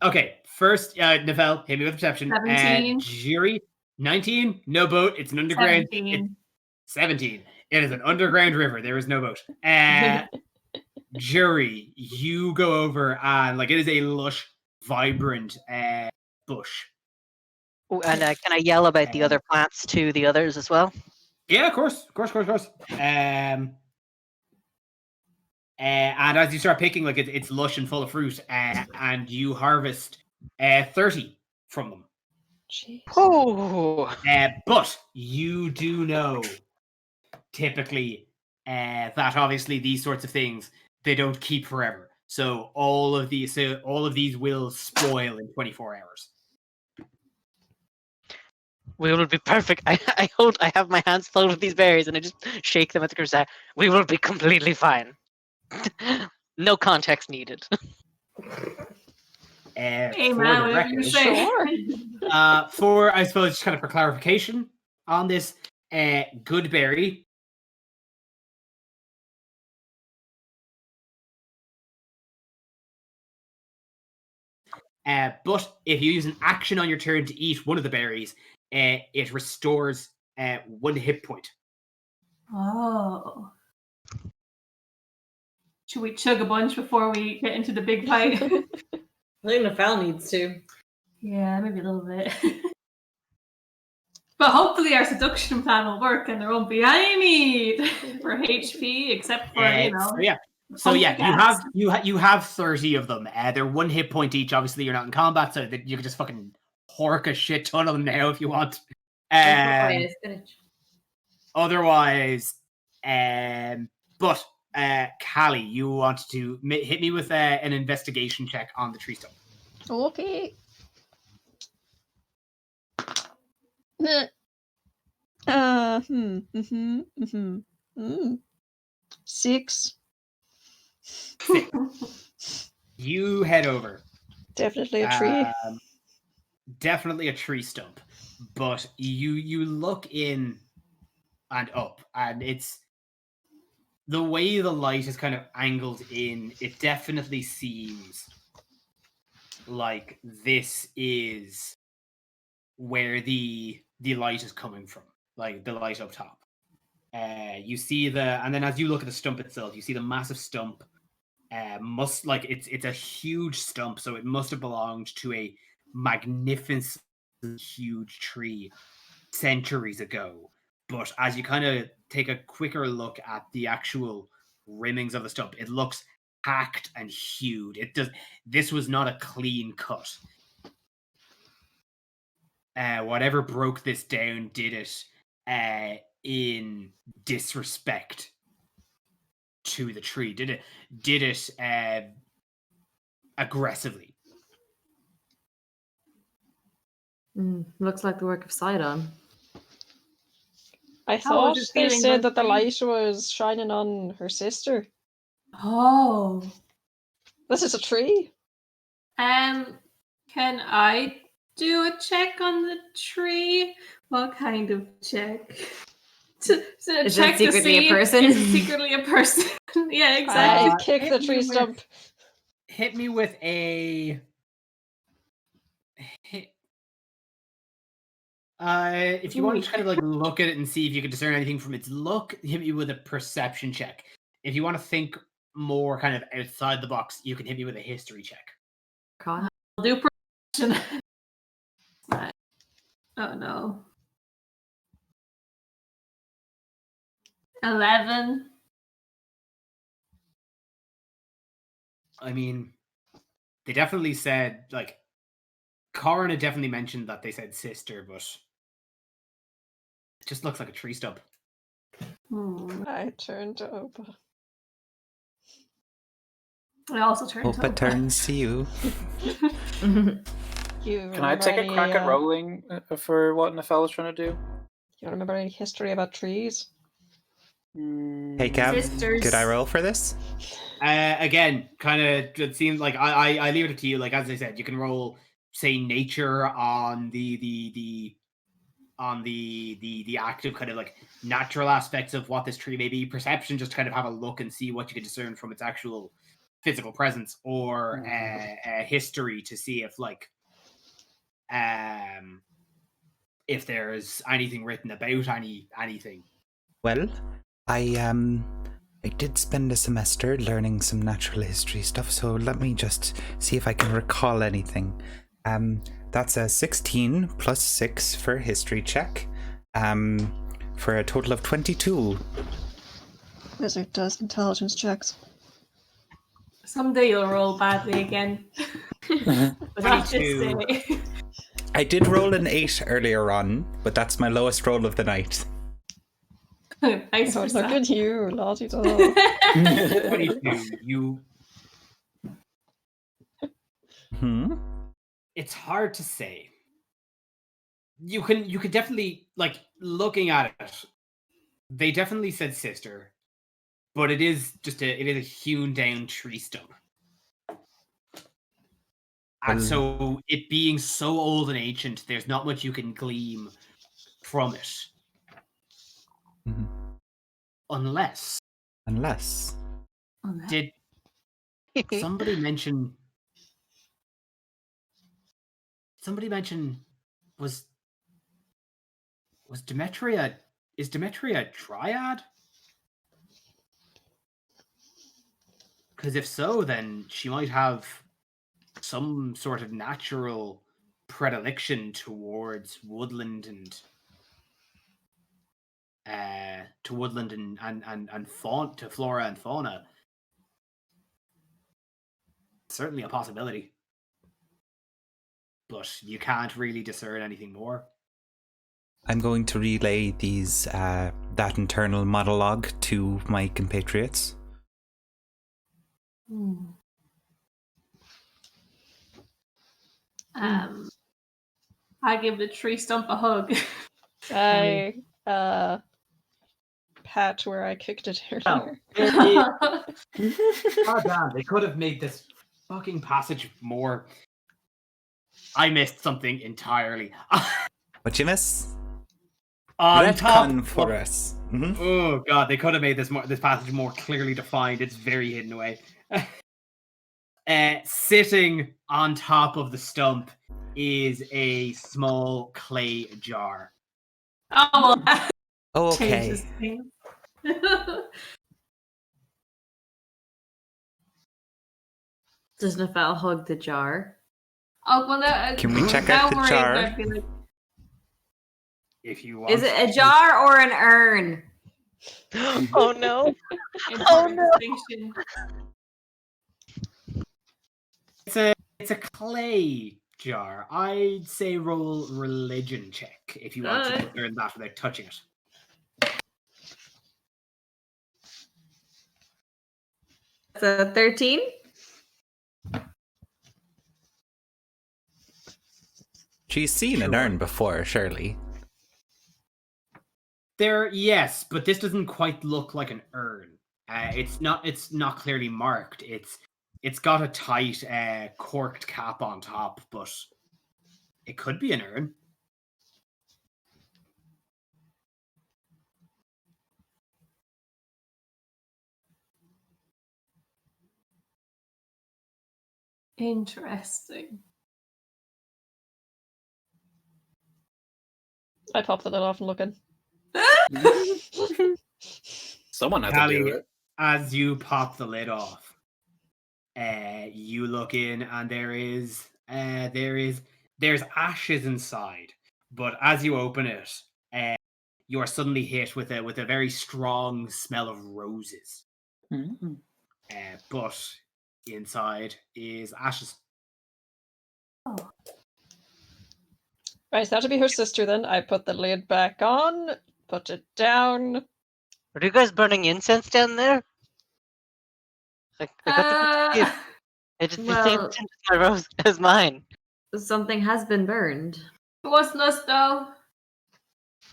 Okay. First, Nivelle, hit me with perception. 17. Jury, 19. No boat. It's an underground. 17. 17. It is an underground river. There is no boat. Jury, you go over and it is a lush, vibrant bush. Oh, and can I yell about the other plants to the others as well? Yeah, of course. And as you start picking, it's lush and full of fruit, and you harvest 30 from them. Jeez. Oh. But you do know, typically, that obviously these sorts of things, they don't keep forever. So all of these will spoil in 24 hours. We will be perfect. I have my hands full with these berries, and I just shake them at the group. We will be completely fine. No context needed. Hey man, whatever you say. Sure. I suppose, just kind of for clarification on this, good berry. But if you use an action on your turn to eat one of the berries, it restores 1 hit point. Oh. Should we chug a bunch before we get into the big fight? I think Nefel needs to. Yeah, maybe a little bit. But hopefully our seduction plan will work and there won't be any need for HP except for, So you have 30 of them. They're 1 hit point each. Obviously, you're not in combat, so that you can just fucking hork a shit ton of them now if you want. Otherwise, but Callie, you want to hit me with an investigation check on the tree stump. Okay. 6. You head over. Definitely a tree. Definitely a tree stump. but you look in and up, and it's the way the light is kind of angled in. It definitely seems like this is where the light is coming from, like the light up top. You see and then as you look at the stump itself, you see the massive stump. Must like it's a huge stump, so it must have belonged to a magnificent huge tree centuries ago. But as you kind of take a quicker look at the actual rimmings of the stump, it looks hacked and hewed. This was not a clean cut. Whatever broke this down did it in disrespect to the tree. Did it aggressively. Looks like the work of Sidon. I How was thought it they feeling said about that the the light was shining on her sister. Oh. This is a tree. Can I do a check on the tree? What kind of check? Is check it secretly to see a person? If it's secretly a person. Yeah, exactly. I kick the tree stump. Hit me with a. If you want to kind of like look at it and see if you can discern anything from its look, hit me with a perception check. If you want to think more kind of outside the box, you can hit me with a history check. God. I'll do perception. Oh no. 11. I mean, they definitely said, like, Corin had definitely mentioned that they said sister, but it just looks like a tree stump. I turn to Opa. I also turned Hope it turns to you. Can I take a crack at rolling for what Nefella's trying to do? You remember any history about trees? Hey, Gab, Sisters. could I roll for this? Again, kind of, it seems like I leave it to you. Like, as I said, you can roll, say, nature on the active kind of like natural aspects of what this tree may be. Perception, just to kind of have a look and see what you can discern from its actual physical presence, or history to see if like if there's anything written about anything. Well, I did spend a semester learning some natural history stuff, so let me just see if I can recall anything. That's a 16 plus 6 for history check, for a total of 22. Wizard does intelligence checks. Someday you'll roll badly again. But not this 22. day. I did roll an 8 earlier on, but that's my lowest roll of the night. Nice Oh, for look Sam. at you, Lottie dog. 22. It's hard to say. You could definitely, like, looking at it, they definitely said sister, but it is a hewn down tree stump. And so it being so old and ancient, there's not much you can glean from it. Mm-hmm. Unless did somebody mention was Demetria, is Demetria a dryad? Because if so, then she might have some sort of natural predilection towards woodland and to flora and fauna. Certainly a possibility, but you can't really discern anything more. I'm going to relay these that internal monologue to my compatriots. I give the tree stump a hug. I pat where I kicked it earlier. God damn, they could have made this fucking passage more. I missed something entirely. What you miss? On top. Retcon for us. Mhm. Oh god, they could have made this passage more clearly defined. It's very hidden away. Sitting on top of the stump is a small clay jar. Oh, well, that Oh, changes okay. things. Does Nafel hug the jar? Oh, well, no, Can we check now out the we're jar? going to be like, If you want. Is it a jar or an urn? Oh no. important no. distinction. It's a clay jar. I'd say roll religion check if you want to learn that without touching it. It's a 13. She's seen an urn before, surely. Yes, but this doesn't quite look like an urn. It's not clearly marked. It's got a tight corked cap on top, but it could be an urn. Interesting. I pop the lid off and look in. Someone had Callie, to do it. as you pop the lid off, you look in and there's ashes inside. But as you open it, you are suddenly hit with a very strong smell of roses. Mm. But inside is ashes. Right, so that to be her sister then. I put the lid back on, put it down. Are you guys burning incense down there? I got the gift. It's the same well- scent as my rose as mine. Something has been burned. It wasn't us, though.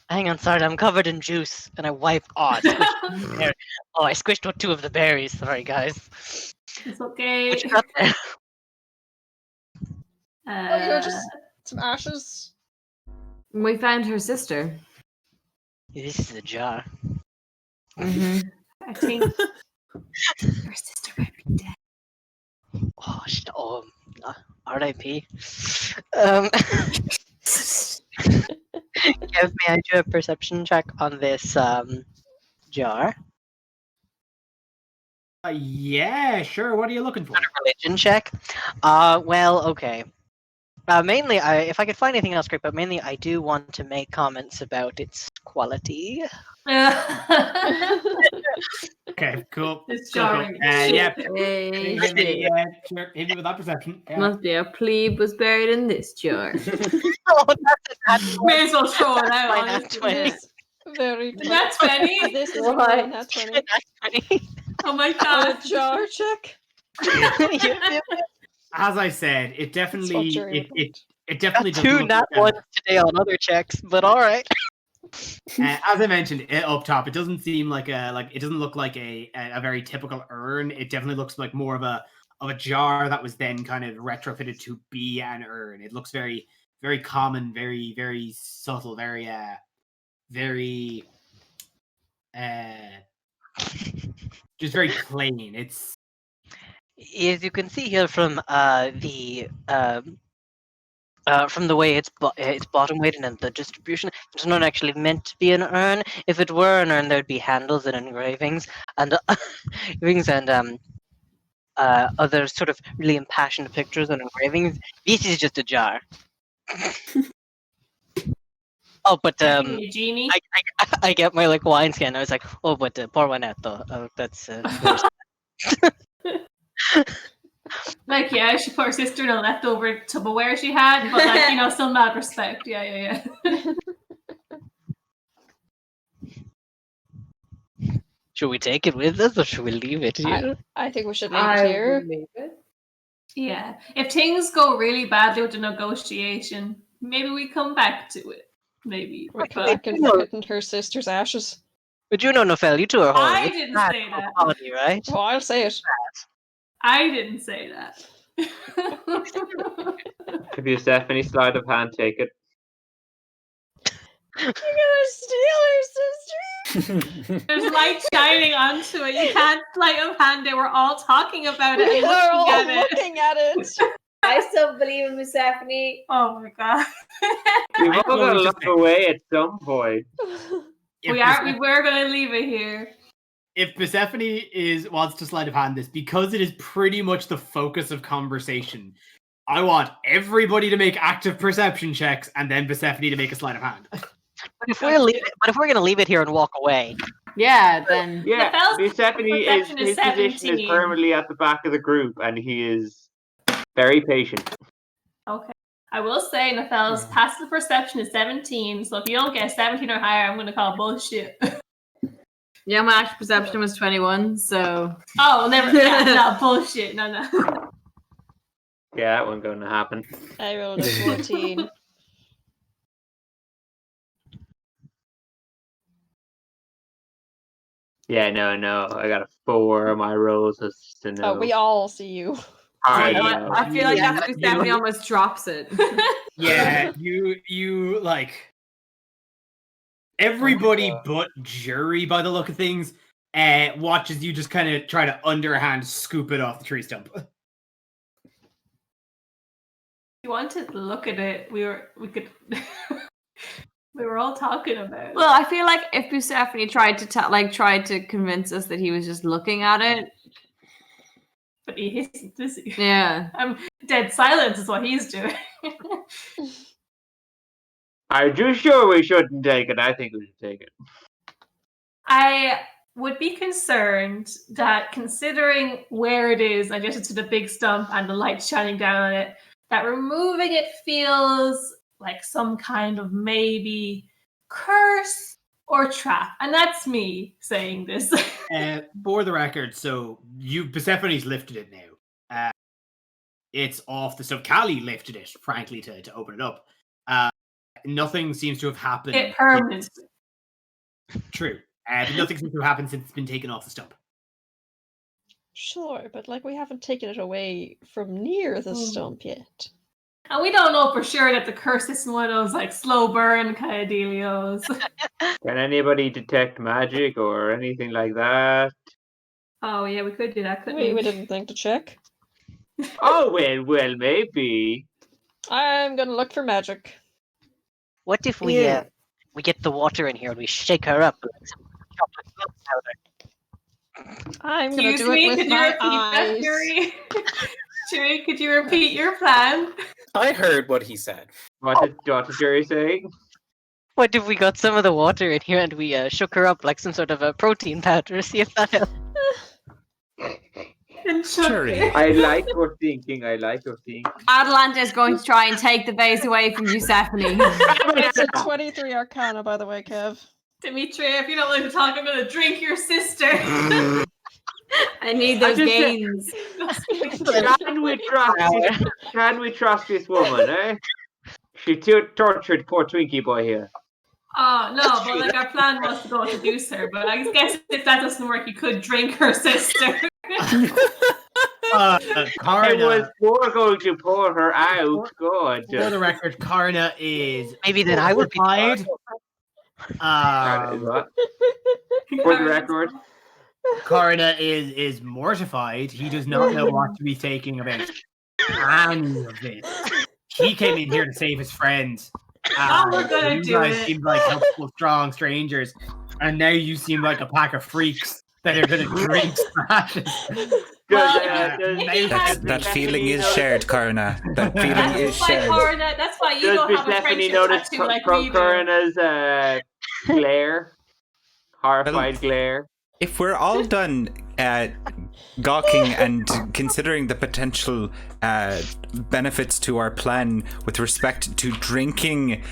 Hang on, sorry, I'm covered in juice, and I wipe. Oh, I squished. Berry. Oh, I squished with 2 of the berries. Sorry, guys. It's okay. What you got there? Oh, you're just some ashes. We found her sister. This is a jar. Mm-hmm. I think your sister might be dead. Oh, R.I.P. Give me, I do a perception check on this jar. Yeah, sure. What are you looking for? Religion check. Well, okay. Mainly, if I could find anything else, great. But mainly, I do want to make comments about its quality. Okay, cool. It's Cool, jarring. yeah. Hey, Hit me with that perception. Yeah. must be a plebe was buried in this jar. Oh, that's May as well throw it out. Why not honestly. 20? Very That's 20. This is What? a nat 20. Oh my On god. a jar check. As I said, it definitely That's what Jerry would it definitely Got doesn't 2 look nat like ones today on other checks, but all right. as I mentioned up top, it doesn't seem like it doesn't look like a very typical urn. It definitely looks like more of a jar that was then kind of retrofitted to be an urn. It looks very very common, very very subtle, very just very plain. It's As you can see here from from the way it's bottom weighted and the distribution, it's not actually meant to be an urn. If it were an urn, there'd be handles and engravings and other sort of really impassioned pictures and engravings. This is just a jar. Oh, but Hey, Genie. I get my like wine skin. I was like, oh, but pour one out though. Oh, that's Like, yeah, she put her sister in a leftover Tupperware she had, but like, you know, still mad respect. Yeah. Should we take it with us or should we leave it here? I think we should leave it here. would leave it. Yeah. If things go really badly with the negotiation, maybe we come back to it. Maybe. We come But back and forget her sister's ashes. But you know, Nofel, you two are I holy. didn't It's say not that. quality, right? Oh, I'll say it. I didn't say that. If you Stephanie sleight of hand, take it. You're gonna steal her sister? There's light shining onto it. You can't sleight of hand it. We're all talking about it. We and are all looking at it. looking at it. I still believe in Persephone. Oh my god. We've I all got to always look just- away at some point. If We were gonna leave it here. If Persephone wants to sleight of hand this, because it is pretty much the focus of conversation, I want everybody to make active perception checks and then Persephone to make a sleight of hand. But if we're gonna leave it here and walk away, Yeah, then. Yeah, Nefel's Persephone perception is his position is 17. permanently at the back of the group, and he is very patient. Okay. I will say Nefel's passive perception is 17, so if you don't get 17 or higher, I'm gonna call bullshit. Yeah, my actual perception was 21, so. Oh, never. Yeah, no, bullshit. No. Yeah, that wasn't going to happen. I rolled a 14. Yeah, no. I got a 4 on my rolls. So it's just a no. Oh, we all see you. I I know. feel like Yeah, that's who Stephanie almost drops it. Yeah, you like everybody but Jury, by the look of things, watches you just kind of try to underhand scoop it off the tree stump. You wanted to look at it. We could. We were all talking about it. Well, I feel like if Persephone tried to convince us that he was just looking at it. But he isn't, is he? Yeah. Dead silence is what he's doing. Are you sure we shouldn't take it? I think we should take it. I would be concerned that considering where it is, adjusted to the big stump and the light shining down on it, that removing it feels like some kind of maybe curse or trap. And that's me saying this. For the record, so Persephone's lifted it now. It's off the stump. Callie lifted it, frankly, to open it up. Nothing seems to have happened. It permanent. True. But nothing seems to have happened since it's been taken off the stump. Sure, but like we haven't taken it away from near the Mm. stump yet. And we don't know for sure that the curse isn't one of those like slow burn kind of dealios. Can anybody detect magic or anything like that? Oh yeah, we could do that, couldn't We didn't think to check. Oh, well, maybe. I'm gonna look for magic. what if we Yeah. we get the water in here and we shake her up like some chocolate milk powder? I'm gonna Excuse do me, it with could you my repeat that, eyes. Jury? Jury, could you repeat your plan? I heard what he said. What did Jerry say? What if we got some of the water in here and we shook her up like some sort of a protein powder? See if that helps. And shook Jury. it. I like your thinking. Atalanta is going to try and take the base away from Persephone. It's a 23 Arcana, by the way, Kev. Dimitri, if you don't like to talk, I'm gonna drink your sister. I need those just- gains. Can we trust this woman, eh? She tortured poor Twinkie boy here. Oh no, but like our plan was to go introduce her. But I guess if that doesn't work, you could drink her sister. It was going to pour her out. God. For the record, Karna is Maybe then I would be mortified. What? For the record. Karna is mortified. He does not know what to be thinking about any of this. He came in here to save his friends. we're gonna You do guys it. seem like helpful, strong strangers, and now you seem like a pack of freaks that are going to drink smashes. That feeling is shared, Karna. That feeling is That's why shared. Karna. That's why you Does don't have a Persephone friendship notice tattoo like we do. Karna's glare? Horrified glare. If we're all done gawking and considering the potential benefits to our plan with respect to drinking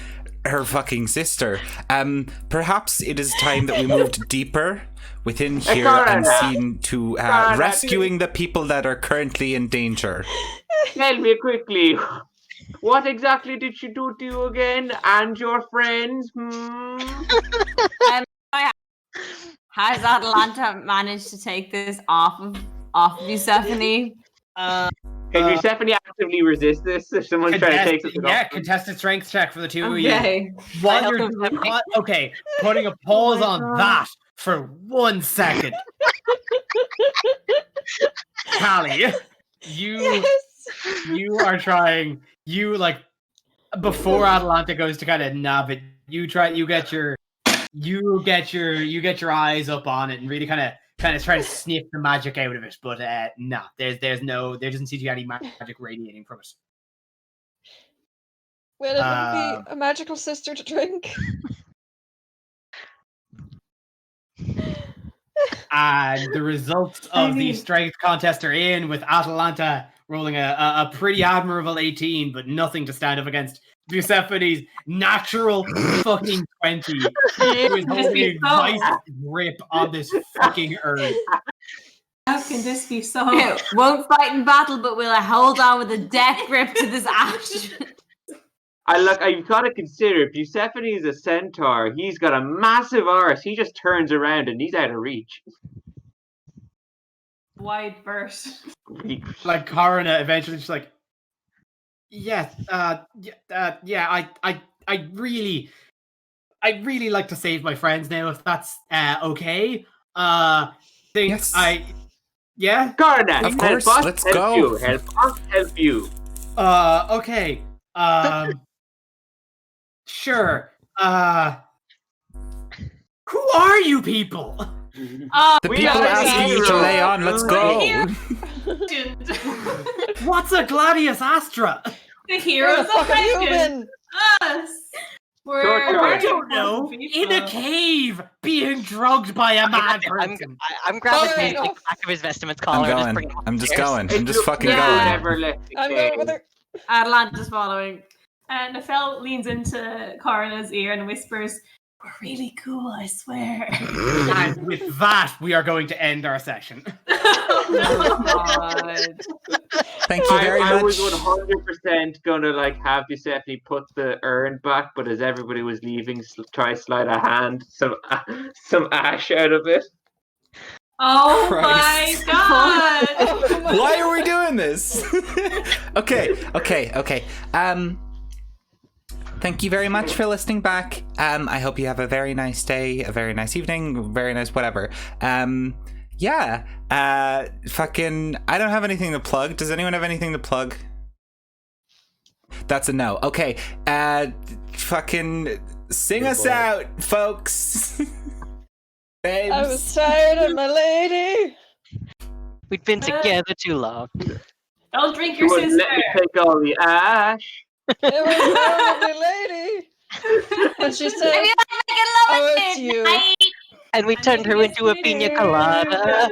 her fucking sister, perhaps it is time that we moved deeper within here and seen to rescuing the people that are currently in danger. Tell me quickly, what exactly did she do to you again and your friends? Has Atalanta managed to take this off of Persephone? Can Persephone actively resist this if someone's trying to take something off? Contested strength check for the two of you. Okay. While I you're help him. okay, putting a pause my on God. that for 1 second. Callie, you are trying. You like before Atalanta goes to kind of nab it. You get your eyes up on it and really kind of try to sniff the magic out of it. But no, there doesn't seem to be any magic radiating from it. Well, it wouldn't be a magical sister to drink. And the results of the strength contest are in, with Atalanta rolling a pretty admirable 18, but nothing to stand up against Persephone's natural fucking 20. Who is holding a vice grip on this fucking urn. How can this be so? Won't fight in battle, but will I hold on with a death grip to this ash? I've got to consider, Persephone is a centaur. He's got a massive arse. He just turns around and he's out of reach. Wide burst. Like Corona eventually just like, yes, I really like to save my friends now, if that's okay. Yes. Yeah? Corona, Of course, help us, let's help go. You. Help us, help you. Okay. Sure. Who are you people? The people asking you to lay on. Let's go. What's a Gladius Astra? The heroes of Hagen. Us. I don't know. In a cave, being drugged by a mad person. I'm grabbing the back of his vestment's collar. I'm going. I'm just going. I'm just fucking going. Never left the I'm cave. going with her. Atalanta's following. And Nefel leans into Corona's ear and whispers, "We're really cool, I swear." And with that, we are going to end our session. Thank you very much. I was 100% gonna have Persephone put the urn back, but as everybody was leaving, try to slide a hand, some ash out of it. Oh Christ. my god! Why are we doing this? Okay. Thank you very much for listening back. I hope you have a very nice day, a very nice evening, very nice whatever. Yeah. Fucking, I don't have anything to plug. Does anyone have anything to plug? That's a no. Okay. Fucking sing us out, folks. Babes. I was tired of my lady. We've been together too long. Don't drink your Wouldn't sister. let me take all the ash. It was my lovely lady. And she said, Maybe I'm making love "Oh, at it's you." midnight. And we turned her into a pina colada.